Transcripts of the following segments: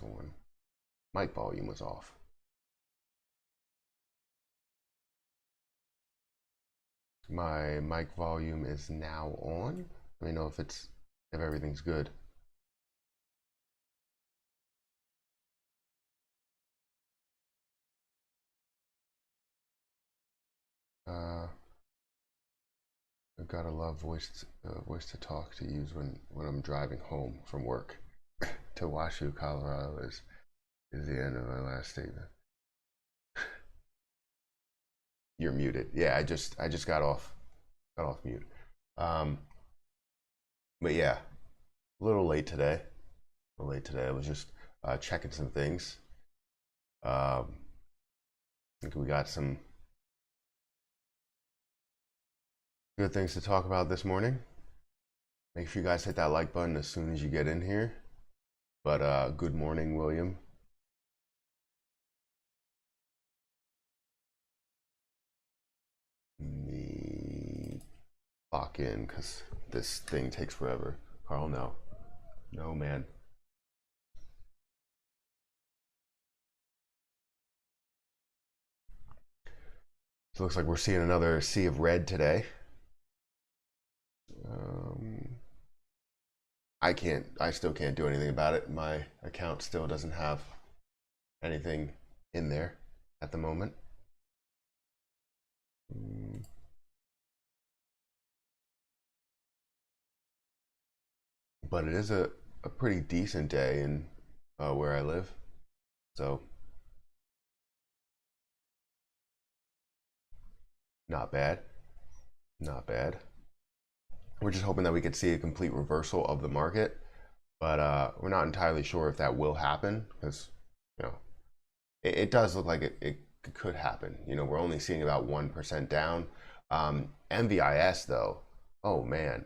was on. Mic volume was off. My mic volume is now on. Let me know if everything's good. I gotta love voice to talk to use when I'm driving home from work. To Washoe, Colorado is the end of my last statement. You're muted. Yeah, I just got off mute. But yeah, a little late today. I was just checking some things. I think we got some good things to talk about this morning. Make sure you guys hit that like button as soon as you get in here. But good morning, William. Me lock in because this thing takes forever. Carl, no, man. So it looks like we're seeing another sea of red today. I still can't do anything about it. My account still doesn't have anything in there at the moment. But it is a pretty decent day in where I live. So not bad. We're just hoping that we could see a complete reversal of the market, but we're not entirely sure if that will happen because, it does look like it could happen. We're only seeing about 1% down. MVIS though, oh man,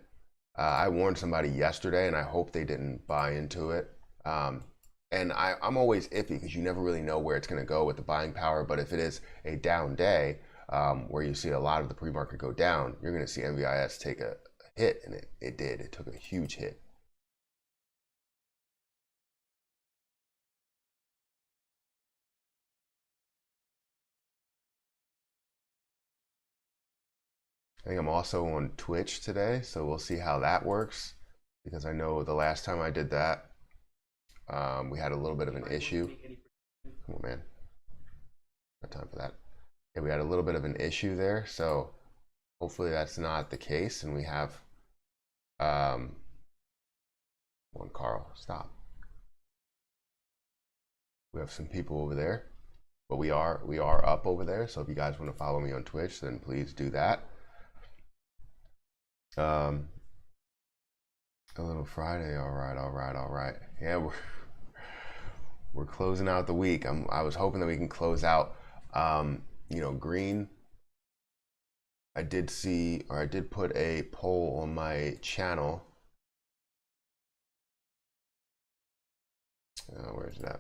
I warned somebody yesterday and I hope they didn't buy into it. And I'm always iffy because you never really know where it's going to go with the buying power, but if it is a down day, where you see a lot of the pre-market go down, you're going to see MVIS take a hit, and it did. It took a huge hit. I think I'm also on Twitch today, so we'll see how that works, because I know the last time I did that, we had a little bit of an issue. Come on, man. Got time for that. Yeah, we had a little bit of an issue there, so hopefully that's not the case, and we have one. Carl, stop. We have some people over there, but we are up over there, so if you guys want to follow me on Twitch, then please do that. A little Friday. All right. Yeah, we're closing out the week. I was hoping that we can close out green. I did put a poll on my channel. Where is that?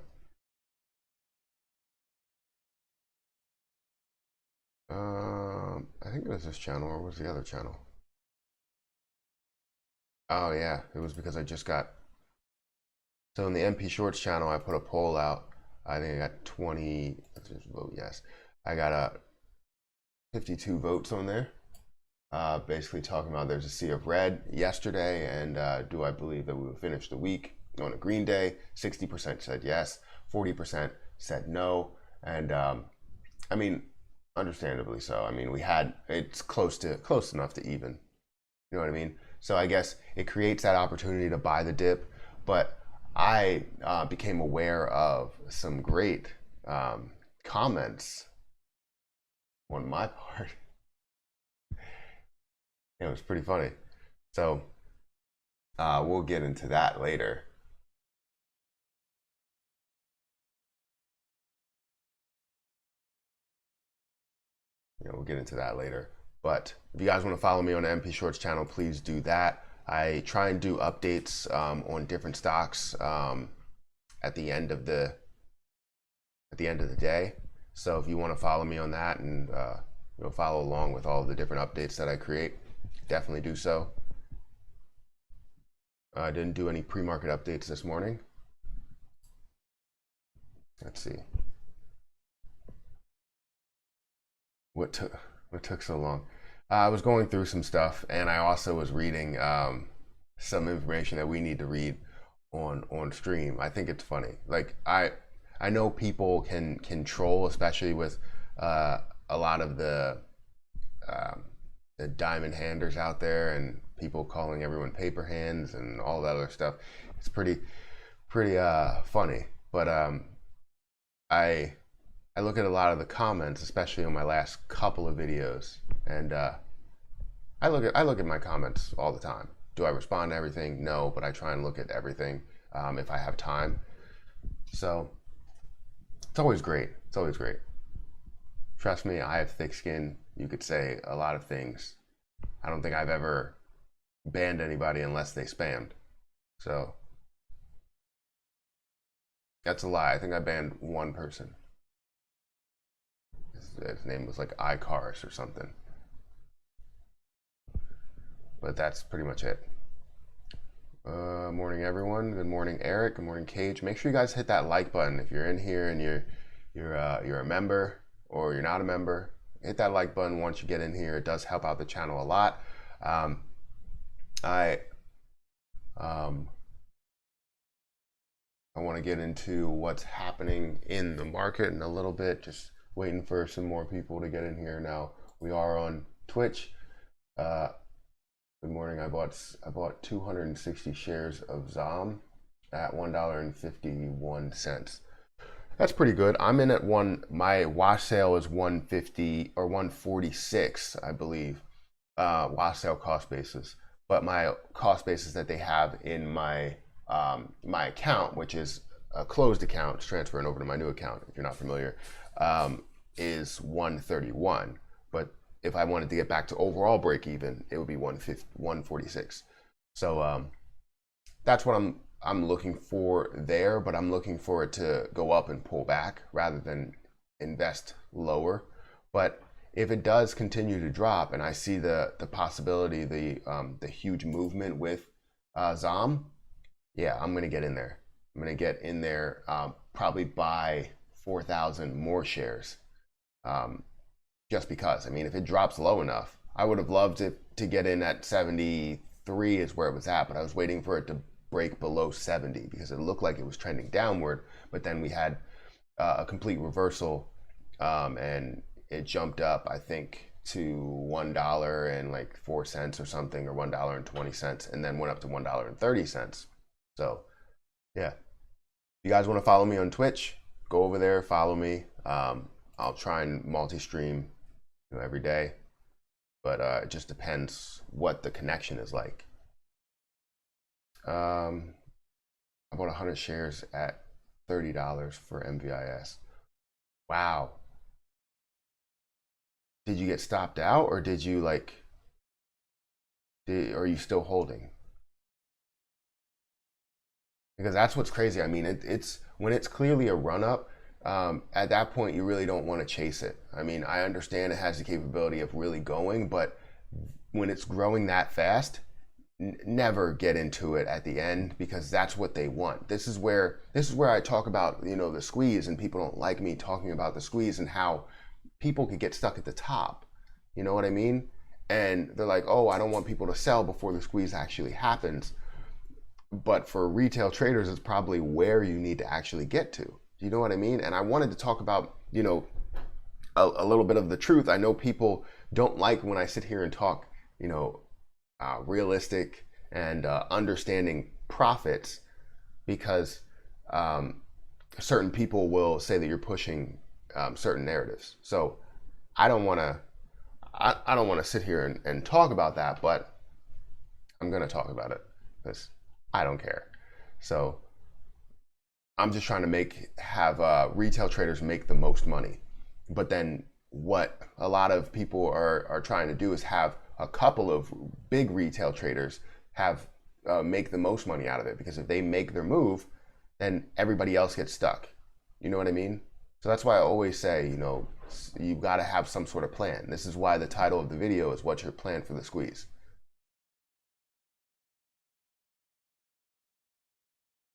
I think it was this channel, or was the other channel? Oh yeah, it was because I just got. So in the MP Shorts channel, I put a poll out. I think I got 20. Let's just vote yes. I got 52 votes on there. Basically talking about there's a sea of red yesterday, and do I believe that we will finish the week on a green day? 60% said yes, 40% said no, and I mean, understandably so. I mean, it's close enough to even. You know what I mean? So I guess it creates that opportunity to buy the dip, but I became aware of some great comments on my part. It was pretty funny. So we'll get into that later. We'll get into that later. But if you guys want to follow me on the MP Shorts channel, please do that. I try and do updates on different stocks at the end of the day. So if you want to follow me on that and follow along with all the different updates that I create, definitely do so. I didn't do any pre-market updates this morning. let's see. What took so long? I was going through some stuff, and I also was reading some information that we need to read on stream. I think it's funny. Like I know people can troll, especially with a lot of the diamond handers out there and people calling everyone paper hands and all that other stuff. It's pretty funny. But I look at a lot of the comments, especially on my last couple of videos, and I look at my comments all the time. Do I respond to everything? No, but I try and look at everything if I have time. So it's always great. It's always great. Trust me, I have thick skin. You could say a lot of things. I don't think I've ever banned anybody unless they spammed. So that's a lie. I think I banned one person. His name was like iCars or something. But that's pretty much it. Morning everyone. Good morning Eric. Good morning Cage. Make sure you guys hit that like button if you're in here and you're a member or you're not a member. Hit that like button once you get in here. It does help out the channel a lot. I want to get into what's happening in the market in a little bit. Just waiting for some more people to get in here now. We are on Twitch. Good morning. I bought 260 shares of ZOM at $1.51. That's pretty good. I'm in at my wash sale is 150 or 146, I believe. Wash sale cost basis. But my cost basis that they have in my my account, which is a closed account, it's transferring over to my new account, if you're not familiar, is 131. But if I wanted to get back to overall break even, it would be 146. So that's what I'm looking for there, but I'm looking for it to go up and pull back rather than invest lower. But if it does continue to drop, and I see the possibility, the huge movement with ZOM, yeah, I'm gonna get in there. I'm gonna get in there, probably buy 4,000 more shares, just because. I mean, if it drops low enough, I would have loved it to get in at 73 is where it was at, but I was waiting for it to break below 70 because it looked like it was trending downward. But then we had a complete reversal, and it jumped up, I think, to $1.04 or something, or $1.20, and then went up to $1.30. So yeah, if you guys want to follow me on Twitch, go over there, follow me. I'll try and multi-stream every day, but it just depends what the connection is like. I bought 100 shares at $30 for MVIS. Wow. Did you get stopped out, or did you are you still holding? Because that's what's crazy. I mean, it's when it's clearly a run up, at that point you really don't want to chase it. I mean, I understand it has the capability of really going, but when it's growing that fast, never get into it at the end, because that's what they want. This is where I talk about, the squeeze, and people don't like me talking about the squeeze and how people could get stuck at the top. You know what I mean? And they're like, oh, I don't want people to sell before the squeeze actually happens. But for retail traders, it's probably where you need to actually get to. Do you know what I mean? And I wanted to talk about, a little bit of the truth. I know people don't like when I sit here and talk, realistic and understanding profits, because certain people will say that you're pushing certain narratives. So I don't want to sit here and talk about that, but I'm going to talk about it because I don't care. So I'm just trying to have retail traders make the most money. But then what a lot of people are trying to do is have a couple of big retail traders make the most money out of it, because if they make their move, then everybody else gets stuck. You know what I mean? So that's why I always say, you've got to have some sort of plan. This is why the title of the video is "What's Your Plan for the Squeeze?"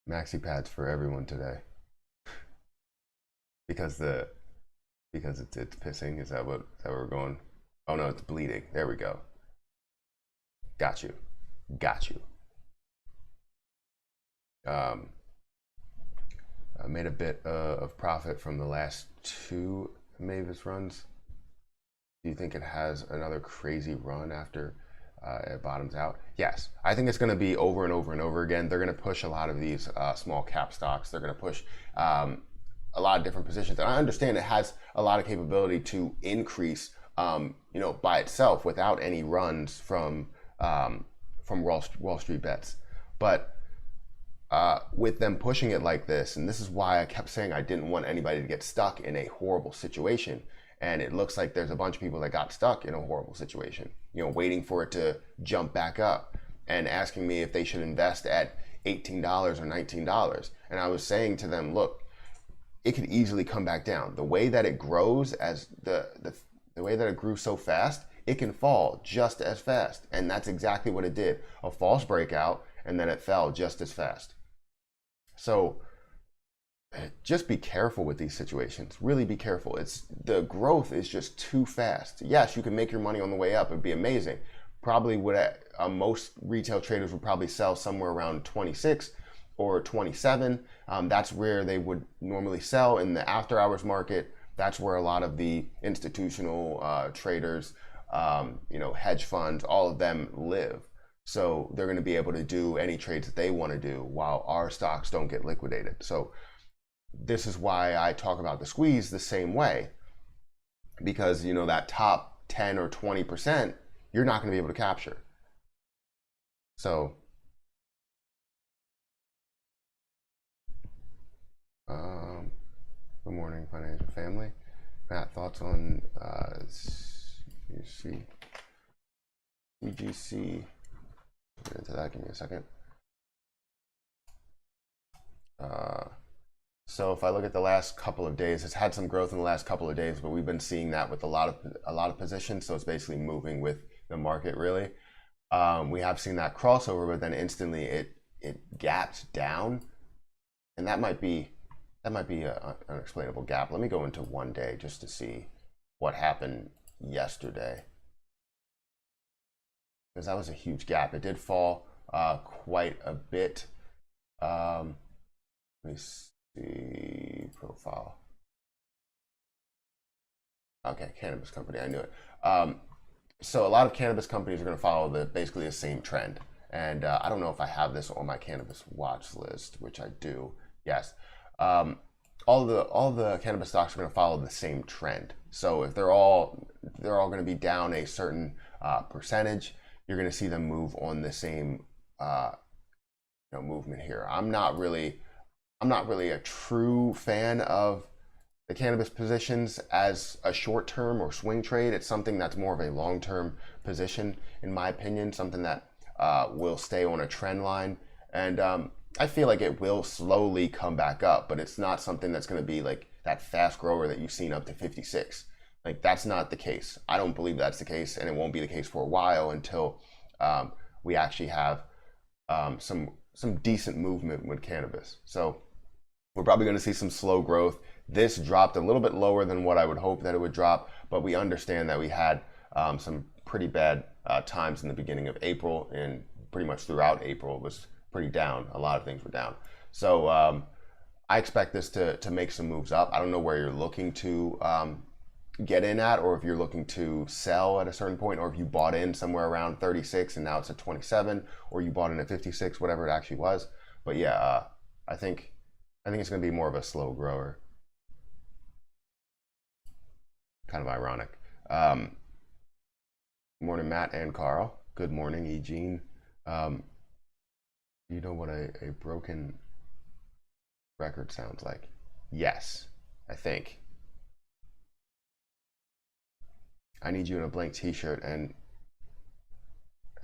Maxi pads for everyone today. because it's pissing. Is that what we're going? Oh no, it's bleeding. There we go. Got you. I made a bit of profit from the last 2 MVIS runs. Do you think it has another crazy run after it bottoms out? Yes, I think it's going to be over and over and over again. They're going to push a lot of these small cap stocks. They're going to push a lot of different positions. And I understand it has a lot of capability to increase, by itself without any runs from Wall Street bets. But with them pushing it like this, and this is why I kept saying I didn't want anybody to get stuck in a horrible situation. And it looks like there's a bunch of people that got stuck in a horrible situation, waiting for it to jump back up and asking me if they should invest at $18 or $19. And I was saying to them, look, it could easily come back down. The way that it grows, as the way that it grew so fast, it can fall just as fast. And that's exactly what it did. A false breakout, and then it fell just as fast. So just be careful with these situations. Really be careful. The growth is just too fast. Yes, you can make your money on the way up. It'd be amazing. Probably most retail traders would probably sell somewhere around 26 or 27. That's where they would normally sell in the after hours market. That's where a lot of the institutional traders, hedge funds, all of them live. So they're going to be able to do any trades that they want to do while our stocks don't get liquidated. So this is why I talk about the squeeze the same way, because that top 10 or 20% you're not going to be able to capture. So good morning, financial family. Matt, thoughts on CGC? Get into that. Give me a second. So if I look at the last couple of days, it's had some growth in the last couple of days, but we've been seeing that with a lot of positions. So it's basically moving with the market, really. We have seen that crossover, but then instantly it gapped down, and that might be an unexplainable gap. Let me go into 1 day just to see what happened yesterday, because that was a huge gap. It did fall quite a bit. Let me see profile. Okay, cannabis company. I knew it. So a lot of cannabis companies are going to follow basically the same trend. And I don't know if I have this on my cannabis watch list, which I do. Yes. All the cannabis stocks are going to follow the same trend. So if they're all going to be down a certain percentage, you're going to see them move on the same movement here. I'm not really a true fan of the cannabis positions as a short-term or swing trade. It's something that's more of a long-term position, in my opinion, something that will stay on a trend line. And I feel like it will slowly come back up, but it's not something that's going to be like that fast grower that you've seen up to 56. Like, that's not the case. I don't believe that's the case, and it won't be the case for a while until we actually have some decent movement with cannabis. So we're probably going to see some slow growth. This dropped a little bit lower than what I would hope that it would drop, but we understand that we had some pretty bad times in the beginning of April, and pretty much throughout April it was pretty down. A lot of things were down. So I expect this to make some moves up. I don't know where you're looking to get in at, or if you're looking to sell at a certain point, or if you bought in somewhere around 36 and now it's at 27, or you bought in at 56, whatever it actually was. But yeah, I think it's going to be more of a slow grower. Kind of ironic. Morning, Matt and Carl. Good morning, Eugene. You know what a broken record sounds like? Yes, I think. I need you in a blank t-shirt and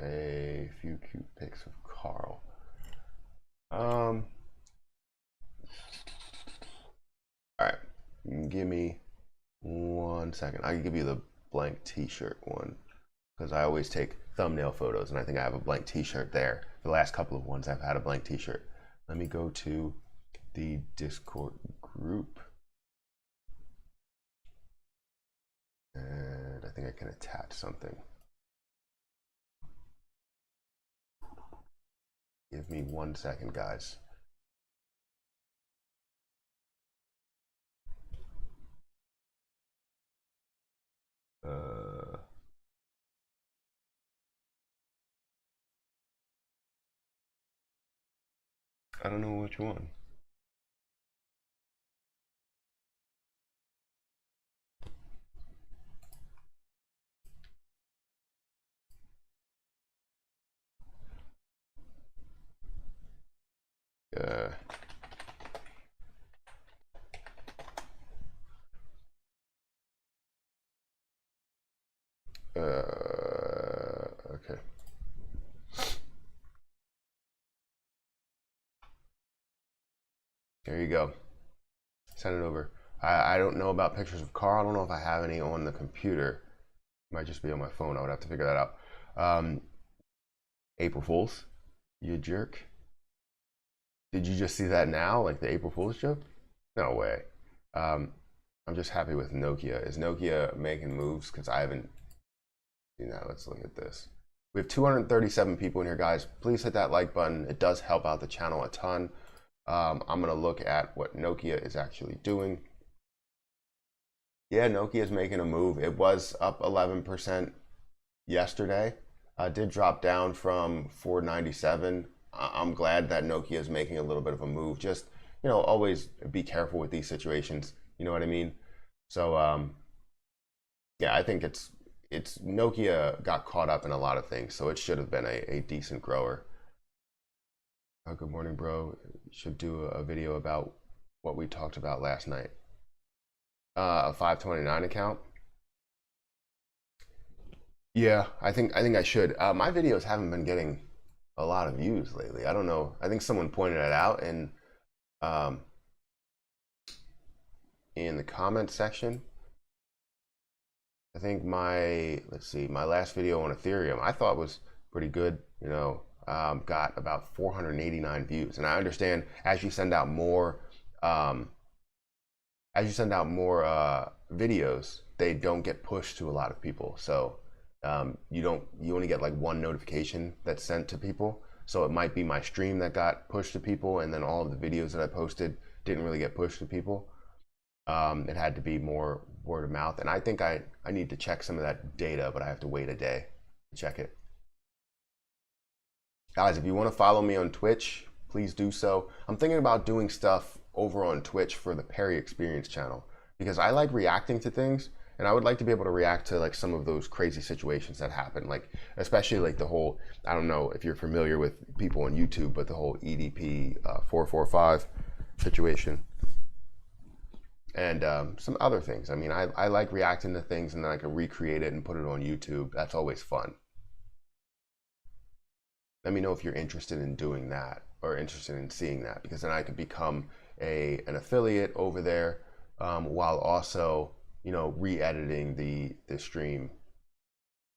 a few cute pics of Carl. All right, give me 1 second. I can give you the blank t-shirt one, because I always take thumbnail photos, and I think I have a blank t-shirt there. The last couple of ones I've had a blank t-shirt. Let me go to the Discord group. think I can attach something. Give me 1 second, guys. I don't know which one. Okay. There you go. Send it over. I don't know about pictures of Carl. I don't know if I have any on the computer. Might just be on my phone. I would have to figure that out. April Fools, you jerk. Did you just see that now, like the April Fool's joke? No way. I'm just happy with Nokia. Is Nokia making moves? Because I haven't seen that. Let's look at this. We have 237 people in here, guys. Please hit that like button. It does help out the channel a ton. I'm going to look at what Nokia is actually doing. Yeah, Nokia is making a move. It was up 11% yesterday. Did drop down from 497. I'm glad that Nokia is making a little bit of a move. Just, you know, always be careful with these situations. You know what I mean? So, yeah, I think it's Nokia got caught up in a lot of things, so it should have been a decent grower. Good morning, bro. Should do a video about what we talked about last night. A 529 account. Yeah, I think I should. My videos haven't been getting a lot of views lately. I don't know. I think someone pointed it out in the comment section. I think my last video on Ethereum I thought was pretty good. You know, got about 489 views, and I understand as you send out more videos, they don't get pushed to a lot of people. So you only get like one notification that's sent to people. So it might be my stream that got pushed to people, and then all of the videos that I posted didn't really get pushed to people. It had to be more word of mouth, and I think I need to check some of that data, but I have to wait a day to check it. Guys, if you want to follow me on Twitch, please do so. I'm thinking about doing stuff over on Twitch for the Perry Experience channel, because I like reacting to things, and I would like to be able to react to like some of those crazy situations that happen, like especially like the whole, I don't know if you're familiar with people on YouTube, but the whole EDP 445 situation. And some other things. I mean, I like reacting to things, and then I can recreate it and put it on YouTube. That's always fun. Let me know if you're interested in doing that or interested in seeing that, because then I could become an affiliate over there while also, you know, re-editing the stream.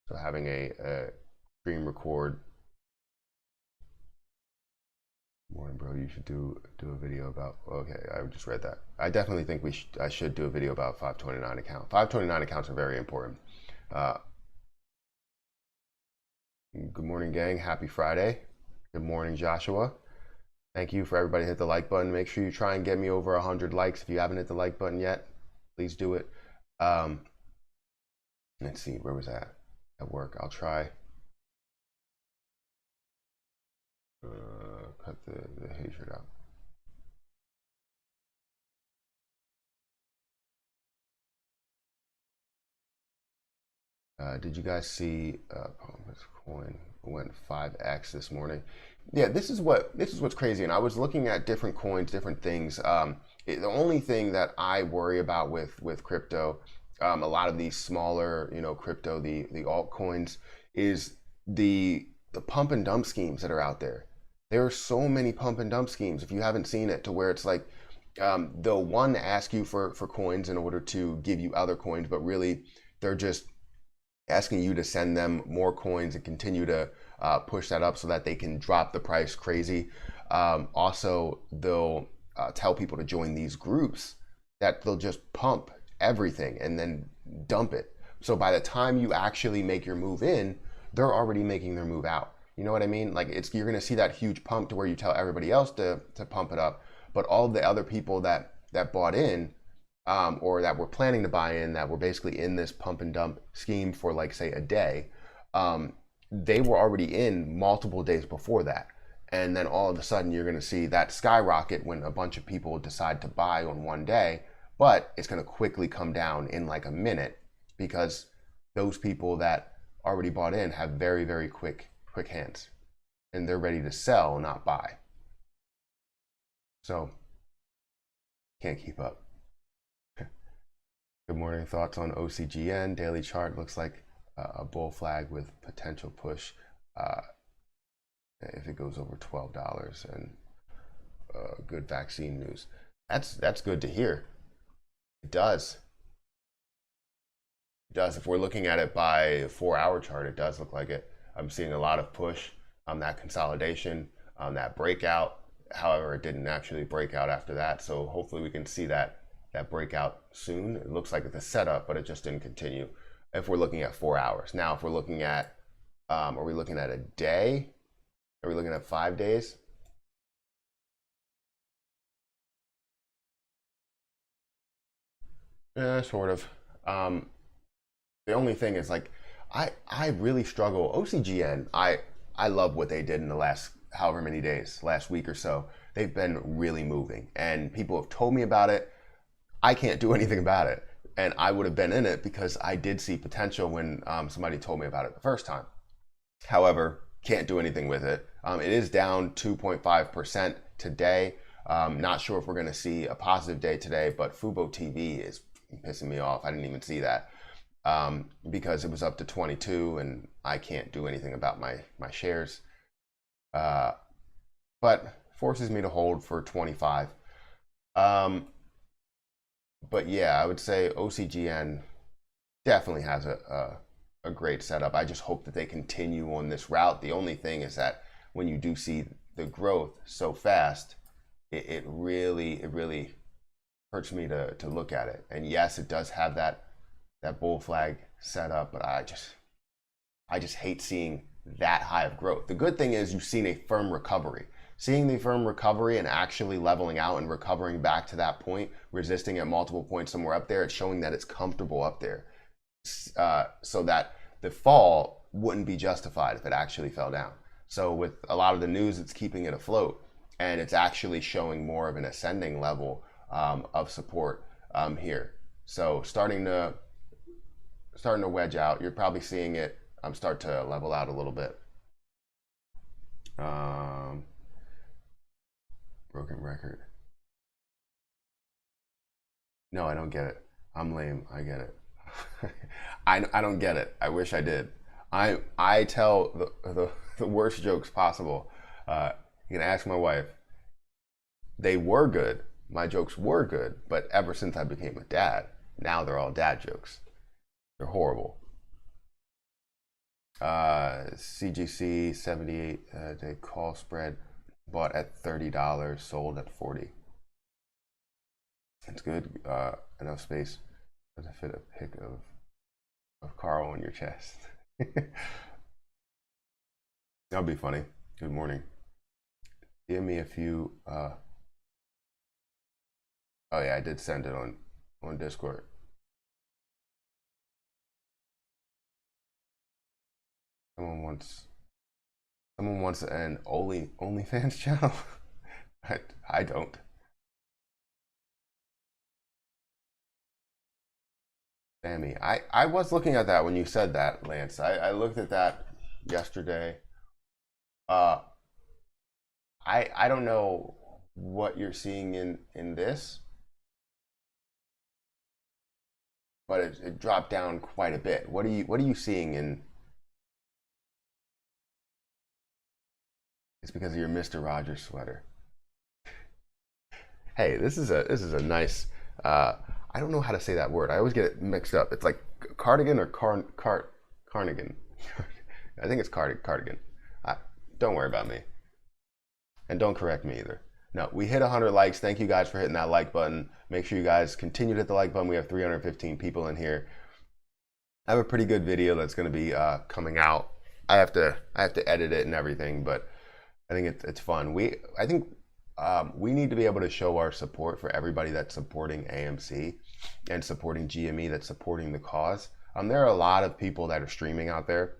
So having a stream record. Morning, bro. You should do a video about. Okay, I just read that. I definitely think I should do a video about 529 account. 529 accounts are very important. Good morning, gang. Happy Friday. Good morning, Joshua. Thank you for everybody. Hit the like button. Make sure you try and get me over 100 likes. If you haven't hit the like button yet, please do it. Let's see. Where was that? At work. I'll try. Cut the hatred out. Did you guys see this coin went 5x this morning? Yeah, this is what's crazy. And I was looking at different coins, different things. The only thing that I worry about with crypto, a lot of these smaller, you know, crypto, the altcoins, is the pump and dump schemes that are out there. There are so many pump and dump schemes, if you haven't seen it, to where it's like they'll ask you for coins in order to give you other coins, but really they're just asking you to send them more coins and continue to push that up so that they can drop the price crazy. Also, they'll tell people to join these groups that they'll just pump everything and then dump it So by the time you actually make your move in, they're already making their move out. You know what I mean? Like you're going to see that huge pump to where you tell everybody else to pump it up, but all the other people that bought in, or that were planning to buy in, that were basically in this pump and dump scheme for like say a day, they were already in multiple days before that. And then all of a sudden you're going to see that skyrocket when a bunch of people decide to buy on one day, but it's going to quickly come down in like a minute because those people that already bought in have very, very quick hands and they're ready to sell, not buy. So can't keep up. Good morning. Thoughts on OCGN? Daily chart looks like a bull flag with potential push if it goes over $12 and good vaccine news. That's good to hear. It does. It does. If we're looking at it by 4-hour chart, it does look like it. I'm seeing a lot of push on that consolidation, on that breakout. However, it didn't actually break out after that. So hopefully we can see that breakout soon. It looks like it's a setup, but it just didn't continue. If we're looking at 4 hours. Now, if we're looking at, are we looking at a day? Are we looking at 5 days? Sort of. The only thing is like, I really struggle. OCGN, I love what they did in the last however many days, last week or so. They've been really moving and people have told me about it. I can't do anything about it. And I would have been in it because I did see potential when somebody told me about it the first time. However, can't do anything with it. It is down 2.5% today. Not sure if we're going to see a positive day today, but FuboTV is pissing me off. I didn't even see that because it was up to 22 and I can't do anything about my shares. But forces me to hold for 25. But yeah, I would say OCGN definitely has a great setup. I just hope that they continue on this route. The only thing is that when you do see the growth so fast, it really hurts me to look at it. And yes, it does have that bull flag set up, but I just hate seeing that high of growth. The good thing is you've seen a firm recovery. Seeing the firm recovery and actually leveling out and recovering back to that point, resisting at multiple points somewhere up there, it's showing that it's comfortable up there. So that the fall wouldn't be justified if it actually fell down. So with a lot of the news, it's keeping it afloat and it's actually showing more of an ascending level of support here. So starting to wedge out. You're probably seeing it start to level out a little bit. Broken record. No, I don't get it. I'm lame. I get it. I don't get it. I wish I did. I tell the worst jokes possible. You can ask my wife. They were good. My jokes were good, but ever since I became a dad, now they're all dad jokes. They're horrible. CGC 78 day call spread, bought at $30, sold at $40. It's good. Enough space to fit a pic of Carl on your chest. That'll be funny. Good morning. Give me a few. Oh yeah, I did send it on Discord. Someone wants an OnlyFans channel. I don't. Sammy, I was looking at that when you said that, Lance. I looked at that yesterday. I don't know what you're seeing in this, but it dropped down quite a bit. What are you seeing in? It's because of your Mr. Rogers sweater. Hey, this is a nice. I don't know how to say that word. I always get it mixed up. It's like cardigan or carnigan. I think it's cardigan. Don't worry about me. And don't correct me either. No, we hit 100 likes. Thank you guys for hitting that like button. Make sure you guys continue to hit the like button. We have 315 people in here. I have a pretty good video that's going to be coming out. I have to edit it and everything, but I think it's fun. I think we need to be able to show our support for everybody that's supporting AMC and supporting GME, that's supporting the cause. There are a lot of people that are streaming out there,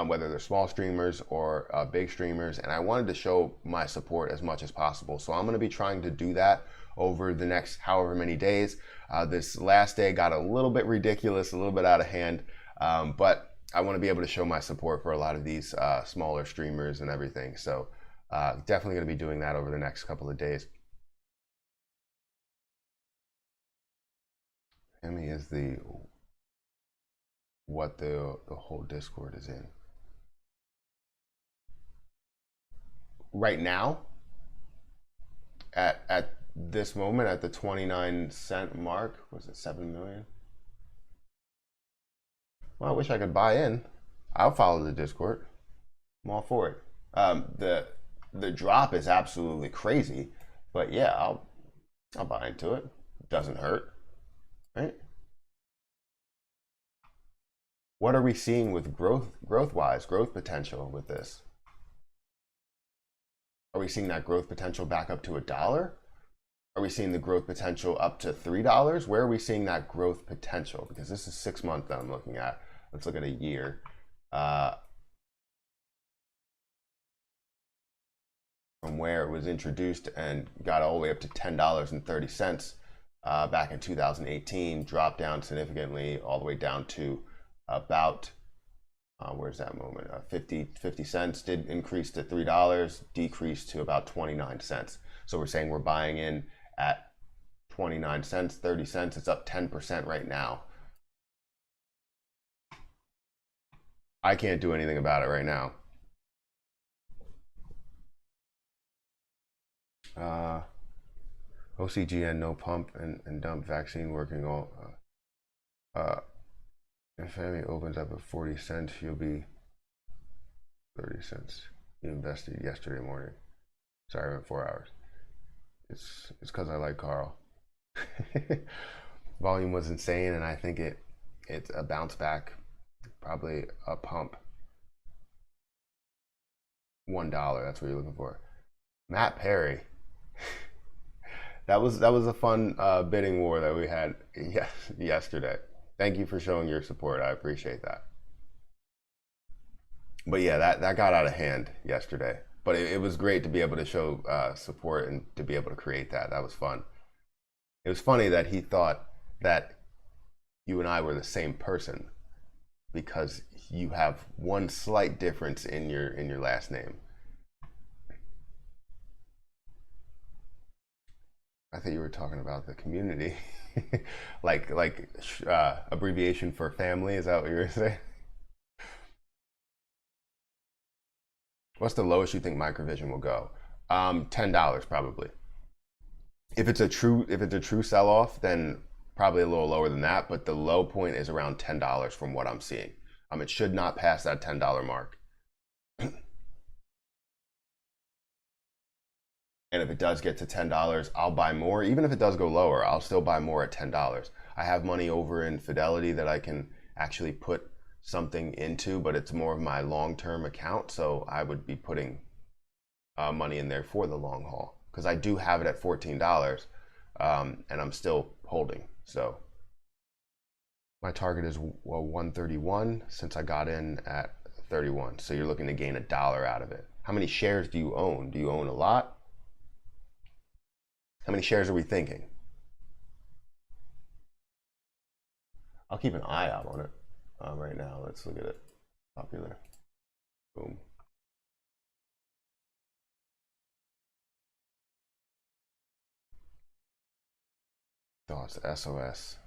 whether they're small streamers or big streamers, and I wanted to show my support as much as possible. So I'm going to be trying to do that over the next however many days. This last day got a little bit ridiculous, a little bit out of hand, but I want to be able to show my support for a lot of these smaller streamers and everything. So definitely going to be doing that over the next couple of days. Emmy is what the whole Discord is in. Right now, at this moment, at the 29-cent mark, was it 7 million? Well, I wish I could buy in. I'll follow the Discord. I'm all for it. The drop is absolutely crazy, but yeah, I'll buy into it. It doesn't hurt, right? What are we seeing with growth potential with this? Are we seeing that growth potential back up to $1? Are we seeing the growth potential up to $3? Where are we seeing that growth potential? Because this is 6 months that I'm looking at. Let's look at a year. From where it was introduced and got all the way up to $10.30 back in 2018, dropped down significantly all the way down to about where's that moment? 50 cents, did increase to $3, decreased to about 29 cents. So we're saying we're buying in at 29 cents, 30 cents. It's up 10% right now. I can't do anything about it right now. OCGN, no pump and dump vaccine working all. If family opens up at 40 cents, you'll be 30 cents. You invested yesterday morning. Sorry, I went 4 hours. It's because I like Carl. Volume was insane, and I think it's a bounce back, probably a pump. $1, that's what you're looking for. Matt Perry. That was a fun bidding war that we had yesterday. Thank you for showing your support. I appreciate that. But yeah, that got out of hand yesterday. But it was great to be able to show support and to be able to create that. That was fun. It was funny that he thought that you and I were the same person because you have one slight difference in your last name. I thought you were talking about the community, like abbreviation for family. Is that what you were saying? What's the lowest you think Microvision will go? $10 probably. If it's a true sell-off, then probably a little lower than that. But the low point is around $10 from what I'm seeing. It should not pass that $10 mark. And if it does get to $10, I'll buy more. Even if it does go lower, I'll still buy more at $10. I have money over in Fidelity that I can actually put something into, but it's more of my long-term account. So I would be putting money in there for the long haul because I do have it at $14 and I'm still holding. So my target is 131 since I got in at 31. So you're looking to gain $1 out of it. How many shares do you own? Do you own a lot? How many shares are we thinking? I'll keep an eye out on it right now. Let's look at it. Popular. Boom. Thoughts, SOS.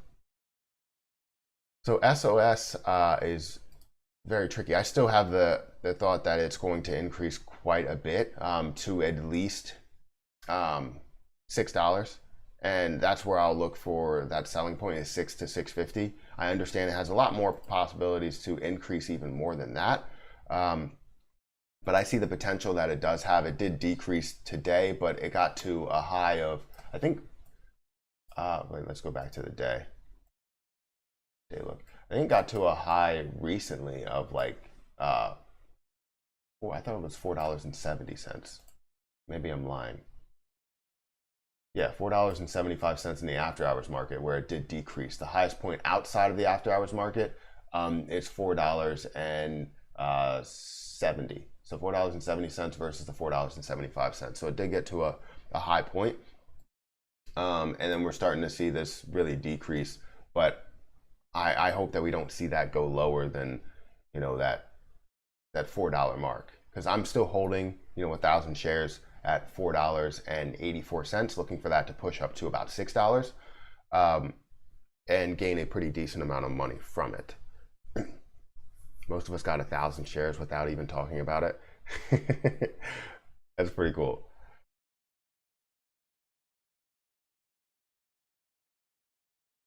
So SOS is very tricky. I still have the thought that it's going to increase quite a bit to at least $6, and that's where I'll look for that selling point is $6 to $6.50. I understand it has a lot more possibilities to increase even more than that, but I see the potential that it does have. It did decrease today, but it got to a high of, I think, wait, let's go back to the day look. I think it got to a high recently of like, I thought it was $4.70. Maybe I'm lying. Yeah, $4.75 in the after hours market, where it did decrease. The highest point outside of the after hours market is $4.70. So $4.70 versus the $4.75. So it did get to a high point. And then we're starting to see this really decrease. But I hope that we don't see that go lower than, you know, that $4 mark. Because I'm still holding, you know, 1,000 shares at $4.84, looking for that to push up to about $6 and gain a pretty decent amount of money from it. Most of us got 1,000 shares without even talking about it. That's pretty cool.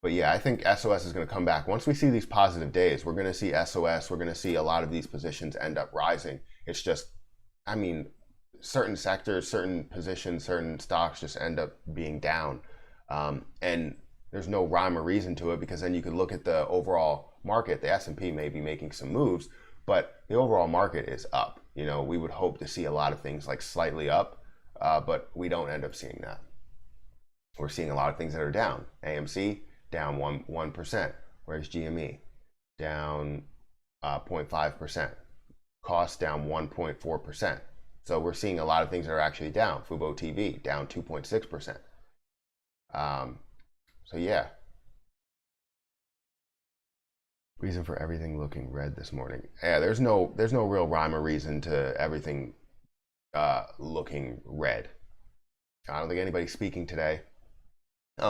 But yeah, I think SOS is going to come back. Once we see these positive days, we're going to see SOS. We're going to see a lot of these positions end up rising. It's just, I mean, certain sectors, certain positions, certain stocks just end up being down. And there's no rhyme or reason to it, because then you could look at the overall market. The S&P may be making some moves, but the overall market is up. You know, we would hope to see a lot of things like slightly up, but we don't end up seeing that. We're seeing a lot of things that are down. AMC down 1%, whereas GME down 0.5%. Cost down 1.4%. So we're seeing a lot of things that are actually down. FuboTV down 2.6%. So yeah. Reason for everything looking red this morning. Yeah, there's no real rhyme or reason to everything looking red. I don't think anybody's speaking today.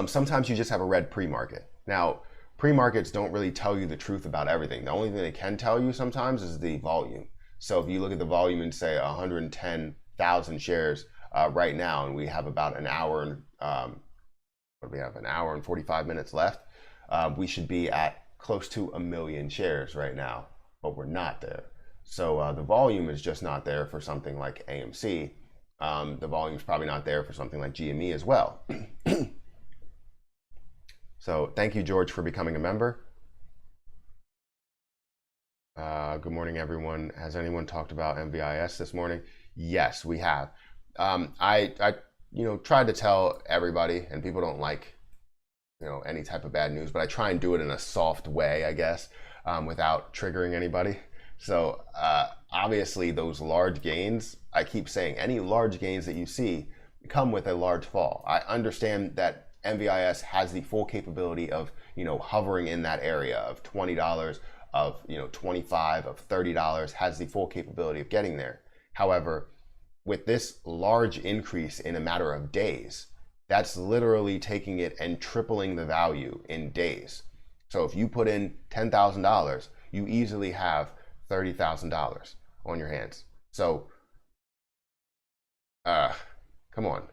Sometimes you just have a red pre-market. Now, pre-markets don't really tell you the truth about everything. The only thing they can tell you sometimes is the volume. So if you look at the volume and say 110,000 shares right now, and we have about an hour and what do we have? An hour and 45 minutes left. We should be at close to 1 million shares right now, but we're not there. So the volume is just not there for something like AMC. The volume is probably not there for something like GME as well. So thank you, George, for becoming a member. Good morning, everyone. Has anyone talked about MVIS this morning? Yes, we have. I tried to tell everybody, and people don't like, any type of bad news, but I try and do it in a soft way, I guess, without triggering anybody. So obviously those large gains, I keep saying any large gains that you see come with a large fall. I understand that MVIS has the full capability of, hovering in that area of $20, of, $25, of $30, has the full capability of getting there. However, with this large increase in a matter of days, that's literally taking it and tripling the value in days. So if you put in $10,000, you easily have $30,000 on your hands. So, come on.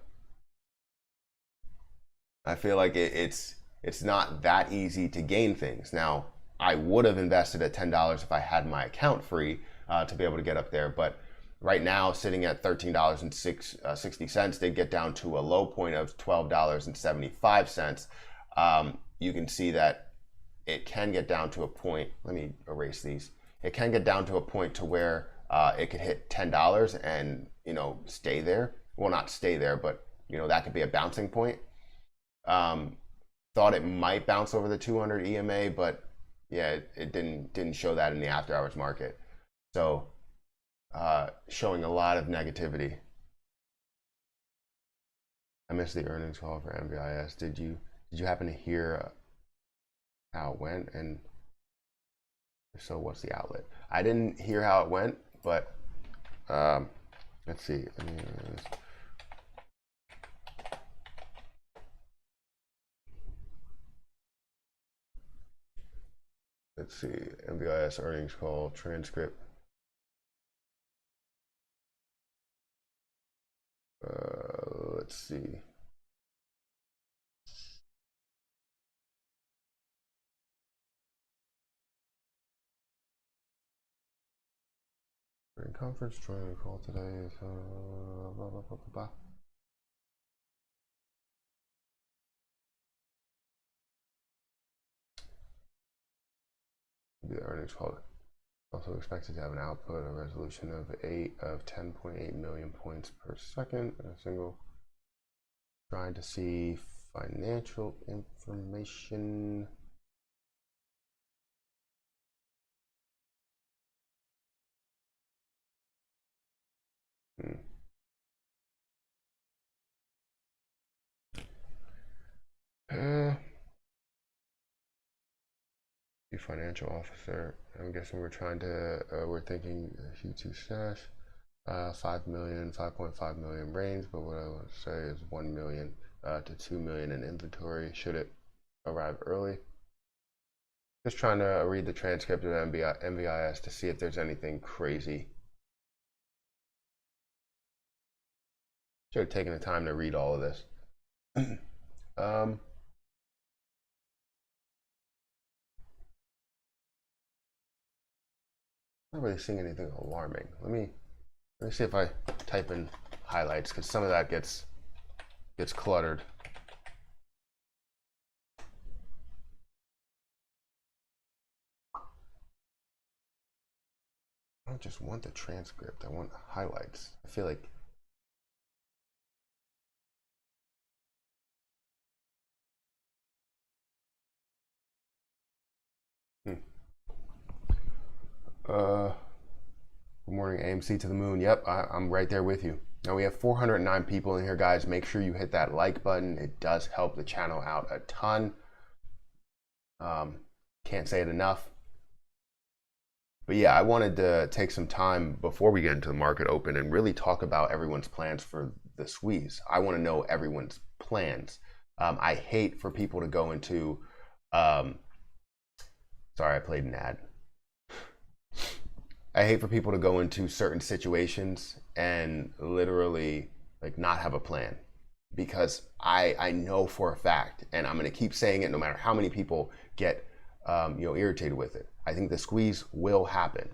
I feel like it's not that easy to gain things. Now, I would have invested at $10 if I had my account free to be able to get up there, but right now, sitting at $13.60, they get down to a low point of $12.75. You can see that it can get down to a point. Let me erase these. It can get down to a point to where it could hit $10 and stay there. Well, not stay there, but that could be a bouncing point. Thought it might bounce over the 200 EMA, but yeah, it didn't show that in the after hours market. So showing a lot of negativity. I missed the earnings call for MVIS. Did you happen to hear how it went? And if so, what's the outlet? I didn't hear how it went, but let's see. Let's see, MVIS earnings call transcript. Let's see. We're in conference, trying to call today. Blah, blah, blah, blah. The earnings call. Also expected to have an output, a resolution of 10.8 million points per second. A single. Trying to see financial information. The financial officer. I'm guessing we're trying to. We're thinking Q2 stash, 5 million, 5.5 million range. But what I want to say is 1 million to 2 million in inventory. Should it arrive early? Just trying to read the transcript of MVIS to see if there's anything crazy. Should have taken the time to read all of this. Not really seeing anything alarming. Let me see if I type in highlights, because some of that gets cluttered. I don't just want the transcript. I want highlights. I feel like good morning, AMC to the moon. Yep, I'm right there with you. Now we have 409 people in here, guys. Make sure you hit that like button. It does help the channel out a ton. Can't say it enough. But yeah, I wanted to take some time before we get into the market open and really talk about everyone's plans for the squeeze. I want to know everyone's plans. I hate for people to go into, sorry, I played an ad. I hate for people to go into certain situations and literally like not have a plan, because I know for a fact, and I'm going to keep saying it no matter how many people get irritated with it. I think the squeeze will happen.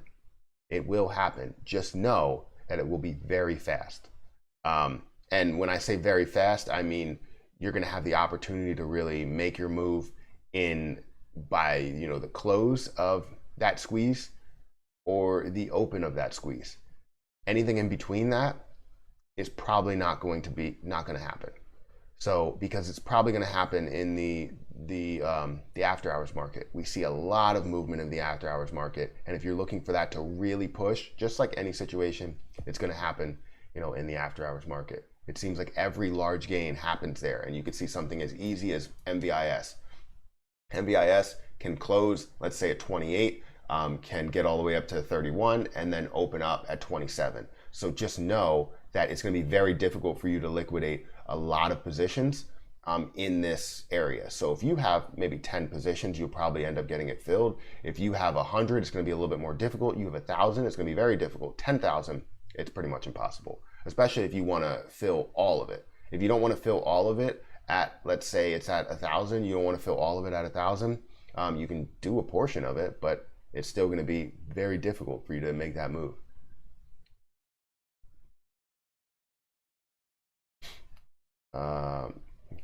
It will happen. Just know that it will be very fast. And when I say very fast, I mean you're going to have the opportunity to really make your move by the close of that squeeze or the open of that squeeze. Anything in between that is probably not going to happen. So because it's probably going to happen in the after hours market. We see a lot of movement in the after hours market, and if you're looking for that to really push, just like any situation, it's going to happen in the after hours market. It seems like every large gain happens there, and you could see something as easy as MVIS. MVIS can close, let's say at 28, can get all the way up to 31 and then open up at 27. So just know that it's going to be very difficult for you to liquidate a lot of positions in this area. So if you have maybe 10 positions, you'll probably end up getting it filled. If you have 100, it's going to be a little bit more difficult. You have 1,000, it's going to be very difficult. 10,000, it's pretty much impossible, especially if you want to fill all of it. If you don't want to fill all of it at, let's say it's at 1,000, you don't want to fill all of it at 1,000, you can do a portion of it, but it's still going to be very difficult for you to make that move.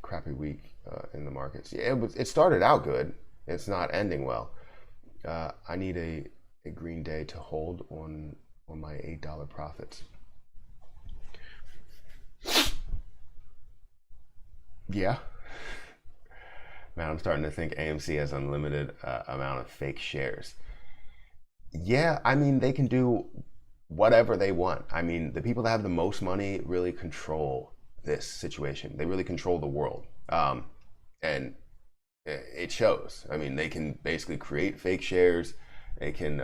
Crappy week in the markets. Yeah, it started out good. It's not ending well. I need a green day to hold on my $8 profits. Yeah. Man, I'm starting to think AMC has unlimited amount of fake shares. Yeah, I mean, they can do whatever they want. I mean, the people that have the most money really control this situation. They really control the world. And it shows. I mean, they can basically create fake shares. They can,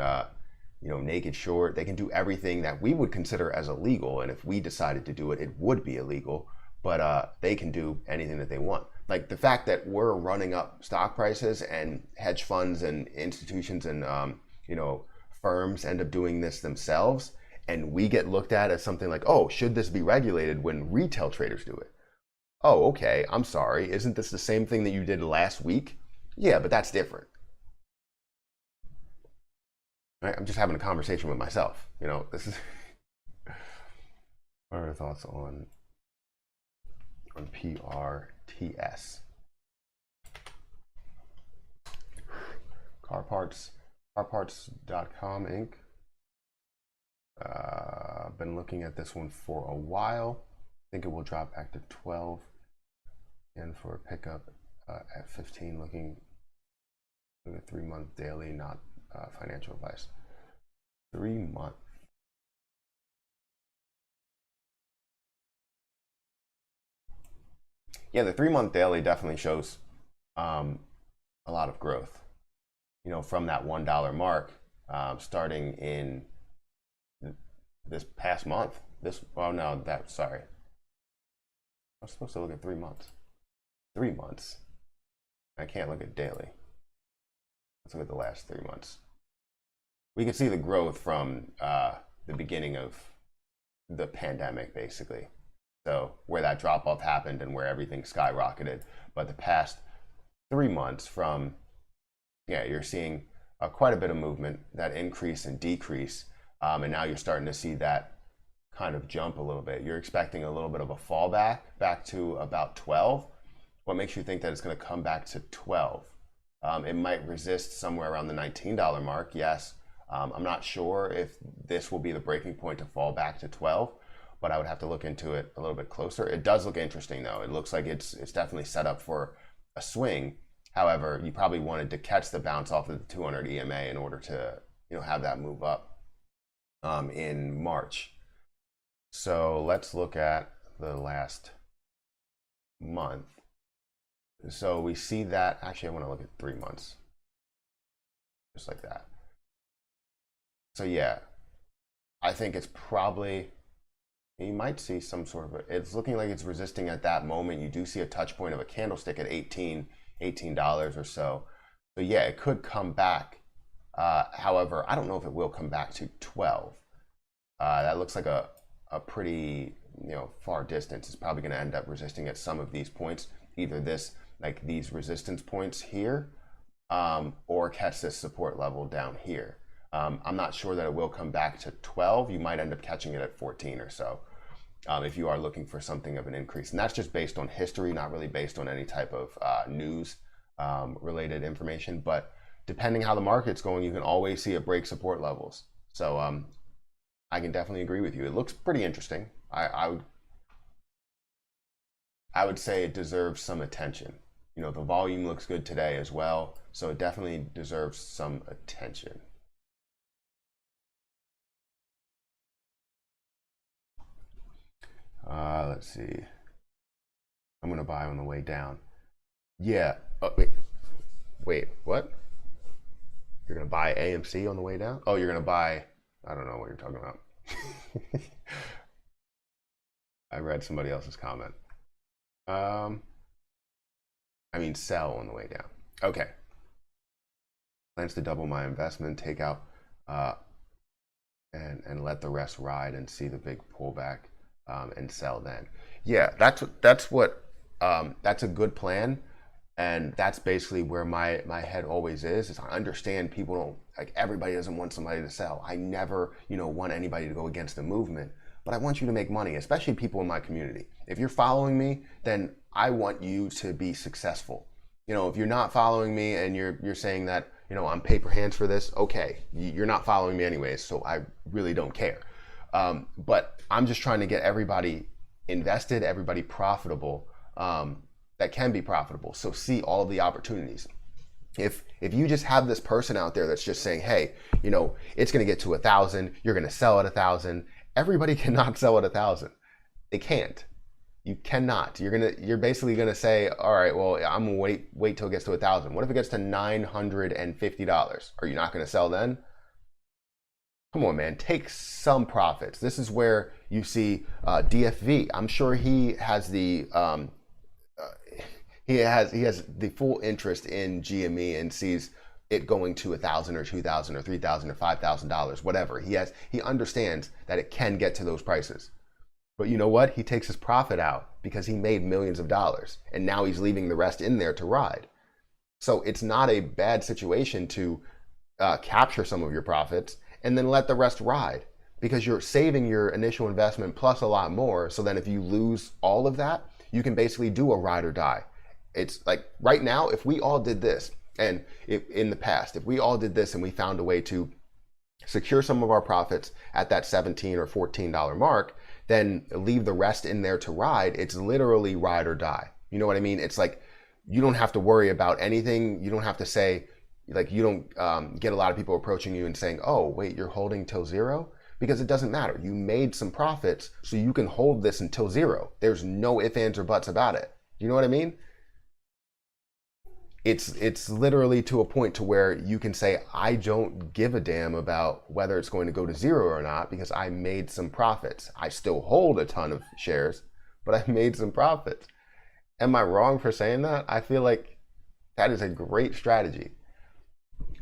naked short. They can do everything that we would consider as illegal. And if we decided to do it, it would be illegal. But they can do anything that they want. Like the fact that we're running up stock prices and hedge funds and institutions and, firms end up doing this themselves, and we get looked at as something like, oh, should this be regulated when retail traders do it? Oh, okay, I'm sorry. Isn't this the same thing that you did last week? Yeah, but that's different. Right? I'm just having a conversation with myself. This is. What are your thoughts on PRTS? Car Carparts.com Inc. Been looking at this one for a while. I think it will drop back to 12. And for a pickup at 15, looking at 3-month daily, not financial advice. 3 month. Yeah, the 3-month daily definitely shows a lot of growth. You know, from that $1 mark, starting in this past month. Sorry. I'm supposed to look at 3 months. 3 months. I can't look at daily. Let's look at the last 3 months. We can see the growth from the beginning of the pandemic, basically. So where that drop off happened and where everything skyrocketed. But the past 3 months from, you're seeing quite a bit of movement, that increase and decrease. And now you're starting to see that kind of jump a little bit. You're expecting a little bit of a fallback back to about 12. What makes you think that it's going to come back to 12? It might resist somewhere around the $19 mark, yes. I'm not sure if this will be the breaking point to fall back to 12, but I would have to look into it a little bit closer. It does look interesting though. It looks like it's definitely set up for a swing. However, you probably wanted to catch the bounce off of the 200 EMA in order to have that move up in March. So let's look at the last month. So we see that, actually I want to look at 3 months, just like that. So yeah, I think it's probably, you might see some sort of, it's looking like it's resisting at that moment. You do see a touch point of a candlestick at $18 or so. So yeah, it could come back. However, I don't know if it will come back to 12. That looks like a pretty far distance. It's probably going to end up resisting at some of these points, either this, like these resistance points here, or catch this support level down here. I'm not sure that it will come back to 12. You might end up catching it at 14 or so if you are looking for something of an increase. And that's just based on history, not really based on any type of news related information. But depending how the market's going, you can always see it break support levels. So I can definitely agree with you. It looks pretty interesting. I would say it deserves some attention. The volume looks good today as well, so it definitely deserves some attention. Let's see. I'm gonna buy on the way down. Yeah. Oh, wait. What? You're gonna buy AMC on the way down? Oh, you're gonna buy. I don't know what you're talking about. I read somebody else's comment. I mean, sell on the way down. Okay. Plans to double my investment, take out, and let the rest ride and see the big pullback, and sell then. Yeah, that's a good plan, and that's basically where my head always is I understand people don't, like, everybody doesn't want somebody to sell. I never, want anybody to go against the movement, but I want you to make money, especially people in my community. If you're following me, then I want you to be successful. If you're not following me and you're saying that, I'm paper hands for this, okay, you're not following me anyways, so I really don't care. But I'm just trying to get everybody invested, everybody profitable, that can be profitable. So see all of the opportunities. If you just have this person out there that's just saying, hey, it's going to get to 1,000, you're going to sell at 1,000. Everybody cannot sell at 1,000. They can't. You cannot. You're basically gonna say, all right, well, I'm gonna wait till it gets to 1,000. What if it gets to $950? Are you not gonna sell then? Come on, man, take some profits. This is where you see DFV. I'm sure he has the he has the full interest in GME and sees it going to 1,000 or 2,000 or 3,000 or $5,000, whatever. He understands that it can get to those prices. But you know what? He takes his profit out because he made millions of dollars, and now he's leaving the rest in there to ride. So it's not a bad situation to capture some of your profits and then let the rest ride, because you're saving your initial investment plus a lot more. So then if you lose all of that, you can basically do a ride or die. It's like right now, if we all did this, And if in the past, if we all did this and we found a way to secure some of our profits at that $17 or $14 mark, then leave the rest in there to ride, it's literally ride or die. You know what I mean? It's like, you don't have to worry about anything. You don't have to say, like, you don't get a lot of people approaching you and saying, oh, wait, you're holding till zero? Because it doesn't matter. You made some profits, so you can hold this until zero. There's no ifs, ands, or buts about it. You know what I mean? It's literally to a point to where you can say, I don't give a damn about whether it's going to go to zero or not, because I made some profits. I still hold a ton of shares, but I made some profits. Am I wrong for saying that? I feel like that is a great strategy.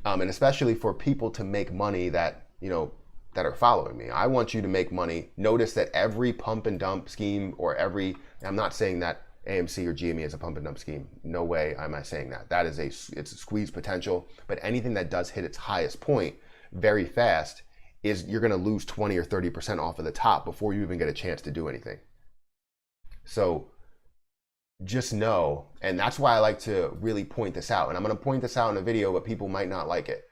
And especially for people to make money that, you know, that are following me. I want you to make money. Notice that every pump and dump scheme, or I'm not saying that AMC or GME is a pump and dump scheme. No way am I saying that. That is it's a squeeze potential, but anything that does hit its highest point very fast is you're gonna lose 20 or 30% off of the top before you even get a chance to do anything. So just know, and that's why I like to really point this out. And I'm gonna point this out in a video, but people might not like it.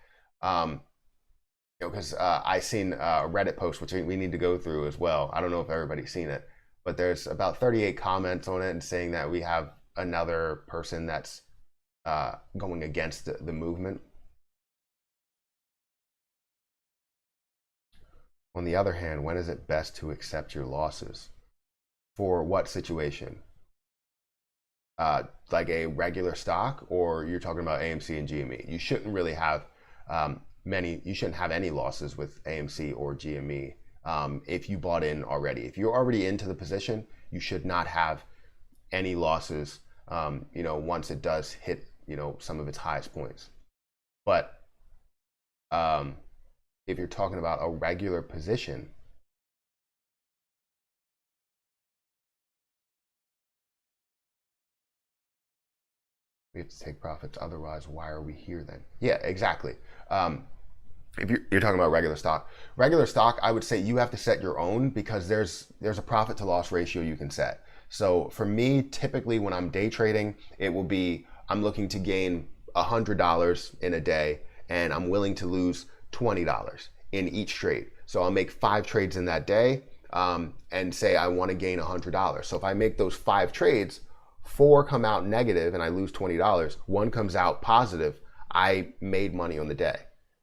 Because I seen a Reddit post, which we need to go through as well. I don't know if everybody's seen it, but there's about 38 comments on it and saying that we have another person that's going against the movement. On the other hand, when is it best to accept your losses? For what situation? Like a regular stock, or you're talking about AMC and GME? You shouldn't really have you shouldn't have any losses with AMC or GME if you bought in already. If you're already into the position, you should not have any losses, you know, once it does hit, you know, some of its highest points. But if you're talking about a regular position, we have to take profits. Otherwise, why are we here then? Yeah, exactly. If you're talking about regular stock, I would say you have to set your own, because there's a profit to loss ratio you can set. So for me, typically when I'm day trading, it will be, I'm looking to gain $100 in a day, and I'm willing to lose $20 in each trade. So I'll make 5 trades in that day, and say I want to gain $100. So if I make those 5 trades, 4 come out negative and I lose $20, 1 comes out positive, I made money on the day.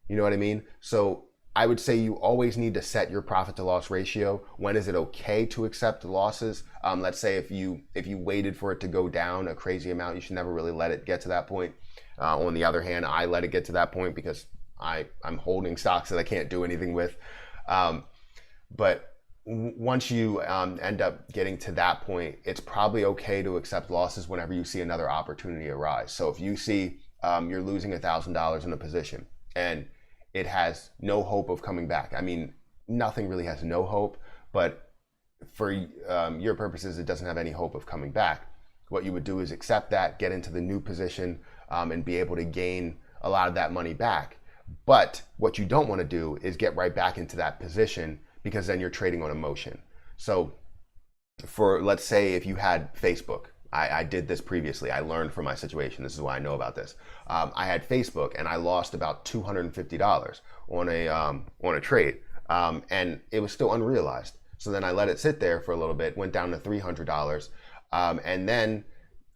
You know what I mean? So I would say you always need to set your profit to loss ratio. When is it okay to accept losses? Let's say if you waited for it to go down a crazy amount, you should never really let it get to that point. On the other hand, I let it get to that point because I'm holding stocks that I can't do anything with. But once you end up getting to that point, it's probably okay to accept losses whenever you see another opportunity arise. So if you see you're losing $1,000 in a position and it has no hope of coming back. I mean, nothing really has no hope, but for your purposes, it doesn't have any hope of coming back. What you would do is accept that, get into the new position, and be able to gain a lot of that money back. But what you don't want to do is get right back into that position, because then you're trading on emotion. So for, let's say if you had Facebook, I did this previously. I learned from my situation. This is why I know about this. I had Facebook and I lost about $250 on a trade, and it was still unrealized. So then I let it sit there for a little bit, went down to $300, and then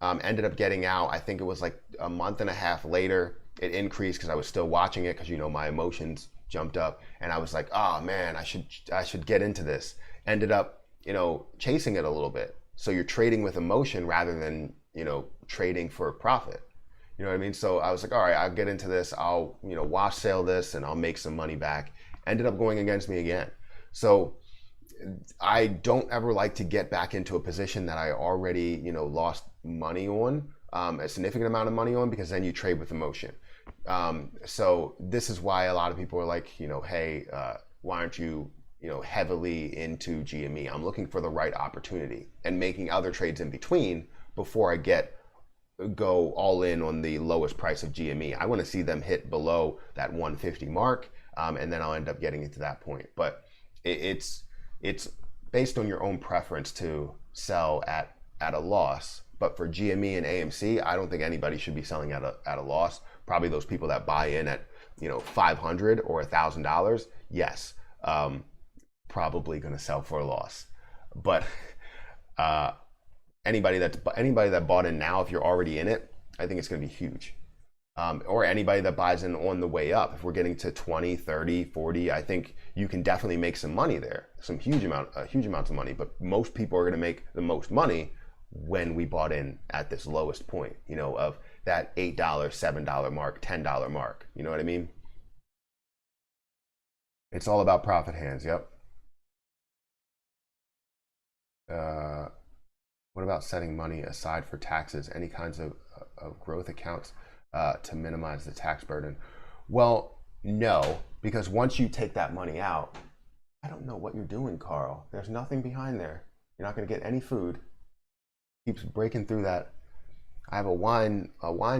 ended up getting out. I think it was like a month and a half later. It increased because I was still watching it, because, you know, my emotions jumped up, and I was like, oh man, I should get into this. Ended up, you know, chasing it a little bit. So you're trading with emotion rather than, you know, trading for profit. You know what I mean? So I was like, all right, I'll get into this. I'll, you know, wash sale this and I'll make some money back. Ended up going against me again. So I don't ever like to get back into a position that I already, you know, lost money on, a significant amount of money on, because then you trade with emotion. So this is why a lot of people are like, you know, hey, why aren't you, you know, heavily into GME? I'm looking for the right opportunity and making other trades in between before I go all in on the lowest price of GME. I want to see them hit below that 150 mark, and then I'll end up getting into that point. But it's based on your own preference to sell at a loss. But for GME and AMC, I don't think anybody should be selling at a loss. probably those people that buy in at, you know, $500 or $1,000, yes, probably going to sell for a loss. But anybody that bought in now, if you're already in it, I think it's going to be huge. Or anybody that buys in on the way up, if we're getting to 20, 30, 40, I think you can definitely make some money there, huge amounts of money. But most people are going to make the most money when we bought in at this lowest point, you know, of that $8, $7 mark, $10 mark. You know what I mean? It's all about profit hands. Yep. What about setting money aside for taxes? Any kinds of growth accounts to minimize the tax burden? Well, no, because once you take that money out, I don't know what you're doing, Carl. There's nothing behind there. You're not going to get any food. Keeps breaking through that. I have a wine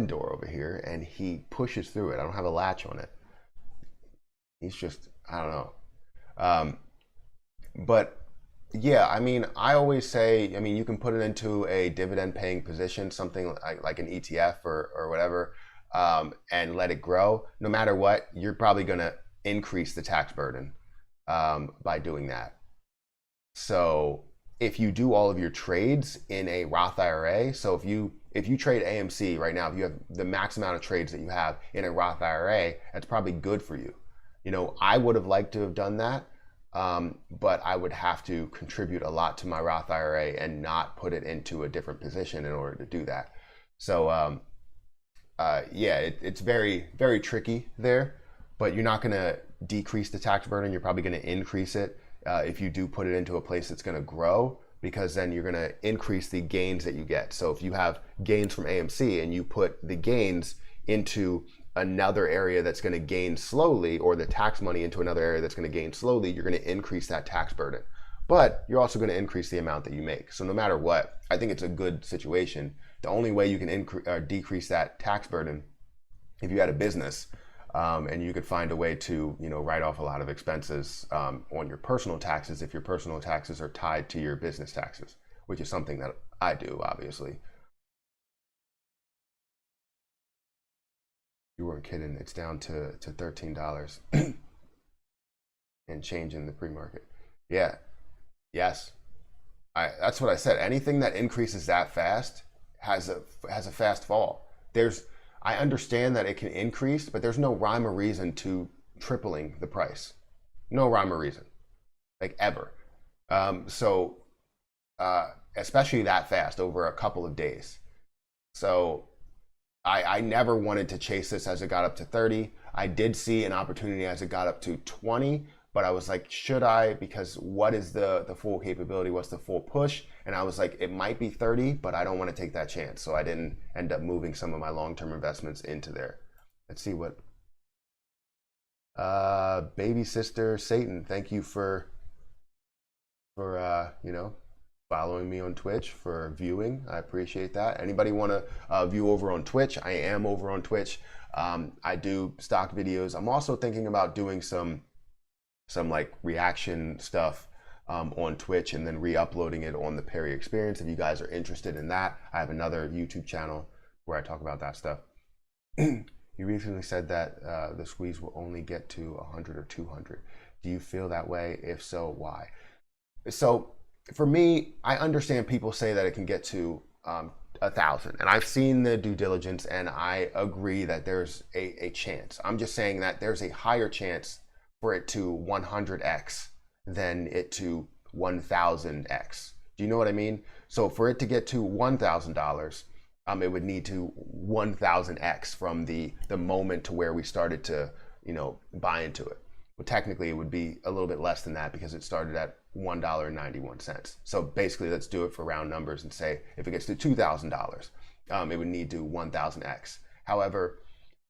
door over here, and he pushes through it. I don't have a latch on it. He's just, I don't know. But yeah, I mean, I always say, I mean, you can put it into a dividend paying position, something like an ETF or whatever, and let it grow. No matter what, you're probably going to increase the tax burden by doing that. So if you do all of your trades in a Roth IRA, so if you trade AMC right now, if you have the max amount of trades that you have in a Roth IRA, that's probably good for you. You know, I would have liked to have done that. But I would have to contribute a lot to my Roth IRA and not put it into a different position in order to do that. So yeah, it's very, very tricky there, but you're not going to decrease the tax burden. You're probably going to increase it if you do put it into a place that's going to grow, because then you're going to increase the gains that you get. So if you have gains from AMC and you put the gains into another area that's going to gain slowly, or the tax money into another area that's going to gain slowly, you're going to increase that tax burden. But you're also going to increase the amount that you make. So no matter what, I think it's a good situation. The only way you can decrease that tax burden, if you had a business and you could find a way to, you know, write off a lot of expenses on your personal taxes, if your personal taxes are tied to your business taxes, which is something that I do, obviously. You weren't kidding. It's down to $13 and change in the pre-market. Yeah. Yes. That's what I said. Anything that increases that fast has a fast fall. I understand that it can increase, but there's no rhyme or reason to tripling the price. No rhyme or reason, like ever. Especially that fast over a couple of days. So I never wanted to chase this as it got up to 30. I did see an opportunity as it got up to 20, but I was like, should I? Because what is the full capability? What's the full push? And I was like, it might be 30, but I don't want to take that chance. So I didn't end up moving some of my long-term investments into there. Let's see what. Baby sister Satan, thank you for you know, following me on Twitch, for viewing. I appreciate that. Anybody want to view over on Twitch? I am over on Twitch. I do stock videos. I'm also thinking about doing some like reaction stuff on Twitch and then re-uploading it on the Perry Experience. If you guys are interested in that, I have another YouTube channel where I talk about that stuff. You recently said that the squeeze will only get to 100 or 200. Do you feel that way? If so, why? So for me, I understand people say that it can get to 1,000, and I've seen the due diligence, and I agree that there's a chance. I'm just saying that there's a higher chance for it to 100x than it to 1,000x. Do you know what I mean? So for it to get to $1,000, it would need to 1,000x from the moment to where we started to, you know, buy into it. Well, technically, it would be a little bit less than that because it started at $1.91. So basically, let's do it for round numbers and say if it gets to $2,000, it would need to 1,000x. However,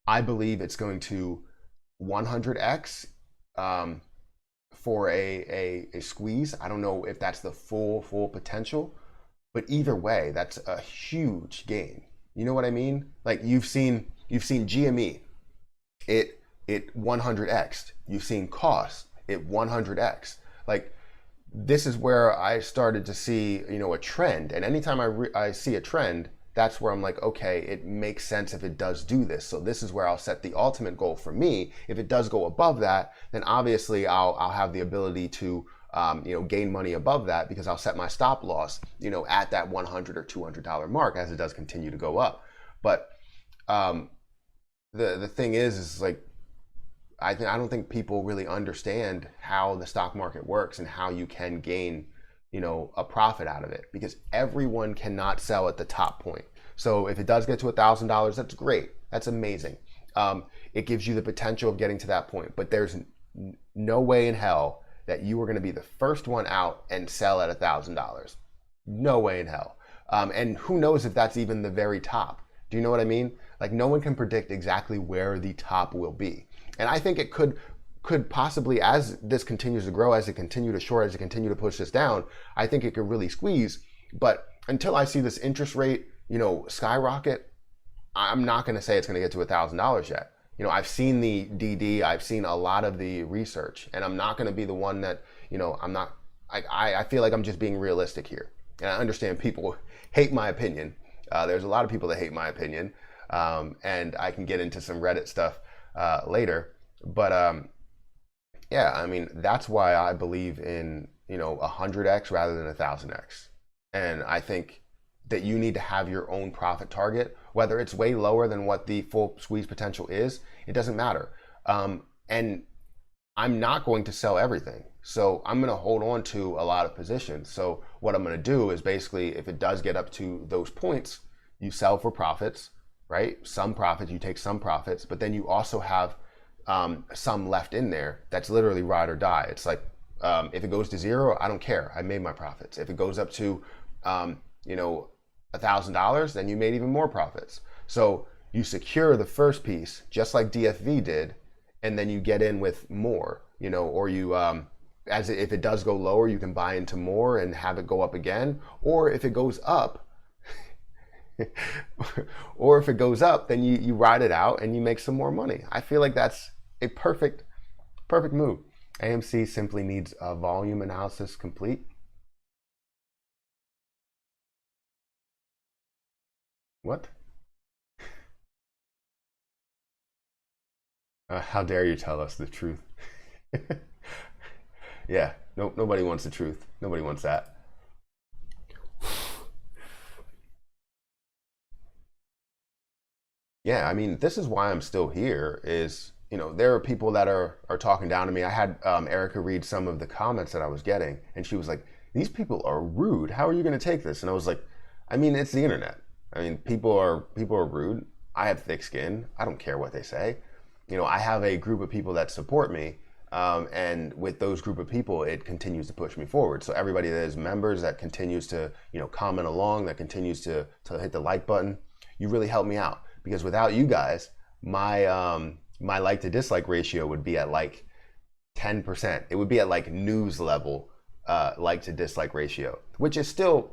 I believe it's going to 100x for a squeeze. I don't know if that's the full potential, but either way, that's a huge gain. You know what I mean? Like you've seen GME, it 100x. You've seen cost, it 100x. Like this is where I started to see, you know, a trend. And anytime I see a trend, that's where I'm like, okay, it makes sense if it does do this. So this is where I'll set the ultimate goal for me. If it does go above that, then obviously I'll have the ability to gain money above that, because I'll set my stop loss, at that $100 or $200 mark as it does continue to go up. But the thing is like, I don't think people really understand how the stock market works and how you can gain, a profit out of it, because everyone cannot sell at the top point. So if it does get to $1,000, that's great. That's amazing. It gives you the potential of getting to that point, but there's no way in hell that you are going to be the first one out and sell at $1,000. No way in hell. And who knows if that's even the very top. Do you know what I mean? Like, no one can predict exactly where the top will be. And I think it could possibly, as this continues to grow, as it continue to short, as it continue to push this down, I think it could really squeeze. But until I see this interest rate, skyrocket, I'm not going to say it's going to get to $1,000 yet. I've seen the DD, I've seen a lot of the research, and I'm not going to be the one that, I feel like I'm just being realistic here. And I understand people hate my opinion. There's a lot of people that hate my opinion, and I can get into some Reddit stuff later. But yeah, I mean, that's why I believe in, 100x rather than 1,000x. And I think that you need to have your own profit target, whether it's way lower than what the full squeeze potential is, it doesn't matter. And I'm not going to sell everything. So I'm going to hold on to a lot of positions. So what I'm going to do is basically, if it does get up to those points, you sell for profits, right? Some profits, you take some profits, but then you also have some left in there that's literally ride or die. It's like, if it goes to zero, I don't care. I made my profits. If it goes up to, $1,000, then you made even more profits. So you secure the first piece, just like DFV did, and then you get in with more, or you, if it does go lower, you can buy into more and have it go up again. Or if it goes up, then you ride it out and you make some more money. I feel like that's a perfect move. AMC simply needs a volume analysis complete. What? How dare you tell us the truth? Yeah, nobody wants the truth. Nobody wants that. Yeah, I mean, this is why I'm still here is, there are people that are talking down to me. I had Erica read some of the comments that I was getting, and she was like, these people are rude. How are you going to take this? And I was like, I mean, it's the internet. I mean, people are rude. I have thick skin. I don't care what they say. I have a group of people that support me, and with those group of people, it continues to push me forward. So everybody that is members that continues to, comment along, that continues to hit the like button, you really help me out. Because without you guys, my like to dislike ratio would be at like 10%. It would be at like news level like to dislike ratio, which is still,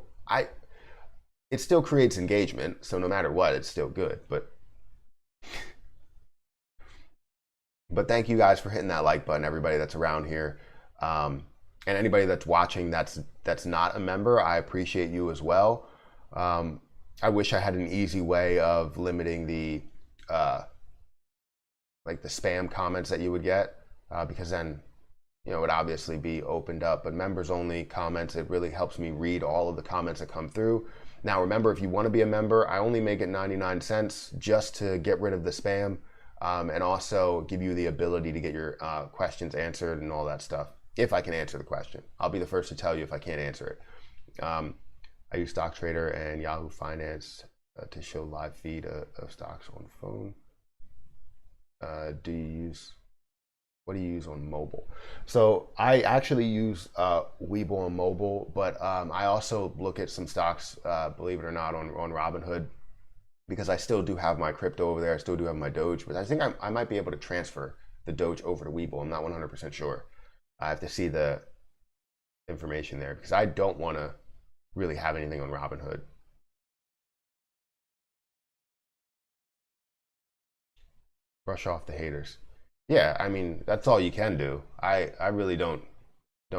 it still creates engagement. So no matter what, it's still good. But thank you guys for hitting that like button, everybody that's around here. And anybody that's watching that's not a member, I appreciate you as well. I wish I had an easy way of limiting the like the spam comments that you would get, because then it would obviously be opened up. But members only comments, it really helps me read all of the comments that come through. Now remember, if you want to be a member, I only make it 99 cents just to get rid of the spam, and also give you the ability to get your questions answered and all that stuff. If I can answer the question, I'll be the first to tell you if I can't answer it. I use Stock Trader and Yahoo Finance to show live feed of stocks on phone. What do you use on mobile? So I actually use Webull on mobile, but I also look at some stocks, believe it or not, on Robinhood, because I still do have my crypto over there. I still do have my Doge, but I think I might be able to transfer the Doge over to Webull. I'm not 100% sure. I have to see the information there, because I don't want to really have anything on Robinhood. Brush off the haters. Yeah, I mean, that's all you can do. I really don't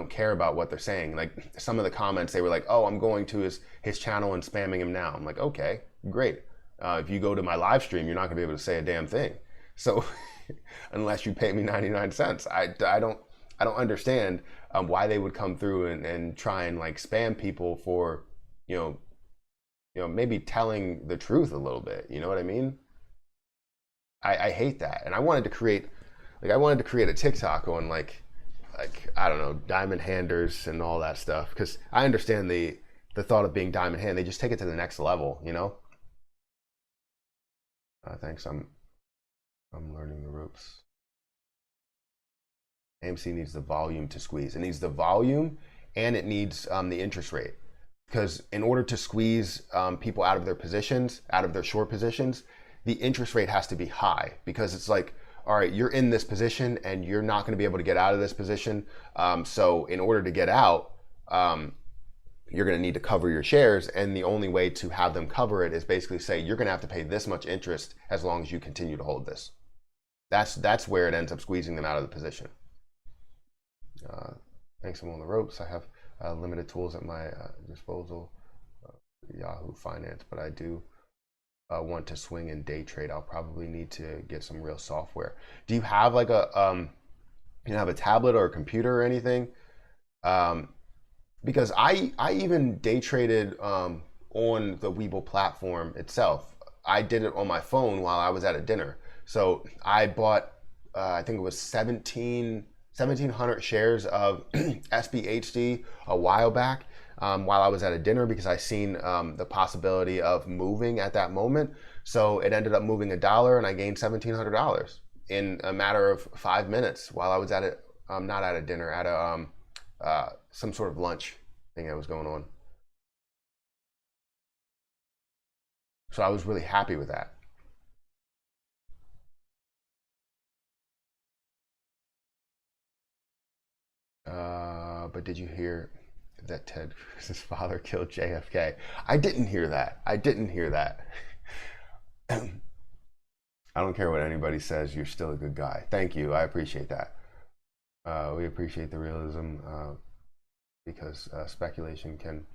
care about what they're saying. Like some of the comments, they were like, oh, I'm going to his channel and spamming him now. I'm like, okay, great. If you go to my live stream, you're not gonna be able to say a damn thing. So unless you pay me 99 cents, I don't understand why they would come through and try and like spam people for, maybe telling the truth a little bit. You know what I mean? I hate that. And I wanted to create a TikTok on like I don't know, diamond handers and all that stuff, because I understand the thought of being diamond hand. They just take it to the next level, you know. Thanks. I'm learning the ropes. AMC needs the volume to squeeze. It needs the volume, and it needs the interest rate, because in order to squeeze people out of their positions, out of their short positions, the interest rate has to be high, because it's like, all right, you're in this position and you're not going to be able to get out of this position. So in order to get out, you're going to need to cover your shares. And the only way to have them cover it is basically say, you're going to have to pay this much interest as long as you continue to hold this. That's where it ends up squeezing them out of the position. Thanks, I'm on the ropes. I have limited tools at my disposal, Yahoo Finance, but I do want to swing and day trade. I'll probably need to get some real software. Do you have like a have a tablet or a computer or anything? Because I even day traded on the Webull platform itself. I did it on my phone while I was at a dinner. So I bought I think it was 1,700 shares of SBHD a while back, while I was at a dinner, because I seen the possibility of moving at that moment. So it ended up moving $1 and I gained $1,700 in a matter of 5 minutes while I was at it, not at a dinner, at a some sort of lunch thing that was going on. So I was really happy with that. But did you hear that Ted Cruz's father killed JFK? I didn't hear that. I don't care what anybody says, you're still a good guy. Thank you, I appreciate that. We appreciate the realism, because speculation can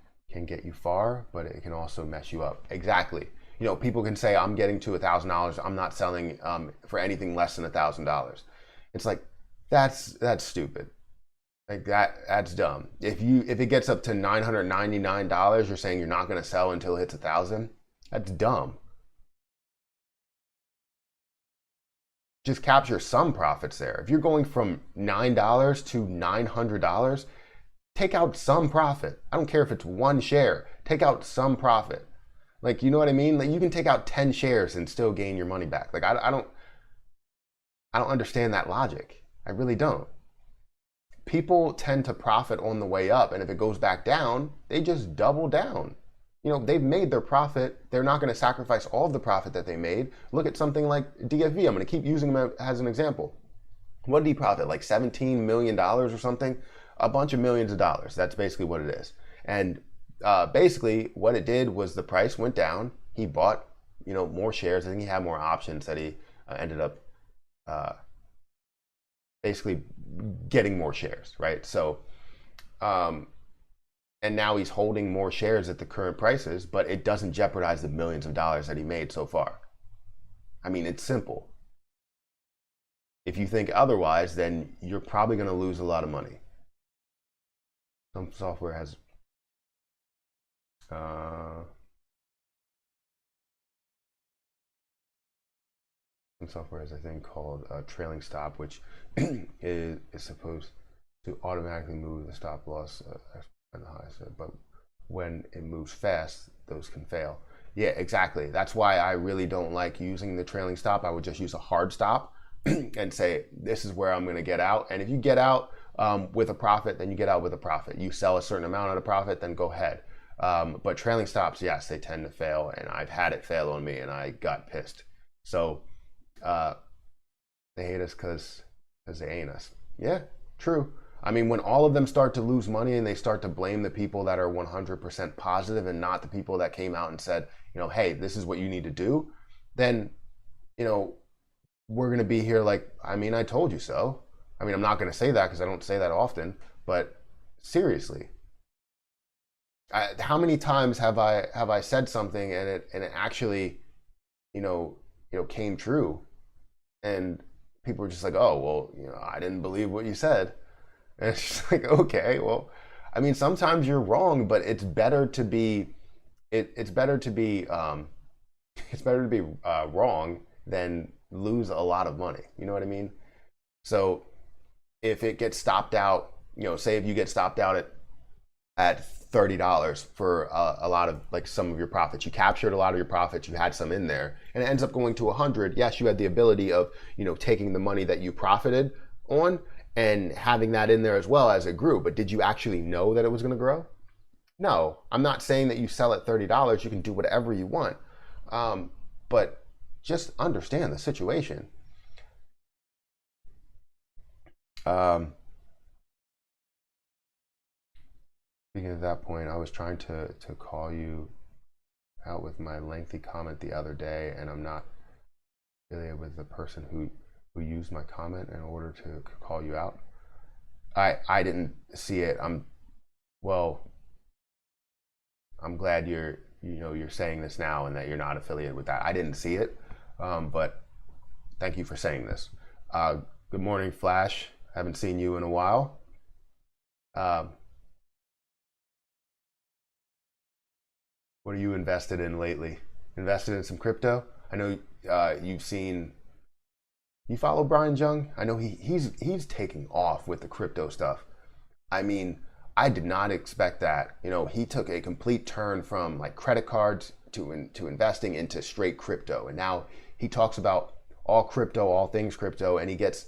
get you far, but it can also mess you up. Exactly. You know, people can say, I'm getting to $1,000, I'm not selling for anything less than $1,000. It's like, that's stupid. Like that's dumb. If it gets up to $999, you're saying you're not going to sell until it hits 1,000. That's dumb. Just capture some profits there. If you're going from $9 to $900, take out some profit. I don't care if it's one share. Take out some profit. Like, you know what I mean? Like, you can take out 10 shares and still gain your money back. Like, I don't understand that logic. I really don't. People tend to profit on the way up, and if it goes back down, they just double down. You know, they've made their profit. They're not going to sacrifice all of the profit that they made. Look at something like DFV. I'm going to keep using them as an example. What did he profit? Like $17 million or something? A bunch of millions of dollars. That's basically what it is. And basically what it did was the price went down. He bought, more shares. I think he had more options that he ended up basically getting more shares, right? So, and now he's holding more shares at the current prices, but it doesn't jeopardize the millions of dollars that he made so far. I mean, it's simple. If you think otherwise, then you're probably going to lose a lot of money. Some software has some software has a thing called trailing stop, which is supposed to automatically move the stop loss and the highest, but when it moves fast, those can fail. Yeah, exactly. That's why I really don't like using the trailing stop. I would just use a hard stop and say, this is where I'm going to get out. And if you get out with a profit, then you get out with a profit. You sell a certain amount at a profit, then go ahead. But trailing stops, yes, they tend to fail, and I've had it fail on me, and I got pissed. So they hate us because they ain't us. Yeah, true. I mean, when all of them start to lose money and they start to blame the people that are 100% positive and not the people that came out and said, hey, this is what you need to do, then, we're going to be here like, I told you so. I'm not going to say that because I don't say that often, but seriously. How many times have I said something and it actually, came true, and people were just like, oh well, I didn't believe what you said, and it's just like, okay, well, I mean, sometimes you're wrong, but it's better to be, it's better to be, it's better to be wrong than lose a lot of money. You know what I mean? So if it gets stopped out, say if you get stopped out at $30 for a lot of like some of your profits, you captured a lot of your profits, you had some in there, and it ends up going to 100. Yes, you had the ability of taking the money that you profited on and having that in there as well as it grew. But did you actually know that it was going to grow? No, I'm not saying that you sell at $30. You can do whatever you want, but just understand the situation. Speaking of that point, I was trying to call you out with my lengthy comment the other day, and I'm not affiliated with the person who used my comment in order to call you out. I didn't see it. I'm glad you're saying this now and that you're not affiliated with that. I didn't see it, but thank you for saying this. Good morning, Flash. Haven't seen you in a while. What are you invested in lately? Invested in some crypto? I know you follow Brian Jung? I know he's taking off with the crypto stuff. I mean, I did not expect that. He took a complete turn from like credit cards to investing into straight crypto, and now he talks about all crypto, all things crypto, and he gets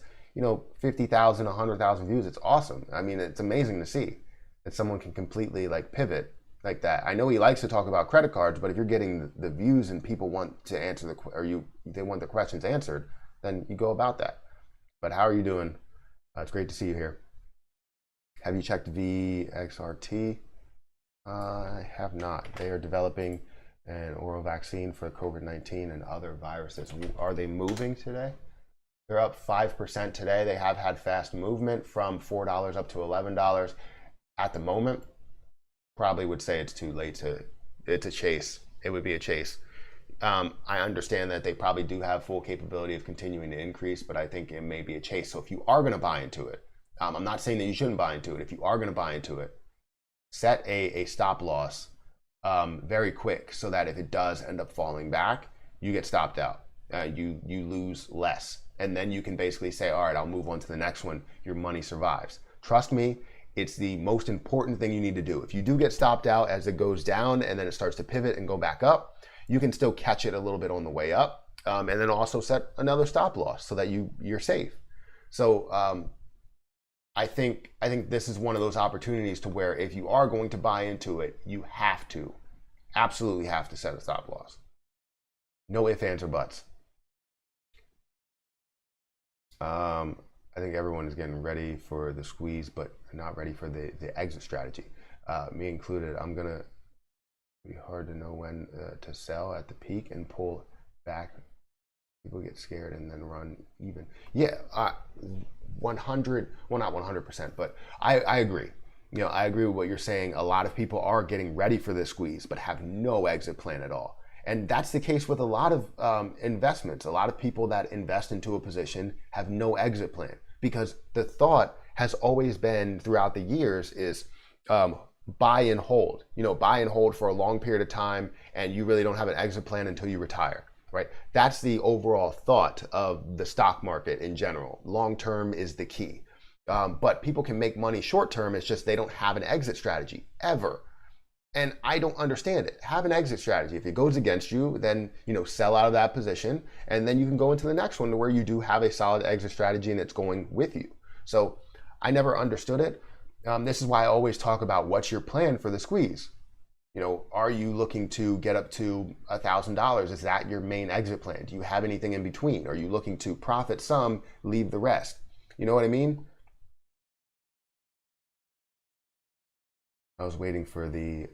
50,000, 100,000 views. It's awesome. I mean, it's amazing to see that someone can completely like pivot like that. I know he likes to talk about credit cards, but if you're getting the views and people want to answer they want the questions answered, then you go about that. But how are you doing? It's great to see you here. Have you checked VXRT? I have not. They are developing an oral vaccine for COVID-19 and other viruses. Are they moving today? They're up 5% today. They have had fast movement from $4 up to $11 at the moment. Probably would say it's too late it's a chase. It would be a chase. I understand that they probably do have full capability of continuing to increase, but I think it may be a chase. So if you are going to buy into it, I'm not saying that you shouldn't buy into it. If you are going to buy into it, set a stop loss very quick so that if it does end up falling back, you get stopped out. You lose less. And then you can basically say, all right, I'll move on to the next one. Your money survives. Trust me, it's the most important thing you need to do. If you do get stopped out as it goes down and then it starts to pivot and go back up, you can still catch it a little bit on the way up, and then also set another stop loss so that you're safe. So I think this is one of those opportunities to where if you are going to buy into it, you absolutely have to set a stop loss. No ifs, ands, or buts. I think everyone is getting ready for the squeeze, but not ready for the exit strategy. Me included. I'm gonna be hard to know when to sell at the peak and pull back. People get scared and then run even. Yeah, 100. Well, not 100%, but I agree. I agree with what you're saying. A lot of people are getting ready for this squeeze, but have no exit plan at all. And that's the case with a lot of investments. A lot of people that invest into a position have no exit plan because the thought has always been throughout the years is buy and hold. Buy and hold for a long period of time, and you really don't have an exit plan until you retire, right? That's the overall thought of the stock market in general. Long term is the key. But people can make money short term. It's just they don't have an exit strategy ever. And I don't understand it. Have an exit strategy. If it goes against you, then sell out of that position, and then you can go into the next one to where you do have a solid exit strategy and it's going with you. So I never understood it. This is why I always talk about what's your plan for the squeeze. Are you looking to get up to $1,000? Is that your main exit plan? Do you have anything in between? Are you looking to profit some, leave the rest? You know what I mean? I was waiting for the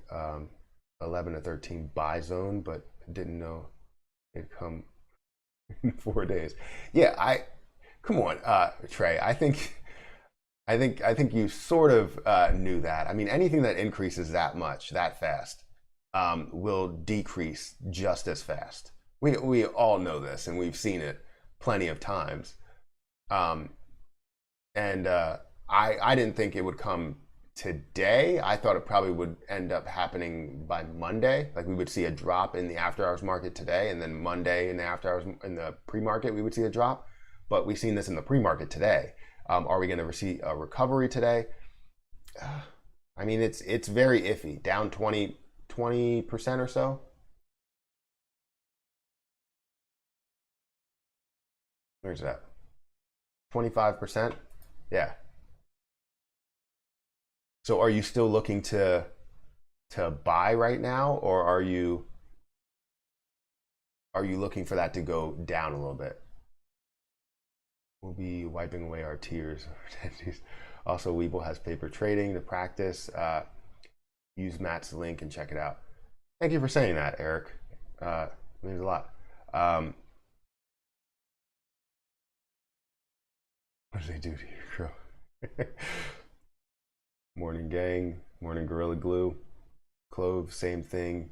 11 to 13 buy zone, but didn't know it'd come in 4 days. Yeah, come on, Trey. I think I think you sort of knew that. I mean, anything that increases that much, that fast, will decrease just as fast. We all know this, and we've seen it plenty of times. Um, and I didn't think it would come today. I thought it probably would end up happening by Monday. Like we would see a drop in the after hours market today, and then Monday in the after hours in the pre-market we would see a drop. But we've seen this in the pre-market today. Are we going to see a recovery today? I mean, it's very iffy. Down 20% or so. Where's that? 25%. Yeah. So are you still looking to buy right now, or are you looking for that to go down a little bit? We'll be wiping away our tears. Also, Webull has paper trading to practice. Use Matt's link and check it out. Thank you for saying that, Eric. It means a lot. What do they do to you, Crow? Morning Gang, Morning Gorilla Glue, Clove, same thing.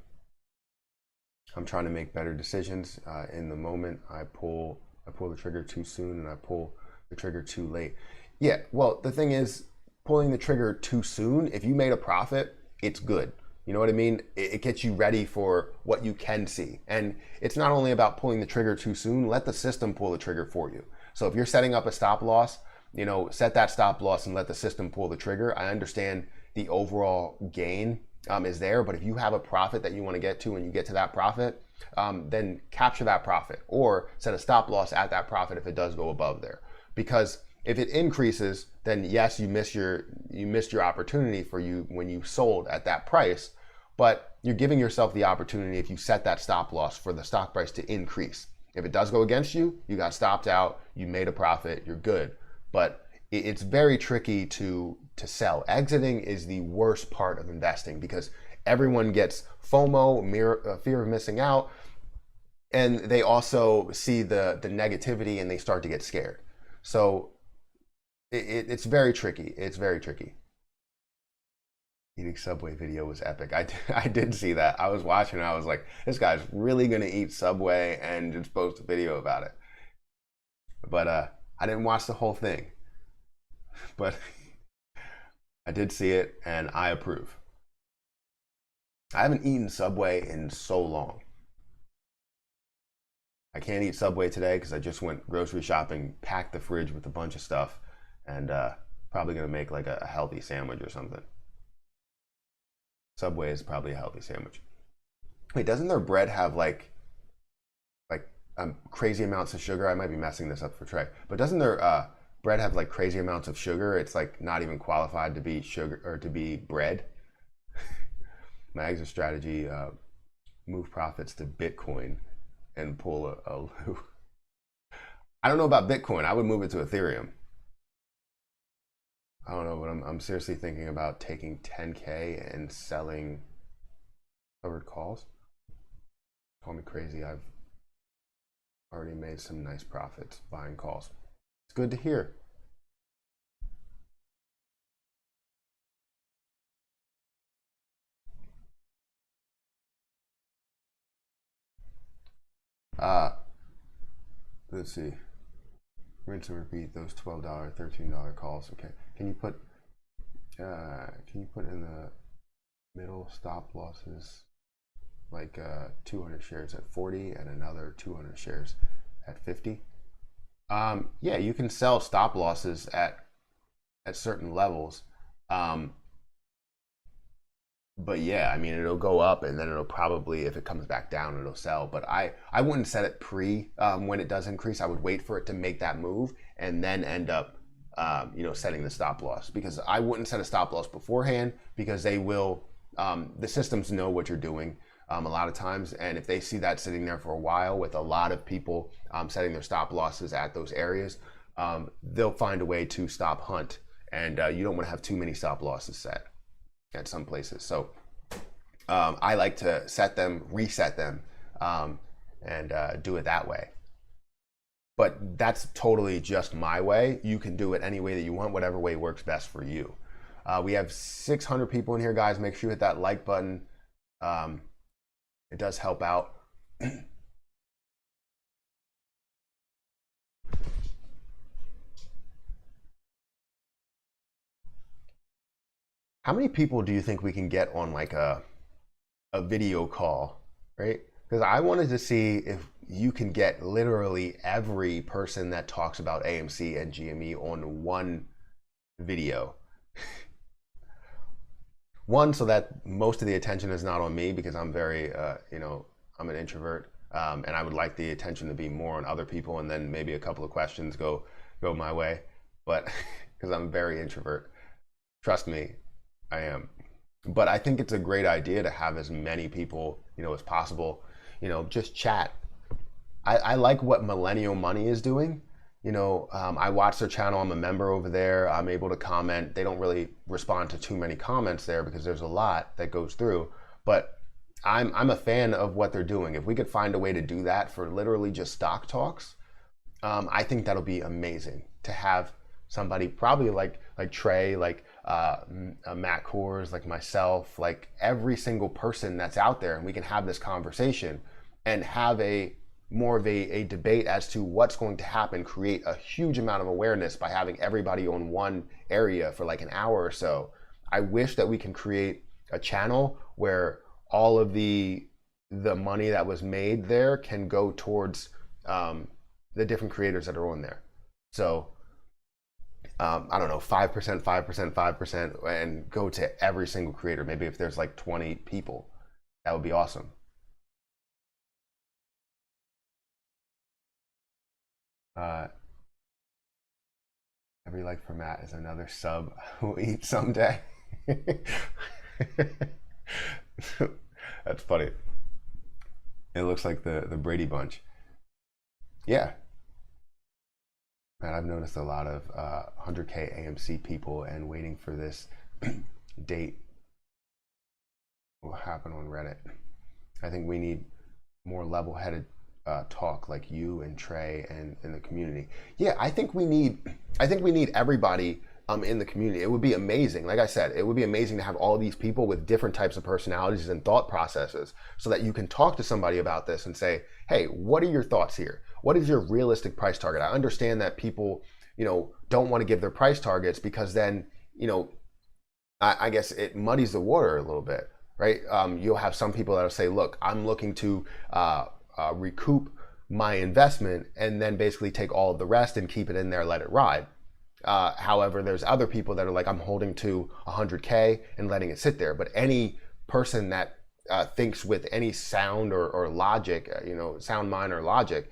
I'm trying to make better decisions. In the moment, I pull the trigger too soon and I pull the trigger too late. Yeah, well, the thing is, pulling the trigger too soon, if you made a profit, it's good. You know what I mean? It gets you ready for what you can see. And it's not only about pulling the trigger too soon, let the system pull the trigger for you. So if you're setting up a stop loss, you know, set that stop loss and let the system pull the trigger. I understand the overall gain is there, but if you have a profit that you want to get to and you get to that profit, then capture that profit or set a stop loss at that profit if it does go above there. Because if it increases, then yes, you missed your opportunity for you when you sold at that price, but you're giving yourself the opportunity if you set that stop loss for the stock price to increase. If it does go against you, you got stopped out, you made a profit, you're good. But it's very tricky to sell. Exiting is the worst part of investing because everyone gets FOMO, fear of missing out, and they also see the negativity and they start to get scared. So it's very tricky. It's very tricky. Eating Subway video was epic. I did see that. I was watching and I was like, this guy's really gonna eat Subway and just post a video about it. But I didn't watch the whole thing. But I did see it and I approve. I haven't eaten Subway in so long. I can't eat Subway today because I just went grocery shopping, packed the fridge with a bunch of stuff, and probably gonna make like a healthy sandwich or something. Subway is probably a healthy sandwich. Wait, doesn't their bread have like crazy amounts of sugar? I might be messing this up for Trey, but doesn't their bread have like crazy amounts of sugar? It's like not even qualified to be sugar or to be bread. My exit strategy: move profits to Bitcoin and pull a loop. I don't know about Bitcoin. I would move it to Ethereum. I don't know, but I'm seriously thinking about taking 10K and selling covered calls. Call me crazy. I've already made some nice profits buying calls. It's good to hear. Let's see. Rinse and repeat those $12, $13 calls. Okay. Can you put in the middle stop losses like 200 shares at 40 and another 200 shares at 50? Yeah, you can sell stop losses at certain levels. But yeah, I mean, it'll go up and then it'll probably, if it comes back down, it'll sell. But I wouldn't set it when it does increase. I would wait for it to make that move and then end up, setting the stop loss, because I wouldn't set a stop loss beforehand because they will, the systems know what you're doing a lot of times. And if they see that sitting there for a while with a lot of people setting their stop losses at those areas, they'll find a way to stop hunt. And you don't want to have too many stop losses set at some places. So I like to set them, reset them, and do it that way. but that's totally just my way. You can do it any way that you want, whatever way works best for you. We have 600 people in here, guys. Make sure you hit that like button. It does help out. How many people do you think we can get on like a video call, right? Because I wanted to see if you can get literally every person that talks about AMC and GME on one video. One, so that most of the attention is not on me, because I'm very, I'm an introvert, and I would like the attention to be more on other people, and then maybe a couple of questions go my way. But because I'm very introvert, trust me, I am. But I think it's a great idea to have as many people, as possible, just chat. I like what Millennial Money is doing. I watch their channel. I'm a member over there. I'm able to comment. They don't really respond to too many comments there because there's a lot that goes through. But I'm a fan of what they're doing. If we could find a way to do that for literally just stock talks, I think that'll be amazing to have somebody probably like Trey, like Matt Kors, like myself, like every single person that's out there, and we can have this conversation and have more of a debate as to what's going to happen, create a huge amount of awareness by having everybody on one area for like an hour or so. I wish that we can create a channel where all of the money that was made there can go towards the different creators that are on there. So I don't know, 5%, 5%, 5%, and go to every single creator. Maybe if there's like 20 people, that would be awesome. Every like for Matt is another sub we'll eat someday. That's funny. It looks like the Brady Bunch. Yeah. Man, I've noticed a lot of 100K AMC people, and waiting for this date will happen on Reddit. I think we need more level-headed talk like you and Trey and in the community. Yeah, I think we need everybody in the community. It would be amazing. Like I said, it would be amazing to have all these people with different types of personalities and thought processes, so that you can talk to somebody about this and say, hey, what are your thoughts here? What is your realistic price target? I understand that people, don't want to give their price targets because then, I guess it muddies the water a little bit, right? You'll have some people that'll say, look, I'm looking to recoup my investment and then basically take all of the rest and keep it in there, let it ride. However, there's other people that are like, I'm holding to 100K and letting it sit there. But any person that thinks with any sound or logic, sound mind or logic,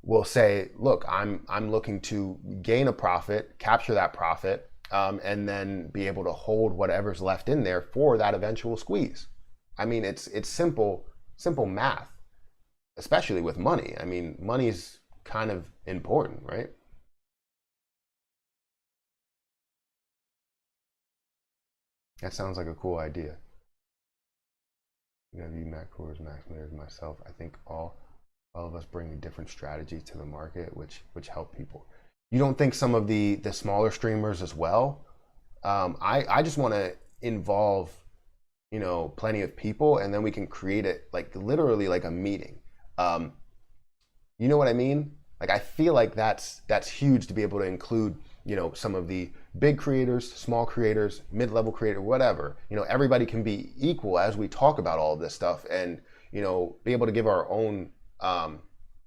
will say, look, I'm looking to gain a profit, capture that profit, and then be able to hold whatever's left in there for that eventual squeeze. I mean, it's simple math, especially with money. I mean, money's kind of important, right? That sounds like a cool idea. You Matt Kors, Max Mears, myself. I think all of us bring a different strategy to the market, which help people. You don't think some of the smaller streamers as well? I just want to involve, plenty of people, and then we can create it like literally like a meeting. You know what I mean? Like, I feel like that's huge to be able to include, some of the big creators, small creators, mid-level creator, whatever. Everybody can be equal as we talk about all of this stuff, and, be able to give our own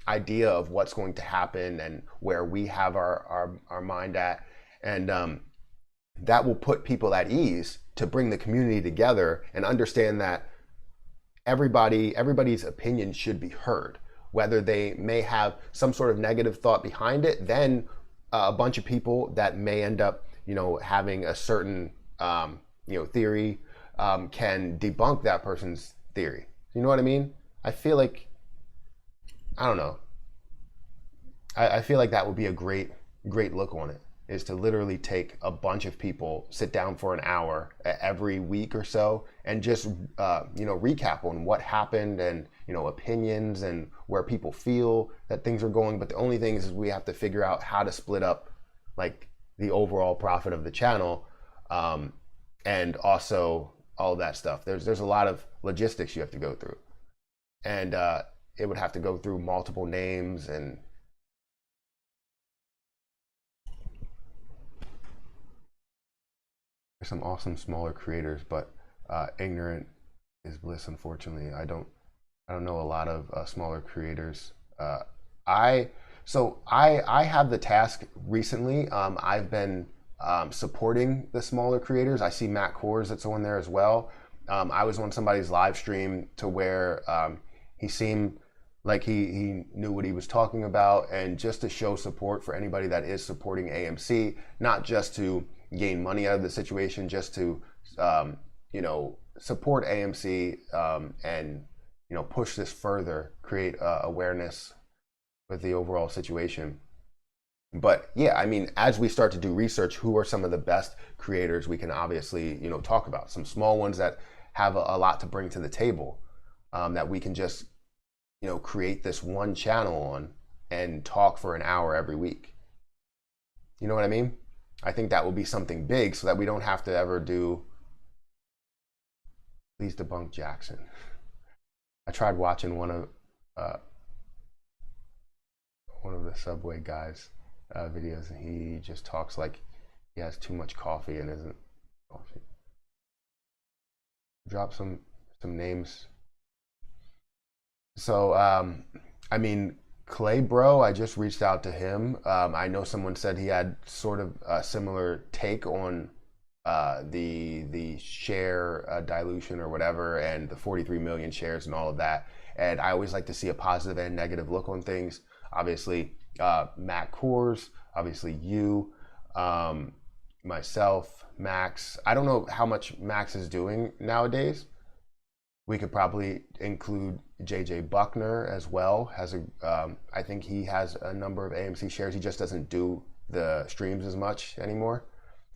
idea of what's going to happen and where we have our mind at. And that will put people at ease to bring the community together and understand that everybody's opinion should be heard. Whether they may have some sort of negative thought behind it, then a bunch of people that may end up, having a certain, theory, can debunk that person's theory. You know what I mean? I feel like, I don't know. I feel like that would be a great look on it. is to literally take a bunch of people, sit down for an hour every week or so, and just recap on what happened, and opinions, and where people feel that things are going. But the only thing is we have to figure out how to split up like the overall profit of the channel, and also all of that stuff. There's a lot of logistics you have to go through, and it would have to go through multiple names. And there's some awesome smaller creators, but ignorant is bliss. Unfortunately, I don't know a lot of smaller creators. I have the task recently. I've been supporting the smaller creators. I see Matt Kors that's on there as well. I was on somebody's live stream to where he seemed like he knew what he was talking about, and just to show support for anybody that is supporting AMC, not just to gain money out of the situation, just to support AMC, and push this further, create awareness with the overall situation. But yeah, I mean, as we start to do research, who are some of the best creators we can obviously talk about? Some small ones that have a lot to bring to the table, that we can just create this one channel on and talk for an hour every week. You know what I mean? I think that will be something big, so that we don't have to ever do, please debunk Jackson. I tried watching one of the Subway guys videos, and he just talks like he has too much coffee and isn't coffee. Drop some names. So I mean, Clay Bro, I just reached out to him. I know someone said he had sort of a similar take on the share dilution or whatever, and the 43 million shares and all of that. And I always like to see a positive and negative look on things. Obviously, Matt Kors, obviously you, myself, Max. I don't know how much Max is doing nowadays. We could probably include JJ Buckner as well. I think he has a number of AMC shares. He just doesn't do the streams as much anymore.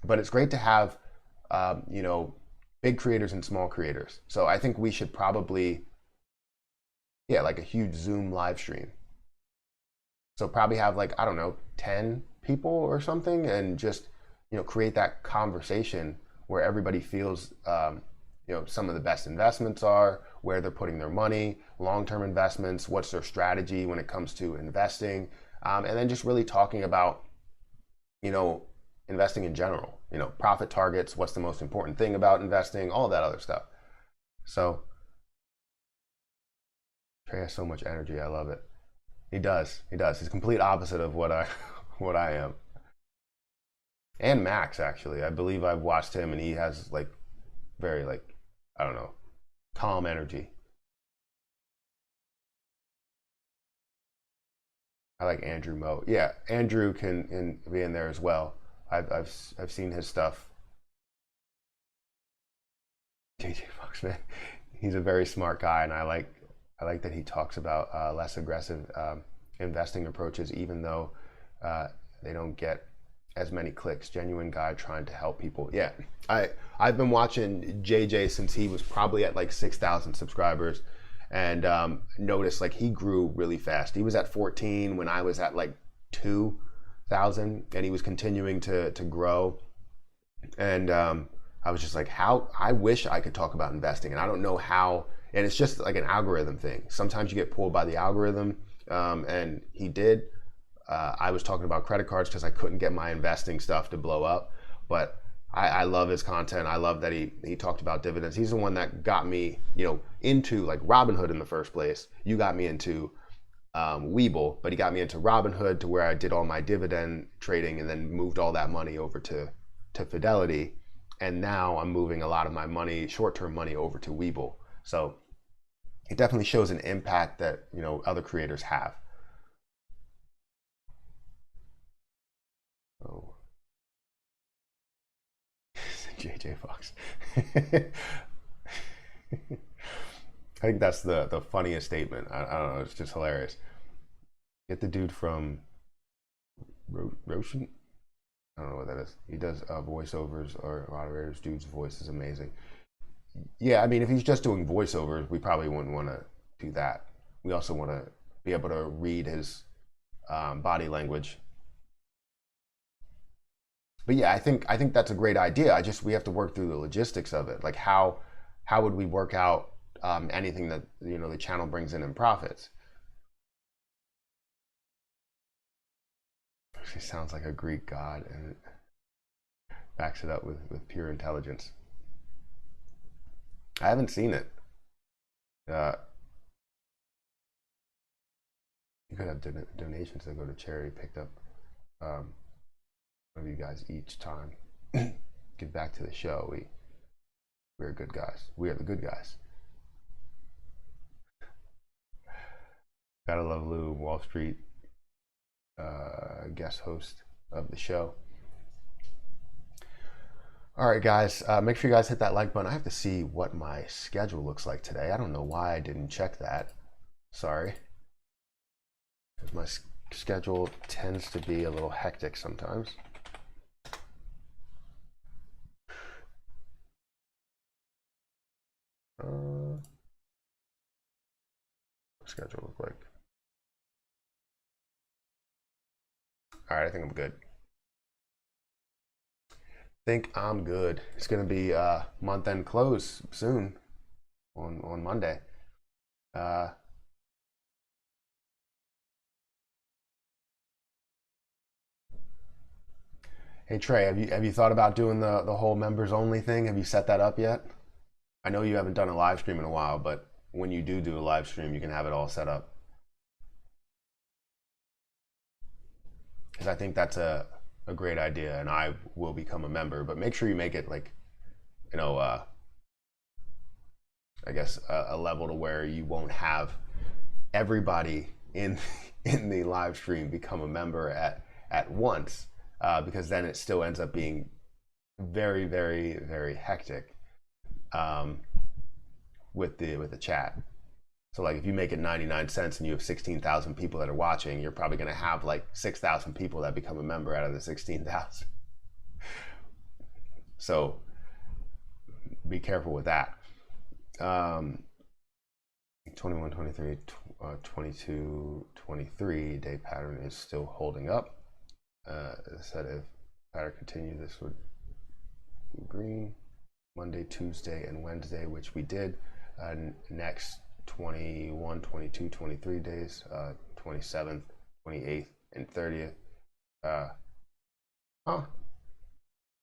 But it's great to have, big creators and small creators. So I think we should probably, like a huge Zoom live stream. So probably have 10 people or something, and just, create that conversation where everybody feels, some of the best investments are, where they're putting their money, long-term investments, what's their strategy when it comes to investing, and then just really talking about, investing in general, profit targets, what's the most important thing about investing, all that other stuff. So Trey has so much energy. I love it. He does. He's complete opposite of what I am. And Max, actually, I believe I've watched him, and he has very I don't know, calm energy. I like Andrew Mo. Yeah, Andrew can be in there as well. I've seen his stuff. JJ Fox, man, he's a very smart guy, and I like that he talks about less aggressive investing approaches, even though they don't get as many clicks. Genuine guy trying to help people. Yeah, I've been watching JJ since he was probably at 6,000 subscribers, and noticed he grew really fast. He was at 14 when I was at 2,000, and he was continuing to grow. And I was just how I wish I could talk about investing, and I don't know how. And it's just an algorithm thing. Sometimes you get pulled by the algorithm, and he did. I was talking about credit cards because I couldn't get my investing stuff to blow up, but I love his content. I love that he talked about dividends. He's the one that got me, into Robinhood in the first place. You got me into Webull, but he got me into Robinhood, to where I did all my dividend trading, and then moved all that money over to Fidelity. And now I'm moving a lot of my money, short-term money, over to Webull. So it definitely shows an impact that other creators have. Oh, JJ Fox. I think that's the funniest statement. I don't know. It's just hilarious. Get the dude from Roshan. I don't know what that is. He does voiceovers or moderators. Dude's voice is amazing. Yeah, I mean, if he's just doing voiceovers, we probably wouldn't want to do that. We also want to be able to read his body language. But yeah, I think that's a great idea. We have to work through the logistics of it. Like how would we work out anything that the channel brings in profits? She sounds like a Greek god and backs it up with pure intelligence. I haven't seen it. You could have donations that go to charity picked up one of you guys each time. Give back to the show. We're good guys. We are the good guys. Gotta love Lou, Wall Street guest host of the show. All right, guys, make sure you guys hit that like button. I have to see what my schedule looks like today. I don't know why I didn't check that. Sorry. My schedule tends to be a little hectic sometimes. What schedule look like? All right, I think I'm good. It's gonna be month-end close soon on Monday. Hey Trey, have you thought about doing the whole members only thing? Have you set that up yet? I know you haven't done a live stream in a while, but when you do a live stream, you can have it all set up. Because I think that's a great idea, and I will become a member. But make sure you make it like, I guess a level to where you won't have everybody in the live stream become a member at once, because then it still ends up being very, very, very hectic with the chat. So like if you make it 99 cents and you have 16,000 people that are watching, you're probably going to have like 6,000 people that become a member out of the 16,000. So be careful with that. 21, 23, 22, 23 day pattern is still holding up. As I said, if pattern continued, this would be green. Monday, Tuesday, and Wednesday, which we did. Next 21, 22, 23 days, 27th, 28th, and 30th.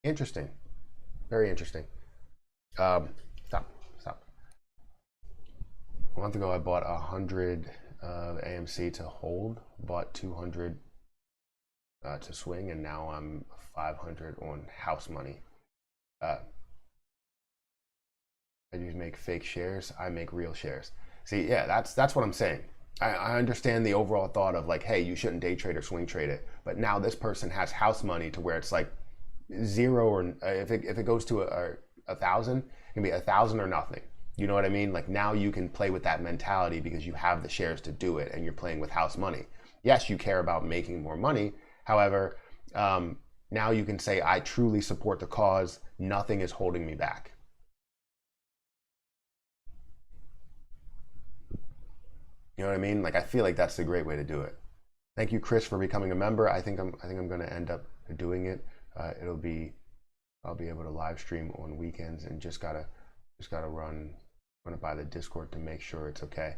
Interesting. Very interesting. Stop. A month ago, I bought 100 AMC to hold, bought 200 to swing, and now I'm 500 on house money. I just make fake shares. I make real shares. See, yeah, that's what I'm saying. I understand the overall thought of like, hey, you shouldn't day trade or swing trade it. But now this person has house money to where it's like zero, or if it goes to 1,000, it can be 1,000 or nothing. You know what I mean? Like now you can play with that mentality because you have the shares to do it and you're playing with house money. Yes, you care about making more money. However, now you can say, I truly support the cause. Nothing is holding me back. You know what I mean? Like I feel like that's a great way to do it. Thank you, Chris, for becoming a member. I think I'm going to end up doing it. I'll be able to live stream on weekends and just gotta run it by the Discord to make sure it's okay.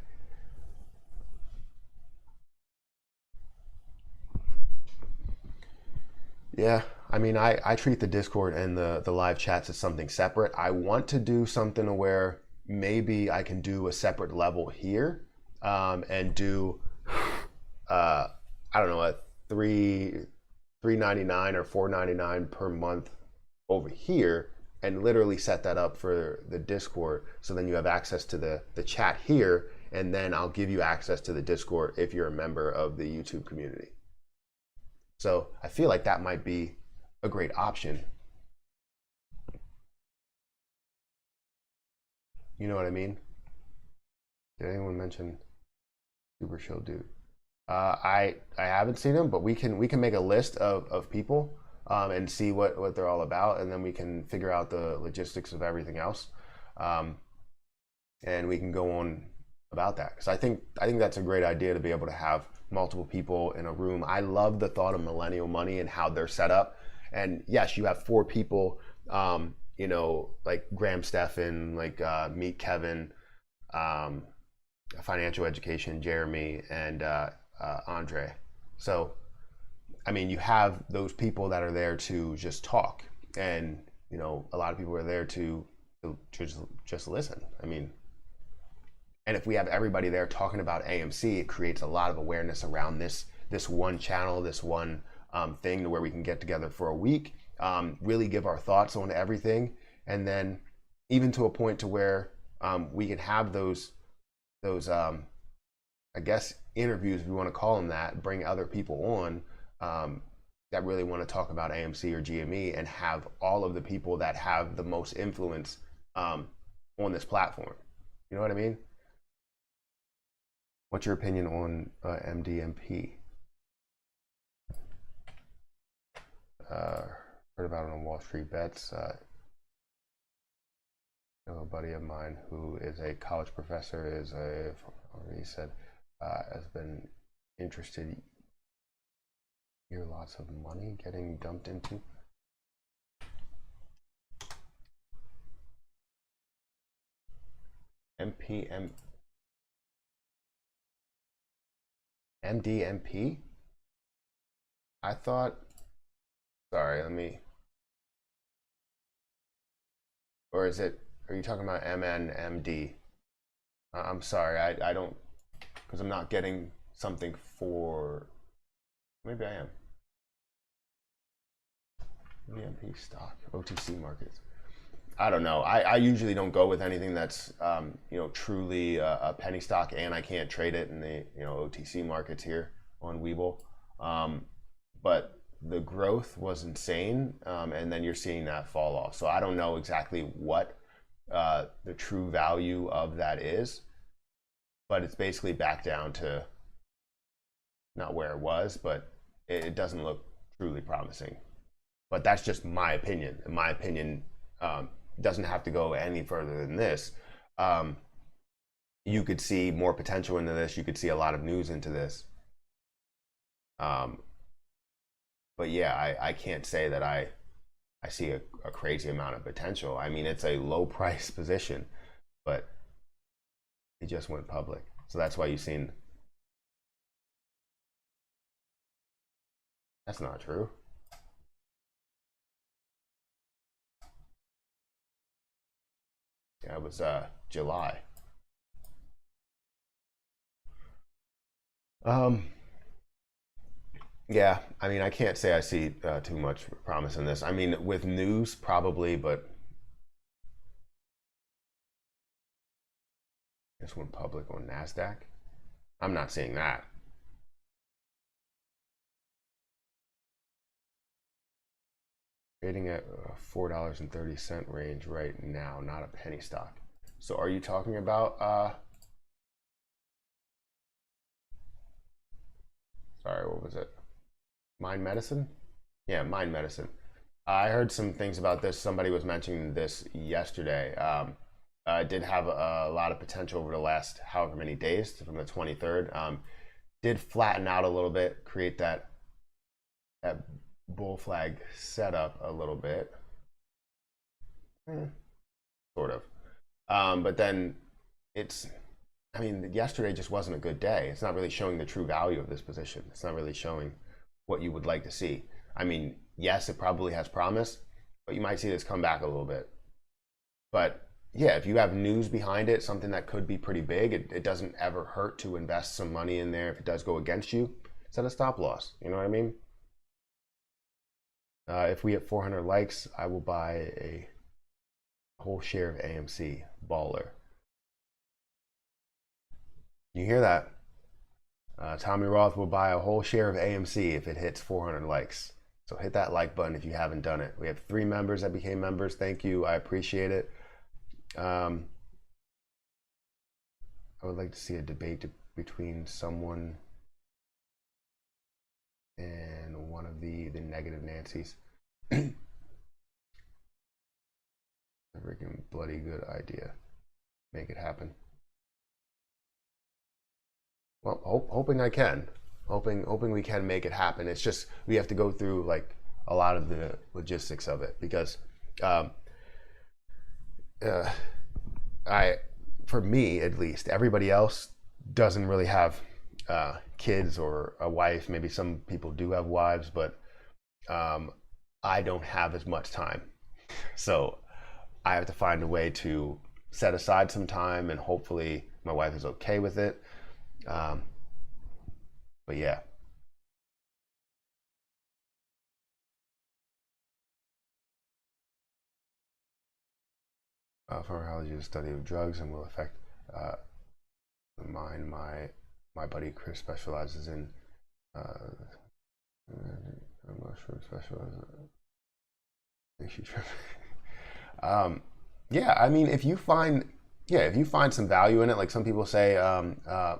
Yeah, I mean, I treat the Discord and the live chats as something separate. I want to do something where maybe I can do a separate level here. And do I don't know, a $3.99 or $4.99 per month over here, and literally set that up for the Discord, so then you have access to the chat here, and then I'll give you access to the Discord if you're a member of the YouTube community. So I feel like that might be a great option. You know what I mean? Did anyone mention Super Chill Dude? I haven't seen him, but we can make a list of people and see what they're all about, and then we can figure out the logistics of everything else, and we can go on about that. Because I think that's a great idea, to be able to have multiple people in a room. I love the thought of Millennial Money and how they're set up. And yes, you have 4 people, you know, like Graham Stephan, like Meet Kevin, Financial Education, Jeremy, and Andre. So, I mean, you have those people that are there to just talk, and you know, a lot of people are there to just listen. I mean, and if we have everybody there talking about AMC, it creates a lot of awareness around this one channel, this one thing, to where we can get together for a week, really give our thoughts on everything, and then even to a point to where we can have those I guess interviews, if we want to call them that, bring other people on that really want to talk about AMC or GME, and have all of the people that have the most influence on this platform. You know what I mean? What's your opinion on MDMP? Heard about it on Wall Street Bets. A buddy of mine who is a college professor, he said, has been interested. Hear lots of money getting dumped into. MDMP? I thought, sorry, let me, or is it, are you talking about MNMD? I'm sorry, I don't, because I'm not getting something for, maybe I am. MDMP stock, OTC markets. I don't know. I usually don't go with anything that's you know, truly a penny stock, and I can't trade it in the, you know, OTC markets here on Webull. But the growth was insane, and then you're seeing that fall off. So I don't know exactly what the true value of that is, but it's basically back down to not where it was, but it doesn't look truly promising. But that's just my opinion. In my opinion, doesn't have to go any further than this. You could see more potential into this. You could see a lot of news into this. But yeah, I can't say that I see a crazy amount of potential. I mean, it's a low price position, but it just went public. So that's why you've seen. That's not true. Yeah, it was July. Yeah, I mean, I can't say I see too much promise in this. I mean, with news, probably, but this went public on NASDAQ. I'm not seeing that. Trading at $4.30 range right now, not a penny stock. So are you talking about, sorry, what was it? Mind Medicine? Yeah, Mind Medicine. I heard some things about this. Somebody was mentioning this yesterday. It did have a lot of potential over the last however many days from the 23rd. Did flatten out a little bit, create that bull flag setup a little bit. Sort of. But then it's, I mean, yesterday just wasn't a good day. It's not really showing the true value of this position. It's not really showing what you would like to see. I mean, yes, it probably has promise, but you might see this come back a little bit. But yeah, if you have news behind it, something that could be pretty big, it doesn't ever hurt to invest some money in there. If it does go against you, set a stop loss. You know what I mean? If we hit 400 likes, I will buy a whole share of AMC. Baller. You hear that? Tommy Roth will buy a whole share of AMC if it hits 400 likes. So hit that like button if you haven't done it. We have 3 members that became members. Thank you. I appreciate it. I would like to see a debate between someone and one of the negative Nancys. A freaking bloody good idea. Make it happen. Well, hoping I can. Hoping we can make it happen. It's just we have to go through like a lot of the logistics of it because for me at least, everybody else doesn't really have kids or a wife. Maybe some people do have wives, but I don't have as much time. So I have to find a way to set aside some time, and hopefully my wife is okay with it. But yeah. Pharmacology is the study of drugs and will affect the mind. My buddy Chris specializes in I'm not sure specializes yeah, I mean, if you find some value in it, like some people say,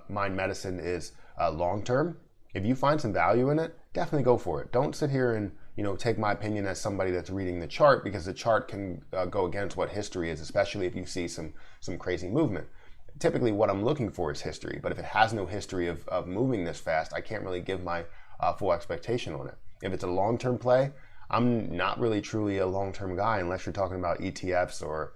mind medicine is long term. If you find some value in it, definitely go for it. Don't sit here and take my opinion as somebody that's reading the chart, because the chart can go against what history is, especially if you see some crazy movement. Typically, what I'm looking for is history, but if it has no history of moving this fast, I can't really give my full expectation on it. If it's a long-term play, I'm not really truly a long-term guy unless you're talking about ETFs or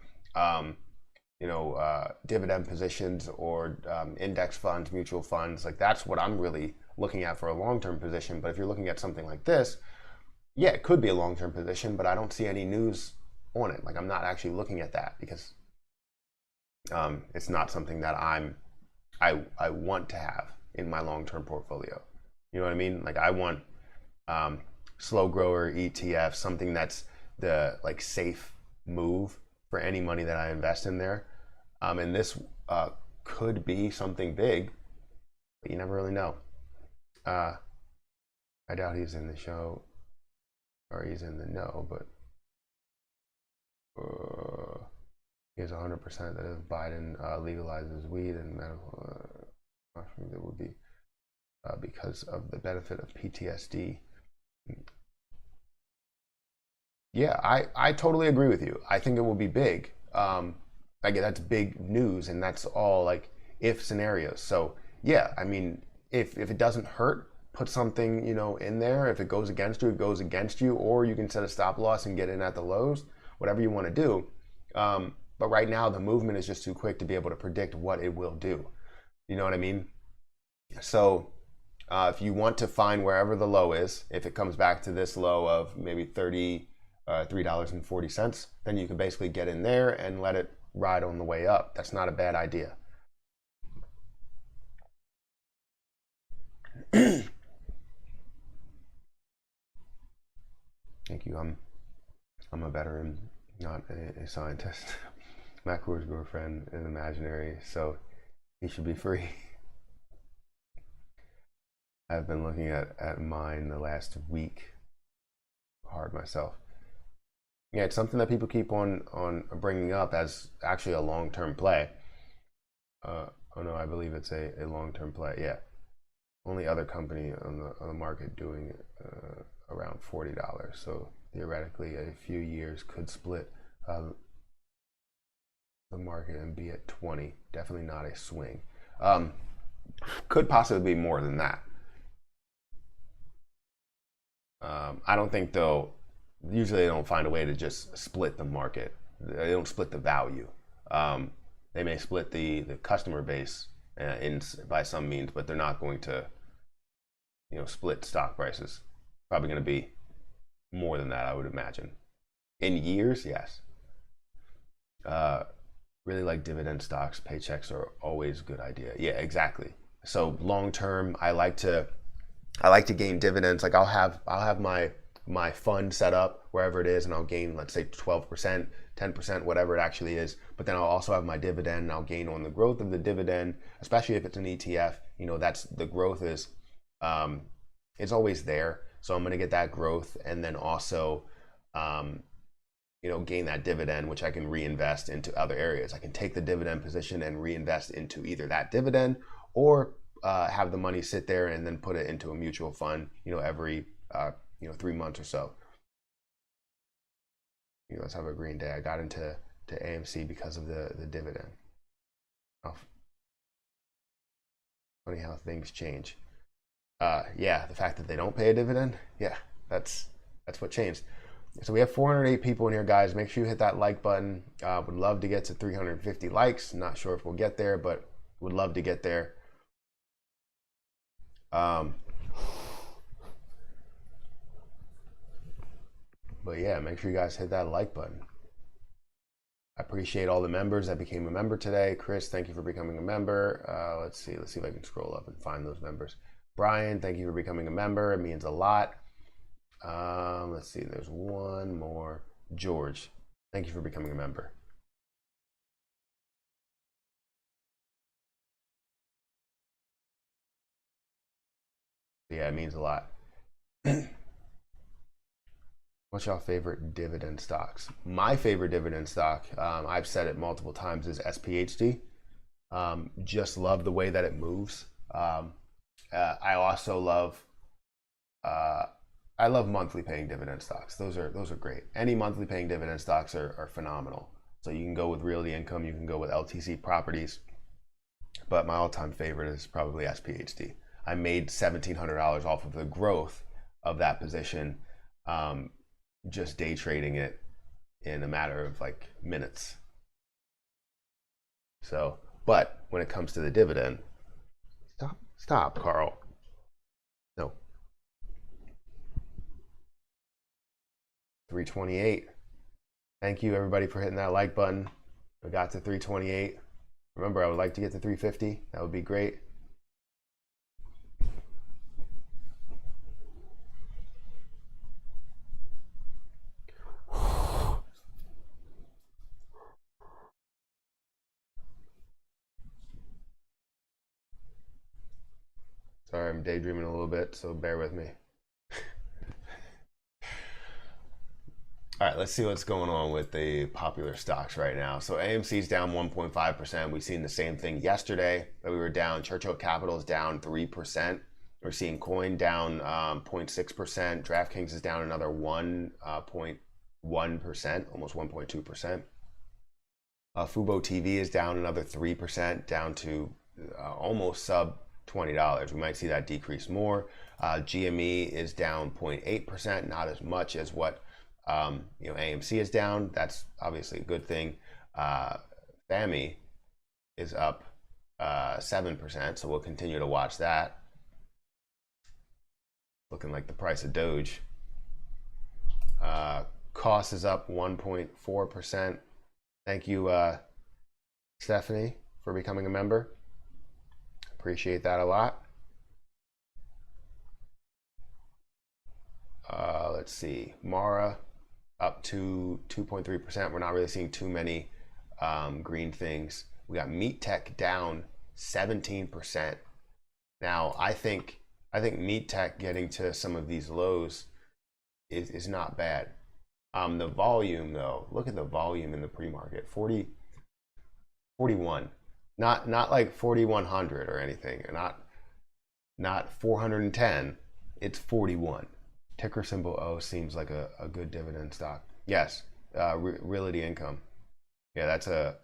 dividend positions or index funds, mutual funds. Like that's what I'm really looking at for a long-term position. But if you're looking at something like this, yeah, it could be a long-term position, but I don't see any news on it. Like I'm not actually looking at that because it's not something that I want to have in my long-term portfolio. You know what I mean? Like I want slow grower ETF, something that's the like safe move for any money that I invest in there. And this could be something big, but you never really know. I doubt he's in the show or he's in the know, but he is 100% that if Biden legalizes weed and medical, it would be because of the benefit of PTSD. Yeah, I totally agree with you. I think it will be big. Like that's big news, and that's all like if scenarios. So yeah, I mean, if it doesn't hurt, put something in there. If it goes against you, it goes against you, or you can set a stop loss and get in at the lows. Whatever you want to do. But right now, the movement is just too quick to be able to predict what it will do. You know what I mean? So if you want to find wherever the low is, if it comes back to this low of maybe $33.40, then you can basically get in there and let it ride on the way up. That's not a bad idea. Thank you. I'm a veteran, not a scientist. Makur's girlfriend is imaginary, so he should be free. I've been looking at mine the last week hard myself. Yeah, it's something that people keep on bringing up as actually a long-term play. Oh no, I believe it's a long-term play. Yeah, only other company on the market doing around $40. So theoretically, a few years could split the market and be at 20. Definitely not a swing. Could possibly be more than that. I don't think though. Usually they don't find a way to just split the market. They don't split the value. They may split the customer base by some means, but they're not going to split stock prices. Probably going to be more than that, I would imagine. In years, yes. Really like dividend stocks. Paychecks are always a good idea. Yeah, exactly. So long term, I like to gain dividends. Like I'll have my fund set up wherever it is, and I'll gain, let's say 12%, 10%, whatever it actually is. But then I'll also have my dividend, and I'll gain on the growth of the dividend, especially if it's an ETF. That's the growth is always there. So I'm going to get that growth, and then also gain that dividend, which I can reinvest into other areas. I can take the dividend position and reinvest into either that dividend or have the money sit there and then put it into a mutual fund, every 3 months or so. let's have a green day. I got into AMC because of the dividend. Oh, funny how things change. Yeah, the fact that they don't pay a dividend, yeah, that's what changed. So we have 408 people in here, guys. Make sure you hit that like button. Would love to get to 350 likes. Not sure if we'll get there, but would love to get there. But yeah, make sure you guys hit that like button. I appreciate all the members that became a member today. Chris, thank you for becoming a member. Let's see if I can scroll up and find those members. Brian, thank you for becoming a member. It means a lot. Let's see, there's one more. George, thank you for becoming a member. Yeah, it means a lot. What's your favorite dividend stocks? My favorite dividend stock, I've said it multiple times, is SPHD. Just love the way that it moves. I also love I love monthly paying dividend stocks. Those are great. Any monthly paying dividend stocks are phenomenal. So you can go with Realty Income, you can go with LTC Properties, but my all-time favorite is probably SPHD. I made $1,700 off of the growth of that position, just day trading it in a matter of like minutes. So, but when it comes to the dividend, stop, Carl. No. 328. Thank you everybody for hitting that like button. We got to 328. Remember, I would like to get to 350. That would be great. Sorry, I'm daydreaming a little bit, so bear with me. All right, let's see what's going on with the popular stocks right now. So AMC's down 1.5%. We've seen the same thing yesterday that we were down. Churchill Capital is down 3%. We're seeing Coin down 0.6%. DraftKings is down another 1.1%, almost 1.2%. FuboTV is down another 3%, down to almost sub $20. We might see that decrease more. GME is down 0.8%, not as much as what AMC is down. That's obviously a good thing. FAMI is up 7%, so we'll continue to watch that. Looking like the price of Doge. Cost is up 1.4%. Thank you, Stephanie, for becoming a member. Appreciate that a lot. Let's see, Mara up to 2.3%. We're not really seeing too many green things. We got Meat Tech down 17%. Now, I think Meat Tech getting to some of these lows is not bad. The volume though, look at the volume in the pre-market, 41. Not like 4,100 or anything, not 410. It's 41. Ticker symbol O seems like a good dividend stock. Yes, Realty Income. Yeah, that's a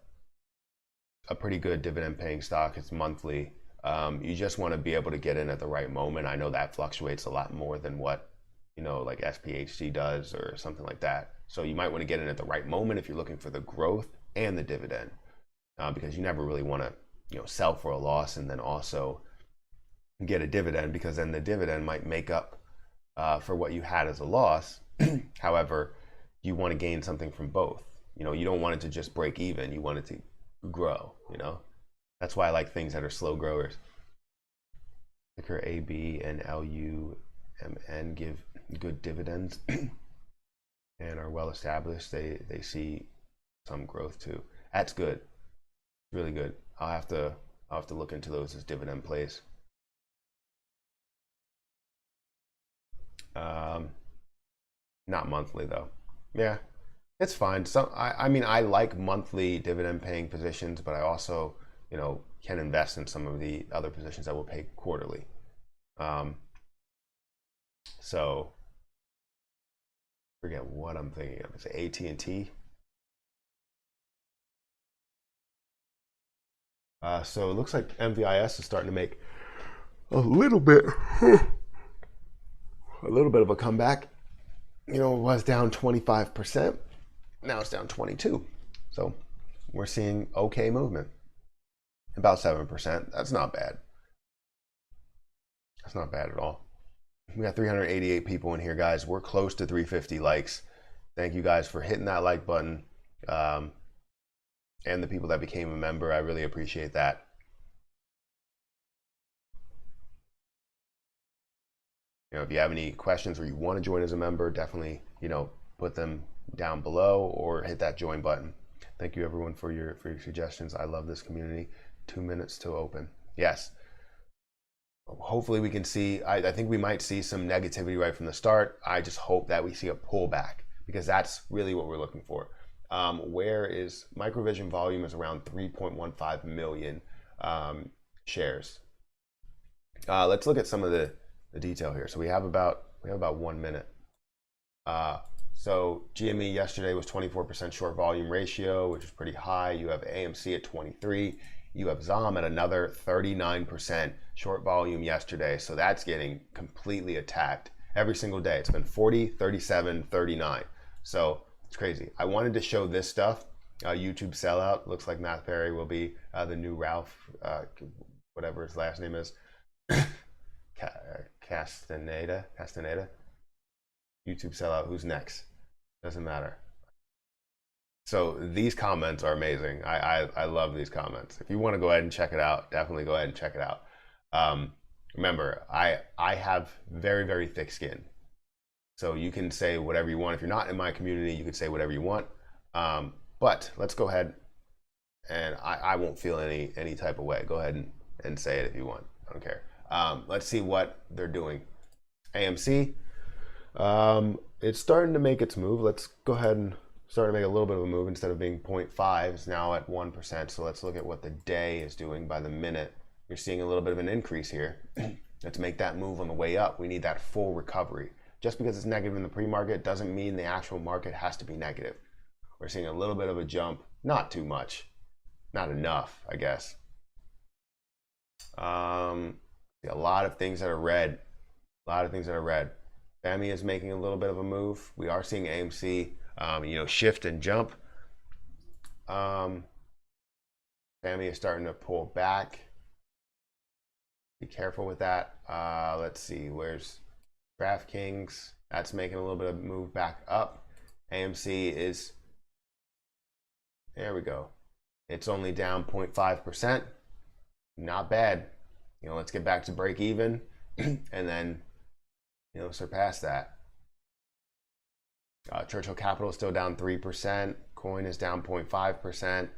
pretty good dividend paying stock. It's monthly. You just want to be able to get in at the right moment. I know that fluctuates a lot more than what like SPHC does or something like that. So you might want to get in at the right moment if you're looking for the growth and the dividend, because you never really want to sell for a loss and then also get a dividend, because then the dividend might make up for what you had as a loss. However, you want to gain something from both. You don't want it to just break even. You want it to grow. That's why I like things that are slow growers. Ticker AB and LUMN give good dividends and are well established. They see some growth too. That's good. Really good. I'll have to look into those as dividend plays. Not monthly though. Yeah, it's fine. I mean, I like monthly dividend paying positions, but I also, can invest in some of the other positions that will pay quarterly. So forget what I'm thinking of. Is it AT&T? So it looks like MVIS is starting to make a little bit of a comeback. You know, it was down 25%. Now it's down 22%. So we're seeing okay movement. About 7%. That's not bad. That's not bad at all. We got 388 people in here, guys. We're close to 350 likes. Thank you guys for hitting that like button. And the people that became a member, I really appreciate that. You know, if you have any questions or you want to join as a member, definitely, you know, put them down below or hit that join button. Thank you everyone for your suggestions. I love this community. 2 minutes to open. Yes. Hopefully we can see, I think we might see some negativity right from the start. I just hope that we see a pullback because that's really what we're looking for. Where is Microvision volume is around 3.15 million shares. Let's look at some of the detail here. So we have about 1 minute. So GME yesterday was 24% short volume ratio, which is pretty high. You have AMC at 23. You have ZOM at another 39% short volume yesterday. So that's getting completely attacked every single day. It's been 40, 37, 39. So it's crazy. I wanted to show this stuff. YouTube sellout. Looks like Matt Perry will be the new Ralph, whatever his last name is. Castaneda. YouTube sellout. Who's next? Doesn't matter. So these comments are amazing. I love these comments. If you want to go ahead and check it out, definitely go ahead and check it out. Remember, I have very, very thick skin. So you can say whatever you want. If you're not in my community, you can say whatever you want. But let's go ahead and I won't feel any type of way. Go ahead and say it if you want. I don't care. Let's see what they're doing. AMC, it's starting to make its move. Let's go ahead and start to make a little bit of a move. Instead of being 0.5, it's now at 1%. So let's look at what the day is doing by the minute. You're seeing a little bit of an increase here. Let's make that move on the way up. We need that full recovery. Just because it's negative in the pre-market doesn't mean the actual market has to be negative. We're seeing a little bit of a jump, not too much, not enough, I guess. A lot of things that are red. FAMI is making a little bit of a move. We are seeing AMC, you know, shift and jump. FAMI is starting to pull back. Be careful with that. Let's see, where's DraftKings? That's making a little bit of move back up. AMC is, there we go. It's only down 0.5%. Not bad. You know, let's get back to break even and then, you know, surpass that. Churchill Capital is still down 3%. Coin is down 0.5%.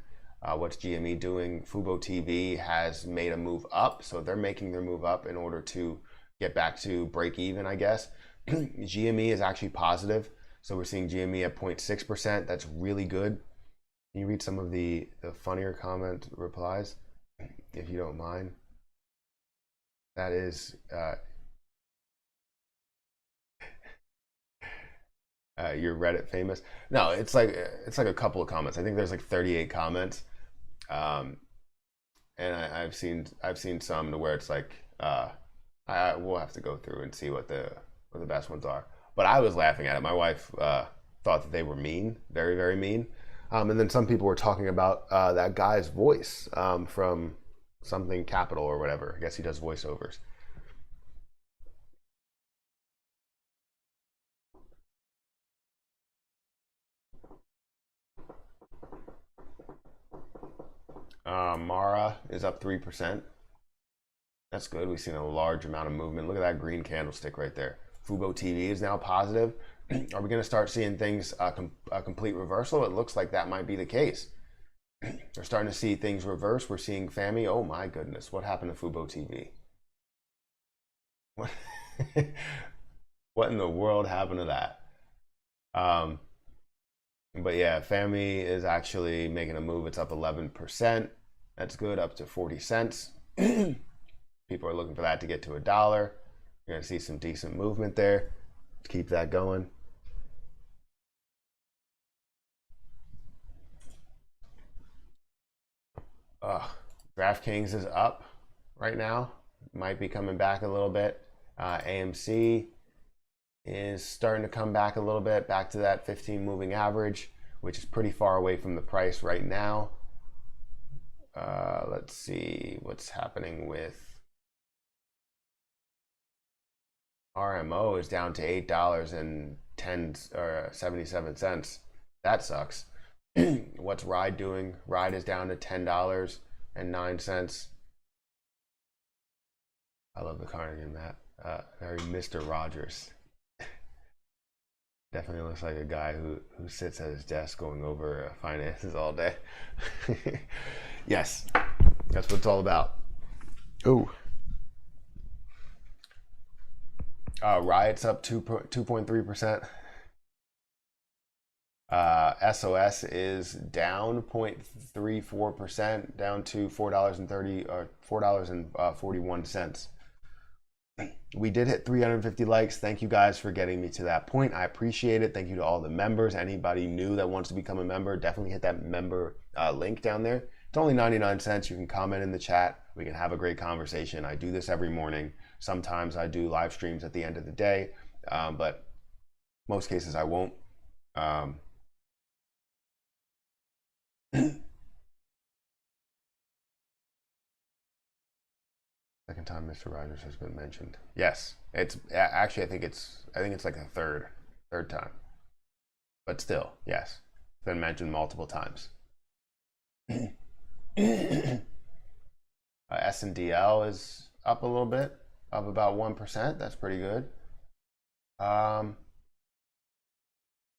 What's GME doing? FuboTV has made a move up. So they're making their move up in order to get back to break even, I guess. GME is actually positive. So we're seeing GME at 0.6%. That's really good. Can you read some of the funnier comment replies, if you don't mind? That is, you're Reddit famous. No, it's like a couple of comments. I think there's like 38 comments, and I've seen some to where it's like we'll have to go through and see what the best ones are. But I was laughing at it. My wife thought that they were mean, very, very mean. And then some people were talking about that guy's voice from something Capital or whatever. I guess he does voiceovers. Mara is up 3%. That's good. We've seen a large amount of movement. Look at that green candlestick right there. FuboTV is now positive. Are we going to start seeing things a complete reversal? It looks like that might be the case. We're starting to see things reverse. We're seeing FAMI. Oh my goodness, what happened to FuboTV? What? What in the world happened to that? But yeah, FAMI is actually making a move. It's up 11%. That's good, up to 40 cents. People are looking for that to get to $1. You're gonna see some decent movement there. Let's keep that going. DraftKings is up right now. Might be coming back a little bit. AMC is starting to come back a little bit, back to that 15 moving average, which is pretty far away from the price right now. Let's see what's happening with RMO is down to $8.77. That sucks. What's Ride doing? Ride is down to $10.09. I love the Carnegie in that. Very Mr. Rogers. Definitely looks like a guy who sits at his desk going over finances all day. Yes, that's what it's all about. Ooh. Riot's up 2.3%. SOS is down 0.34%, down to $4.41. We did hit 350 likes. Thank you guys for getting me to that point. I appreciate it. Thank you to all the members. Anybody new that wants to become a member, definitely hit that member link down there. It's only 99 cents. You can comment in the chat. We can have a great conversation. I do this every morning. Sometimes I do live streams at the end of the day, but most cases I won't. Second time Mr. Rogers has been mentioned. Yes, it's actually I think it's like a third time, but still, yes, it's been mentioned multiple times. S&DL is up a little bit, up about 1%. That's pretty good.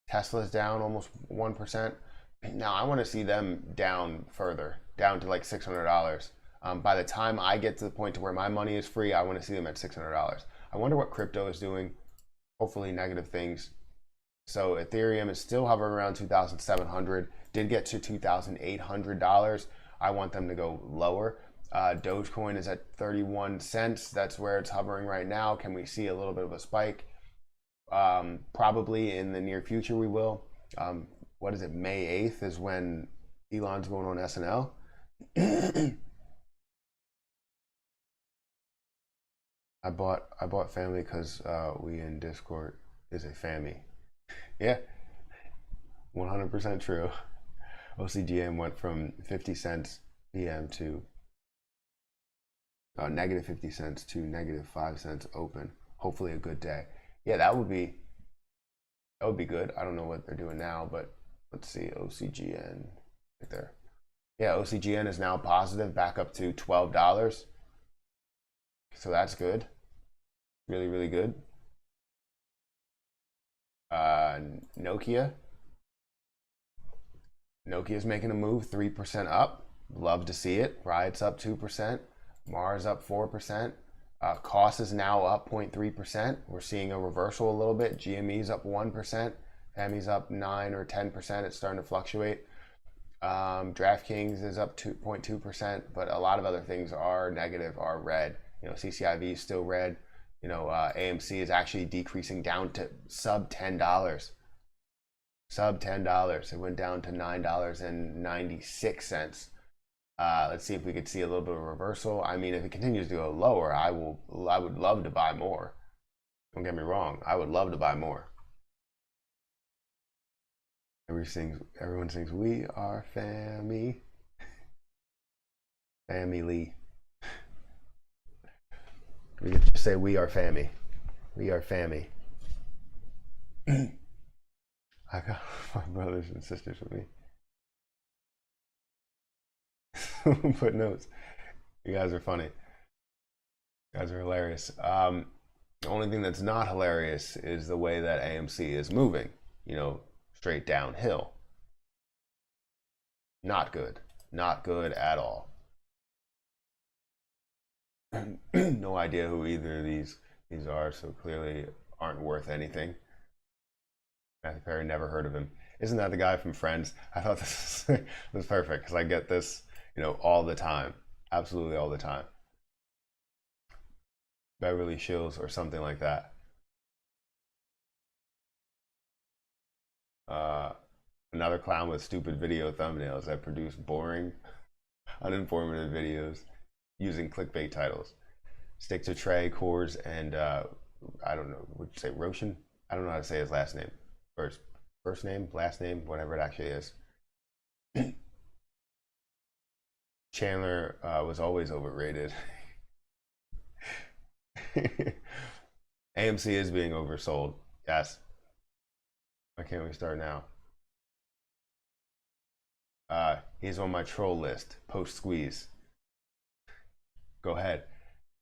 Tesla's down almost 1%. Now I want to see them down further, down to like $600. By the time I get to the point to where my money is free, I want to see them at $600. I wonder what crypto is doing. Hopefully negative things. So Ethereum is still hovering around 2,700. Did get to $2,800. I want them to go lower. Dogecoin is at 31 cents. That's where it's hovering right now. Can we see a little bit of a spike? Probably in the near future we will. What is it? May 8th is when Elon's going on SNL. I bought family because we in Discord is a family. Yeah, 100% true. OCGN went from 50 cents PM to negative 50 cents to negative 5 cents open. Hopefully a good day. Yeah, that would be good. I don't know what they're doing now, but let's see. OCGN right there. Yeah, OCGN is now positive, back up to $12. So that's good. Really, really good. Nokia. Nokia's making a move, 3% up. Love to see it. Riot's up 2%. Mars up 4%. Cost is now up 0.3%. We're seeing a reversal a little bit. GME's up 1%. FAMI's up 9 or 10%. It's starting to fluctuate. DraftKings is up 2.2%, but a lot of other things are negative, are red. You know, CCIV is still red. You know, AMC is actually decreasing down to sub $10. Sub $10. It went down to $9.96. Let's see if we could see a little bit of a reversal. I mean, if it continues to go lower, I would love to buy more. Don't get me wrong. I would love to buy more. Everyone sings, we are family. Family. We could just say we are family. We are family. I got my brothers and sisters with me. Put notes. You guys are funny. You guys are hilarious. The only thing that's not hilarious is the way that AMC is moving. You know, straight downhill. Not good. Not good at all. No idea who either of these are, so clearly aren't worth anything. Matthew Perry, never heard of him. Isn't that the guy from Friends? I thought this was perfect because I get this, you know, all the time. Absolutely all the time. Beverly Shills or something like that. Another clown with stupid video thumbnails that produce boring. Uninformative videos using clickbait titles. Stick to Trey, Coors, and I don't know, would you say Roshan? I don't know how to say his last name. First name, last name, whatever it actually is. Chandler was always overrated. AMC is being oversold. Yes. Why can't we start now? He's on my troll list. Post squeeze. Go ahead.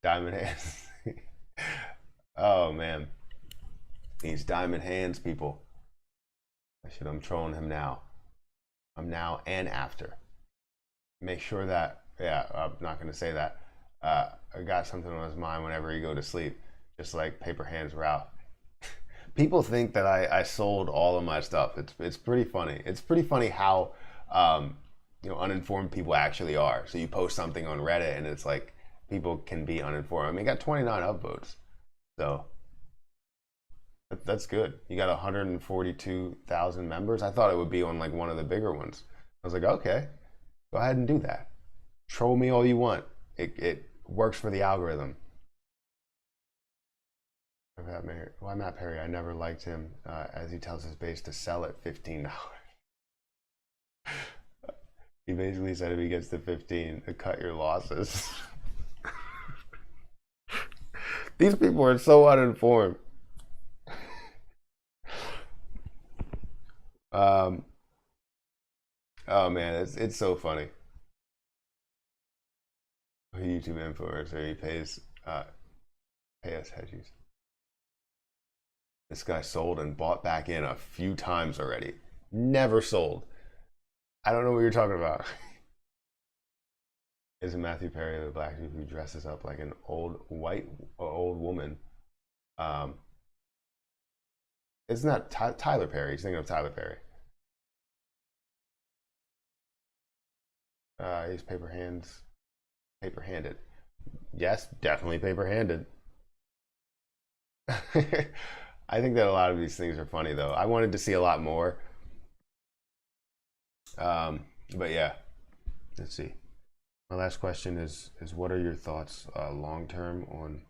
Diamond hands. Oh man. These diamond hands people. I'm trolling him now. I'm now and after. Make sure that, yeah, I'm not going to say that. I got something on his mind whenever he go to sleep, just like Paper Hands Ralph. People think that I sold all of my stuff. It's pretty funny. It's pretty funny how uninformed people actually are. So you post something on Reddit and it's like people can be uninformed. I mean, it got 29 upvotes, so that's good. You got 142,000 members. I thought it would be on like one of the bigger ones. I was like, okay, go ahead and do that. Troll me all you want. It works for the algorithm. Why Matt Perry? I never liked him, as he tells his base to sell at $15. He basically said if he gets to 15, to cut your losses. These people are so uninformed. Oh man, it's so funny. A YouTube influencer, he pays pay us hedgies. This guy sold and bought back in a few times already. Never sold. I don't know what you're talking about. Isn't Matthew Perry the black dude who dresses up like an old woman? Isn't that Tyler Perry? He's thinking of Tyler Perry. He's paper-handed. Yes, definitely paper-handed. I think that a lot of these things are funny though. I wanted to see a lot more. But yeah, let's see. My last question is what are your thoughts long-term on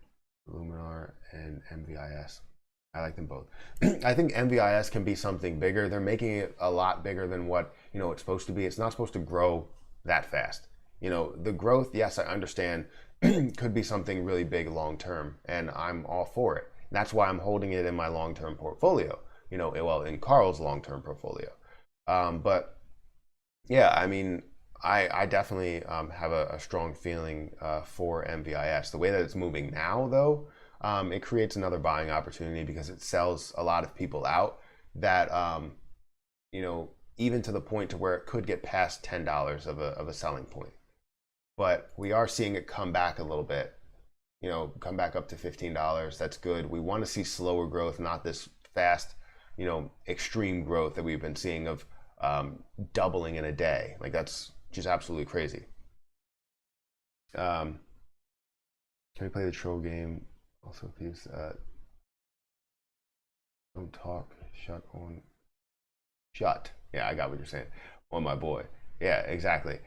Luminar and MVIS? I like them both. I think MVIS can be something bigger. They're making it a lot bigger than what it's supposed to be. It's not supposed to grow that fast. The growth, yes, I understand, could be something really big long-term, and I'm all for it. And that's why I'm holding it in my long-term portfolio. Well, in Carl's long-term portfolio. But yeah, I mean, I definitely have a strong feeling for MVIS. The way that it's moving now, though, it creates another buying opportunity because it sells a lot of people out that, even to the point to where it could get past $10 of a selling point. But we are seeing it come back a little bit, come back up to $15. That's good. We want to see slower growth, not this fast, extreme growth that we've been seeing of doubling in a day. Like that's just absolutely crazy. Can we play the troll game? Also, please don't talk. Shut. Yeah, I got what you're saying. On my boy. Yeah, exactly.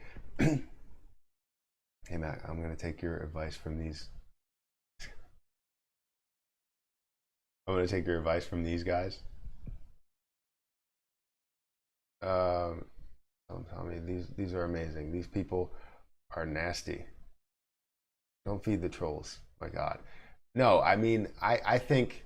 Hey Matt, I'm gonna take your advice from these. I'm gonna take your advice from these guys. Don't tell me these are amazing. These people are nasty. Don't feed the trolls. My God. No, I mean I think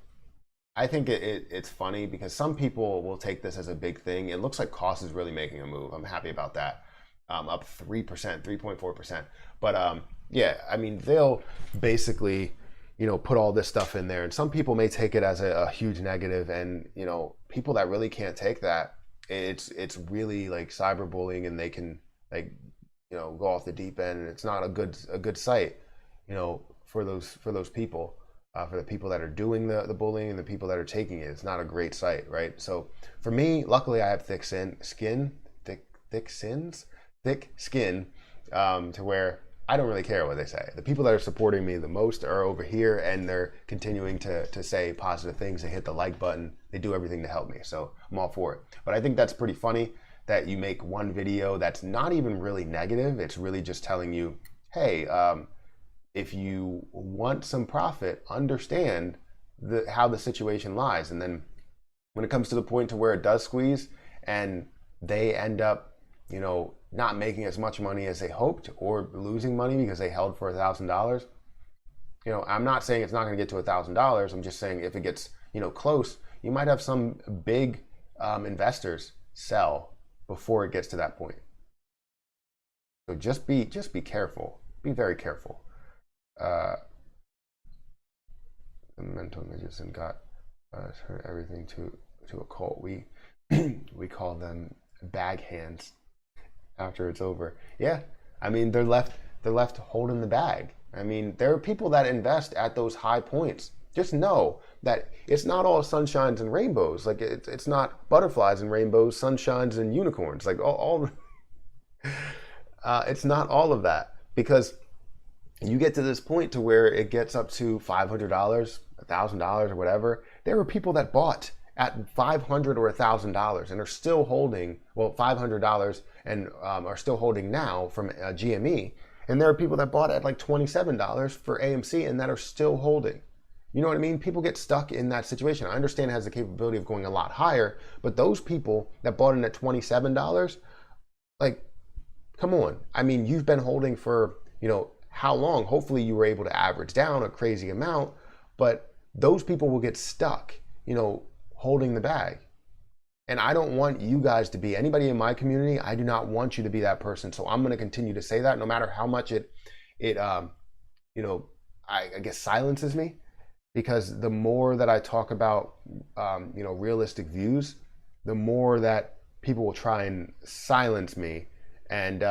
it's funny because some people will take this as a big thing. It looks like Cost is really making a move. I'm happy about that. Up 3%, 3.4%. But yeah, I mean, they'll basically, put all this stuff in there. And some people may take it as a huge negative. And, people that really can't take that, it's really like cyberbullying and they can go off the deep end. And it's not a good site, for those people. For the people that are doing the bullying and the people that are taking it. It's not a great site, right? So for me, luckily I have thick skin to where I don't really care what they say. The people that are supporting me the most are over here and they're continuing to say positive things. They hit the like button. They do everything to help me. So I'm all for it. But I think that's pretty funny that you make one video that's not even really negative. It's really just telling you, hey, if you want some profit, understand how the situation lies. And then when it comes to the point to where it does squeeze and they end up, you know, not making as much money as they hoped or losing money because they held for $1,000, you know, I'm not saying it's not going to get to $1,000. I'm just saying if it gets, you know, close, you might have some big investors sell before it gets to that point. So just be careful. Be very careful. The mental magician got turned everything to a cult. We call them bag hands after it's over. Yeah, I mean they're left holding the bag. I mean, there are people that invest at those high points. Just know that it's not all sunshines and rainbows. Like it's not butterflies and rainbows, sunshines and unicorns. Like all it's not all of that, because you get to this point to where it gets up to $500, $1,000 or whatever. There were people that bought at $500 or $1,000 and are still holding, well, $500 and are still holding now from GME. And there are people that bought at like $27 for AMC and that are still holding. You know what I mean? People get stuck in that situation. I understand it has the capability of going a lot higher, but those people that bought in at $27, like, come on. I mean, you've been holding for, you know, how long? Hopefully you were able to average down a crazy amount, but those people will get stuck, you know, holding the bag. And I don't want you guys to be, anybody in my community, I do not want you to be that person. So I'm going to continue to say that no matter how much it you know, I guess silences me, because the more that I talk about, you know, realistic views, the more that people will try and silence me. And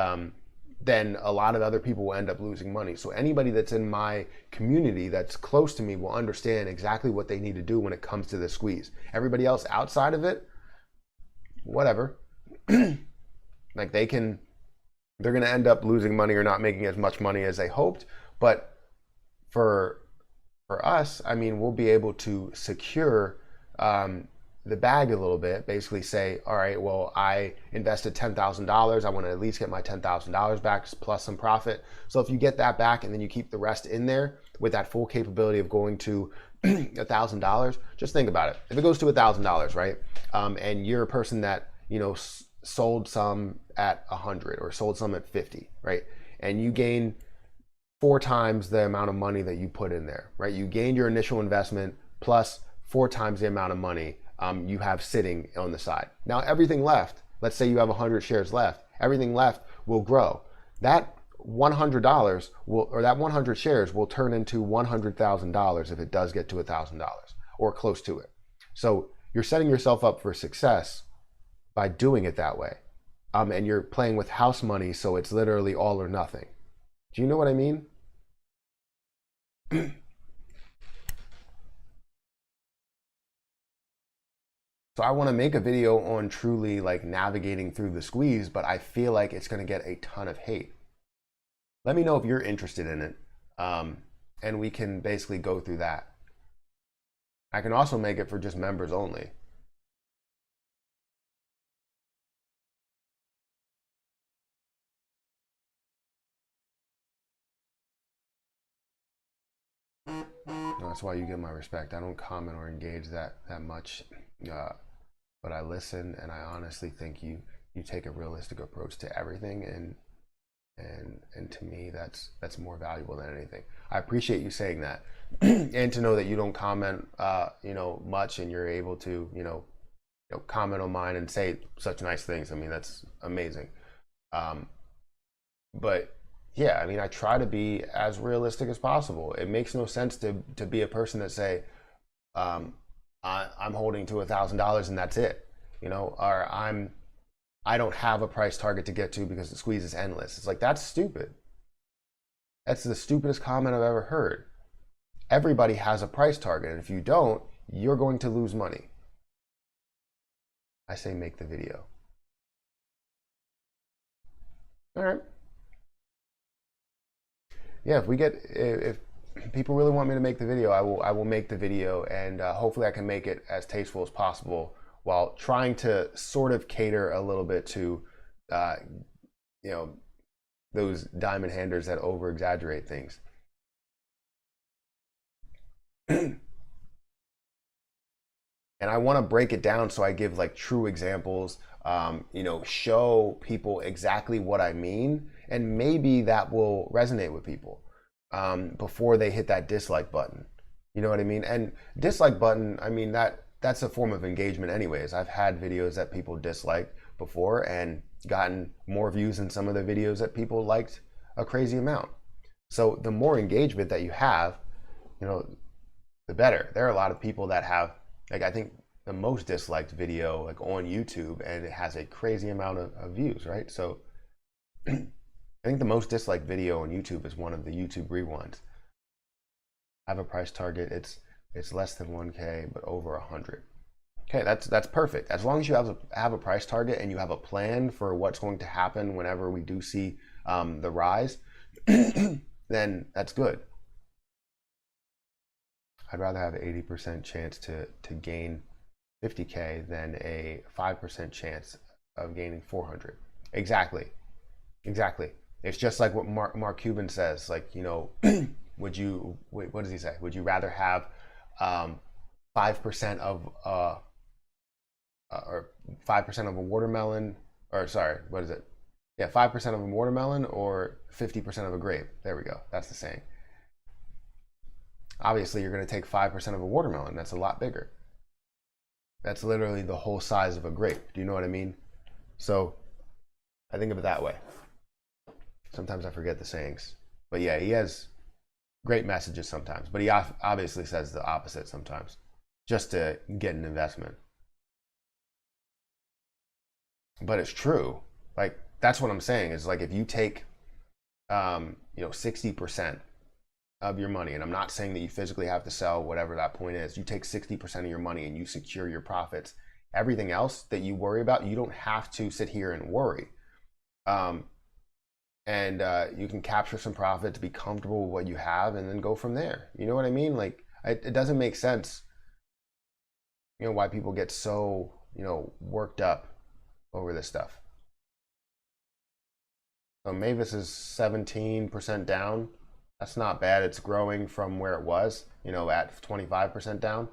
then a lot of other people will end up losing money. So anybody that's in my community that's close to me will understand exactly what they need to do when it comes to the squeeze. Everybody else outside of it, whatever. Like they're going to end up losing money or not making as much money as they hoped. But for us, I mean, we'll be able to secure the bag a little bit, basically say, all right, well, I invested $10,000. I want to at least get my $10,000 back plus some profit. So if you get that back and then you keep the rest in there with that full capability of going to $1,000, just think about it. If it goes to $1,000, right? And you're a person that, you know, sold some at 100 or sold some at 50, right? And you gain 4 times the amount of money that you put in there, right? You gained your initial investment plus 4 times the amount of money you have sitting on the side. Now everything left, let's say you have 100 shares left, everything left will grow. That $100 will, or that 100 shares will turn into $100,000 if it does get to $1,000 or close to it. So you're setting yourself up for success by doing it that way. And you're playing with house money, so it's literally all or nothing. Do you know what I mean? So I want to make a video on truly like navigating through the squeeze, but I feel like it's going to get a ton of hate. Let me know if you're interested in it, and we can basically go through that. I can also make it for just members only. That's why you get my respect. I don't comment or engage that much, but I listen, and I honestly think you take a realistic approach to everything, and to me that's more valuable than anything. I appreciate you saying that, and to know that you don't comment you know, much, and you're able to you know comment on mine and say such nice things. I mean, that's amazing. But yeah, I mean, I try to be as realistic as possible. It makes no sense to be a person that say, I'm holding to $1,000 and that's it, you know, or I don't have a price target to get to because the squeeze is endless. It's like, that's stupid. That's the stupidest comment I've ever heard. Everybody has a price target, and if you don't, you're going to lose money. I say make the video. All right. Yeah, if people really want me to make the video, I will make the video, and hopefully I can make it as tasteful as possible while trying to sort of cater a little bit to, you know, those diamond handers that over exaggerate things. And I want to break it down so I give like true examples, you know, show people exactly what I mean, and maybe that will resonate with people before they hit that dislike button. You know what I mean? And dislike button, I mean, that's a form of engagement anyways. I've had videos that people disliked before and gotten more views than some of the videos that people liked a crazy amount. So the more engagement that you have, you know, the better. There are a lot of people that have, like, I think the most disliked video like on YouTube, and it has a crazy amount of views, right? So I think the most disliked video on YouTube is one of the YouTube rewinds. I have a price target. It's less than 1K, but over 100. Okay, that's perfect. As long as you have a price target and you have a plan for what's going to happen whenever we do see the rise, then that's good. I'd rather have an 80% chance to gain 50K than a 5% chance of gaining 400. Exactly. It's just like what Mark Cuban says, like, you know, what does he say? Would you rather have 5% of or 5% of a watermelon, or sorry, what is it? Yeah, 5% of a watermelon or 50% of a grape. There we go. That's the saying. Obviously, you're going to take 5% of a watermelon. That's a lot bigger. That's literally the whole size of a grape. Do you know what I mean? So I think of it that way. Sometimes I forget the sayings. But yeah, he has great messages sometimes. But he obviously says the opposite sometimes, just to get an investment. But it's true. Like, that's what I'm saying, is like, if you take, you know, 60% of your money, and I'm not saying that you physically have to sell whatever that point is, you take 60% of your money and you secure your profits. Everything else that you worry about, you don't have to sit here and worry. And you can capture some profit to be comfortable with what you have and then go from there. You know what I mean? Like, it doesn't make sense, you know, why people get so, you know, worked up over this stuff. So MVIS is 17% down. That's not bad. It's growing from where it was, you know, at 25% down.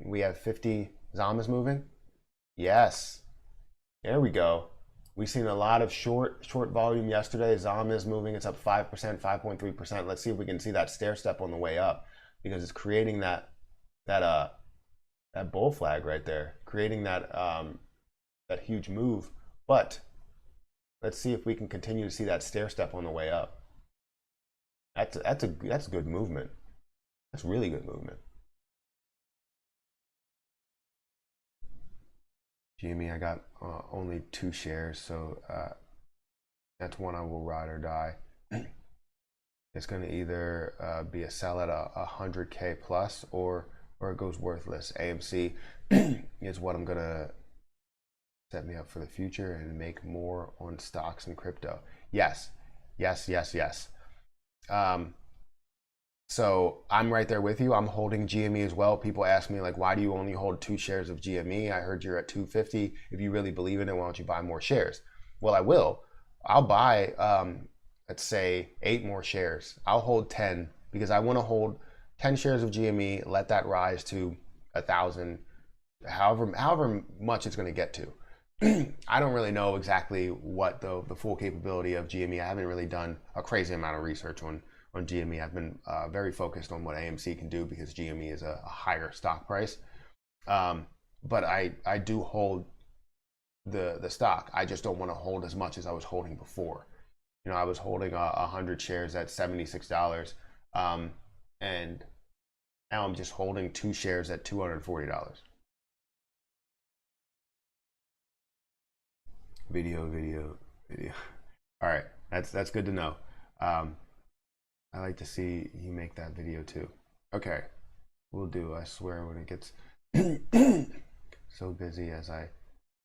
We have 50 ZAM is moving. Yes. There we go. We've seen a lot of short volume yesterday. ZAM is moving. It's up 5%, 5.3%. Let's see if we can see that stair step on the way up, because it's creating that bull flag right there, creating that huge move. But let's see if we can continue to see that stair step on the way up. That's good movement. That's really good movement. GME, I got only 2 shares, so that's one I will ride or die. It's going to either be a sell at 100K plus, or it goes worthless. AMC is what I'm going to set me up for the future and make more on stocks and crypto. Yes. So I'm right there with you. I'm holding GME as well. People ask me, like, why do you only hold 2 shares of GME? I heard you're at 250. If you really believe in it, why don't you buy more shares? Well, I will. I'll buy, let's say, 8 more shares. I'll hold 10 because I want to hold 10 shares of GME, let that rise to 1,000, however much it's going to get to. I don't really know exactly what the full capability of GME. I haven't really done a crazy amount of research on GME. I've been very focused on what AMC can do because GME is a higher stock price. But I do hold the stock. I just don't want to hold as much as I was holding before. You know, I was holding 100 shares at $76, and now I'm just holding 2 shares at $240. Video. All right, that's good to know. I like to see you make that video too. Okay, we'll do. I swear, when it gets so busy as I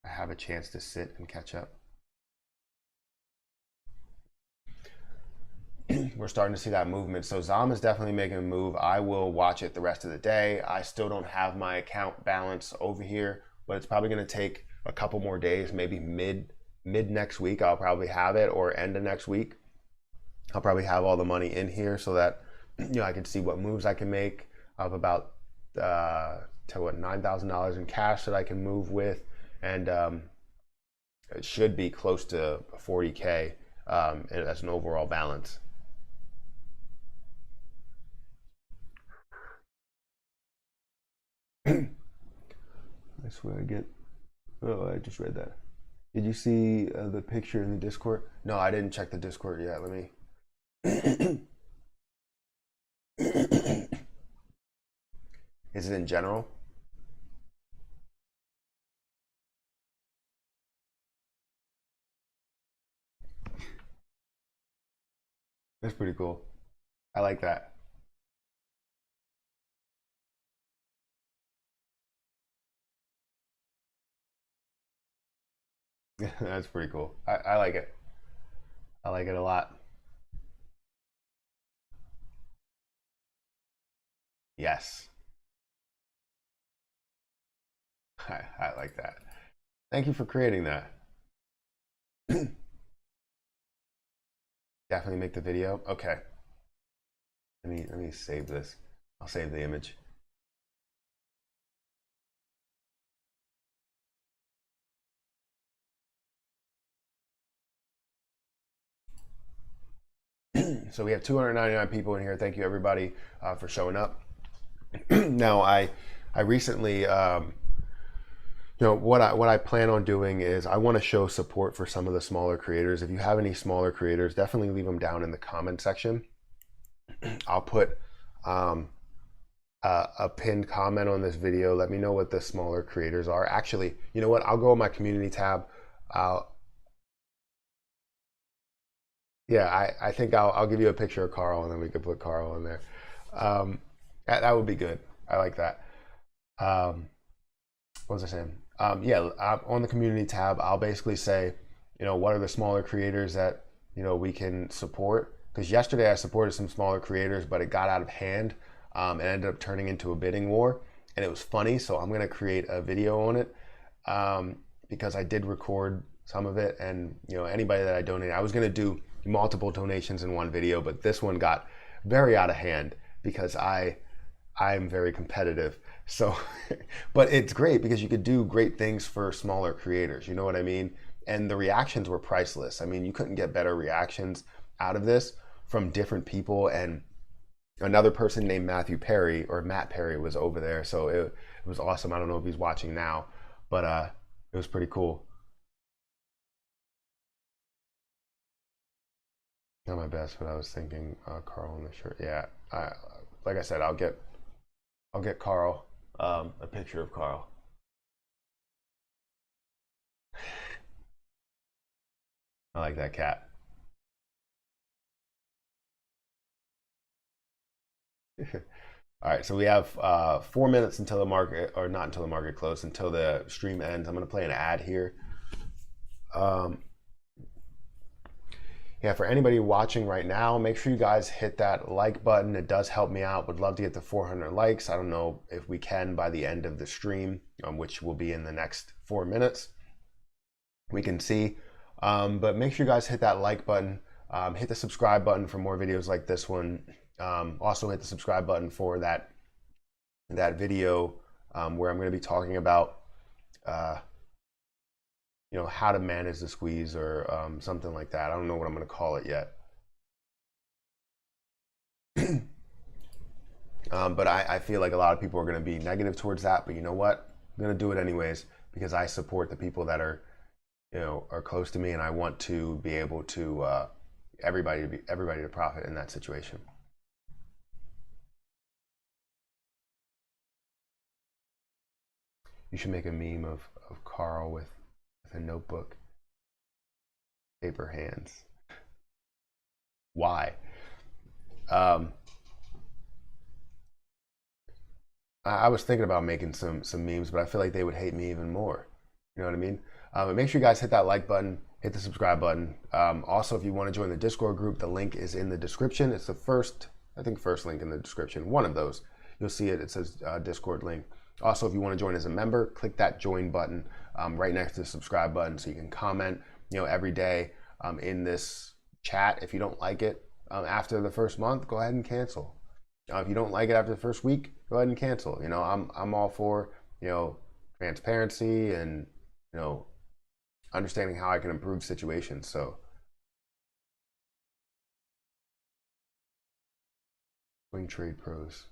have a chance to sit and catch up. We're starting to see that movement. So ZAM is definitely making a move. I will watch it the rest of the day. I still don't have my account balance over here but it's probably going to take a couple more days, maybe mid next week. I'll probably have it, or end of next week. I'll probably have all the money in here so that I can see what moves I can make. I have about $9,000 in cash that I can move with, and it should be close to 40K as an overall balance. I swear I get. Oh, I just read that. Did you see the picture in the Discord? No, I didn't check the Discord yet. Let me. Is it in general? That's pretty cool. I like that. That's pretty cool. I like it. I like it a lot. Yes. I like that. Thank you for creating that. Definitely make the video. Okay. Let me save this. I'll save the image. So we have 299 people in here. Thank you everybody for showing up. Now I recently what I plan on doing is I want to show support for some of the smaller creators. If you have any smaller creators, definitely leave them down in the comment section. I'll put a pinned comment on this video. Let me know what the smaller creators are. Actually, you know what? I'll go on my community tab. Yeah, I think I'll give you a picture of Carl, and then we could put Carl in there. That would be good. I like that. What was I saying? Yeah, on the community tab, I'll basically say, what are the smaller creators that we can support? Because yesterday I supported some smaller creators, but it got out of hand and ended up turning into a bidding war, and it was funny. So I'm gonna create a video on it because I did record some of it, and anybody that I donated, I was gonna do multiple donations in one video, but this one got very out of hand because I'm very competitive. So, but it's great because you could do great things for smaller creators. You know what I mean? And the reactions were priceless. I mean, you couldn't get better reactions out of this from different people. And another person named Matt Perry was over there. So it was awesome. I don't know if he's watching now, but it was pretty cool. Not my best, but I was thinking Carl in the shirt. Yeah, like I said, I'll get Carl a picture of Carl. I like that cat. All right, so we have 4 minutes until the market, or not until the market closes, until the stream ends. I'm gonna play an ad here. Yeah, for anybody watching right now, make sure you guys hit that like button. It does help me out. Would love to get to 400 likes. I don't know if we can by the end of the stream, which will be in the next 4 minutes. We can see. But make sure you guys hit that like button. Hit the subscribe button for more videos like this one. Also hit the subscribe button for that video where I'm going to be talking about how to manage the squeeze or something like that. I don't know what I'm going to call it yet. But I feel like a lot of people are going to be negative towards that, but you know what? I'm going to do it anyways because I support the people that are close to me, and I want to be able to everybody to profit in that situation. You should make a meme of Carl with a notebook, paper hands. Why? I was thinking about making some memes, but I feel like they would hate me even more. You know what I mean? But make sure you guys hit that like button, hit the subscribe button. Also, if you want to join the Discord group, the link is in the description. It's the first link in the description. One of those. You'll see it. It says Discord link. Also, if you want to join as a member, click that join button right next to the subscribe button so you can comment, every day in this chat. If you don't like it after the first month, go ahead and cancel. If you don't like it after the first week, go ahead and cancel. I'm all for, transparency and, understanding how I can improve situations. So swing trade pros,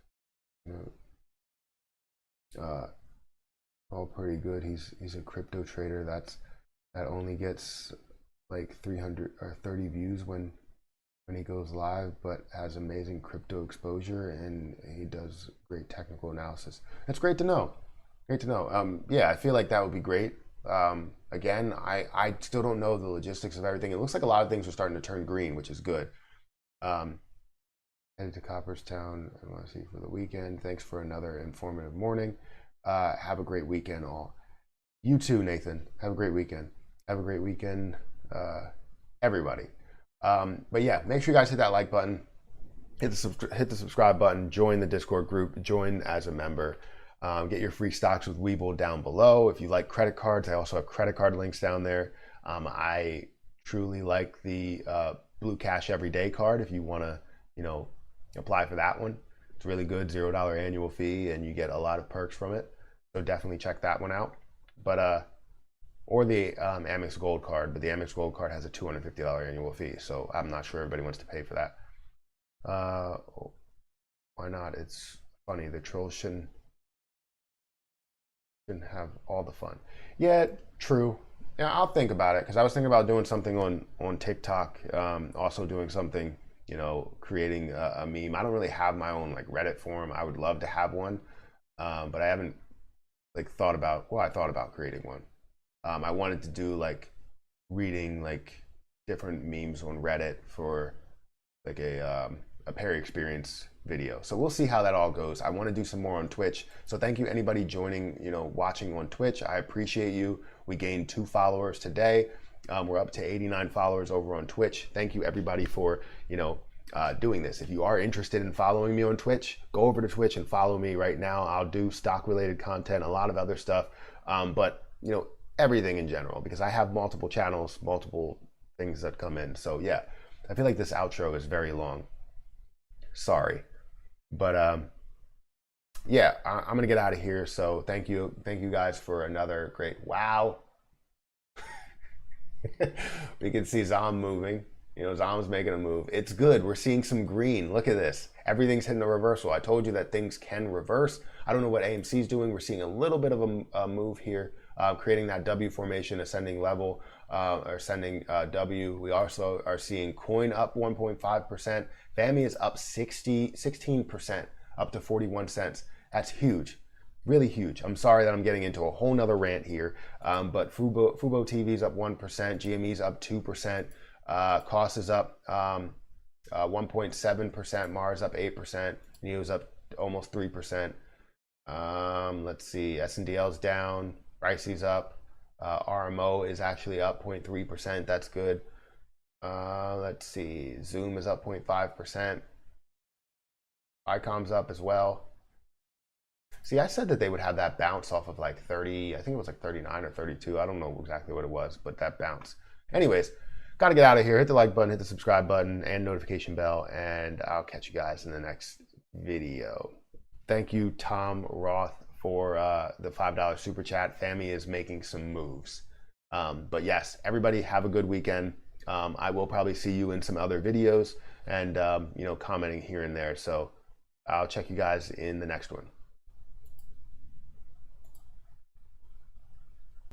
all pretty good. He's a crypto trader that only gets like 300 or 30 views when he goes live, but has amazing crypto exposure, and he does great technical analysis. That's great to know. Great to know. Yeah, I feel like that would be great. Again, I still don't know the logistics of everything. It looks like a lot of things are starting to turn green, which is good. Headed to Copperstown, NYC for the weekend. Thanks for another informative morning. Have a great weekend, all. You too, Nathan. Have a great weekend. Have a great weekend, everybody. But yeah, make sure you guys hit that like button, hit the subscribe button, join the Discord group, join as a member. Get your free stocks with Webull down below. If you like credit cards, I also have credit card links down there. I truly like the Blue Cash Everyday card. If you want to, apply for that one, it's really good, $0 annual fee, and you get a lot of perks from it. So definitely check that one out. But or the Amex Gold card, but the Amex Gold card has a $250 annual fee, so I'm not sure everybody wants to pay for that. Why not? It's funny. The trolls shouldn't have all the fun. Yeah, true. Yeah, I'll think about it, because I was thinking about doing something on TikTok, also doing something, creating a meme. I don't really have my own like Reddit forum. I would love to have one, but I haven't thought about. Well, I thought about creating one. I wanted to do reading different memes on Reddit for a Perry experience video. So we'll see how that all goes. I want to do some more on Twitch. So thank you anybody joining, watching on Twitch. I appreciate you. We gained 2 followers today. We're up to 89 followers over on Twitch. Thank you everybody for, doing this. If you are interested in following me on Twitch, go over to Twitch and follow me right now. I'll do stock related content, a lot of other stuff. But everything in general, because I have multiple channels, multiple things that come in. So yeah, I feel like this outro is very long. Sorry. But yeah, I'm gonna get out of here. So thank you guys for another great wow. We can see Zom moving. Zom's making a move. It's good. We're seeing some green. Look at this. Everything's hitting a reversal. I told you that things can reverse. I don't know what AMC is doing. We're seeing a little bit of a move here, creating that W formation, ascending level, or ascending W. We also are seeing coin up 1.5%. FAMI is up 16%, up to 41 cents. That's huge. Really huge. I'm sorry that I'm getting into a whole nother rant here, but FuboTV is up 1%, GME is up 2%, cost is up 1.7%, Mars up 8%, NEO is up almost 3%. Let's see, SNDL is down, RICE's up, RMO is actually up 0.3%. That's good. Let's see, Zoom is up 0.5%. ICOM's up as well. See, I said that they would have that bounce off of 30, I think it was 39 or 32. I don't know exactly what it was, but that bounce. Anyways, got to get out of here. Hit the like button, hit the subscribe button, and notification bell, and I'll catch you guys in the next video. Thank you, Tom Roth, for the $5 super chat. FAMI is making some moves. But yes, everybody have a good weekend. I will probably see you in some other videos and, commenting here and there. So I'll check you guys in the next one.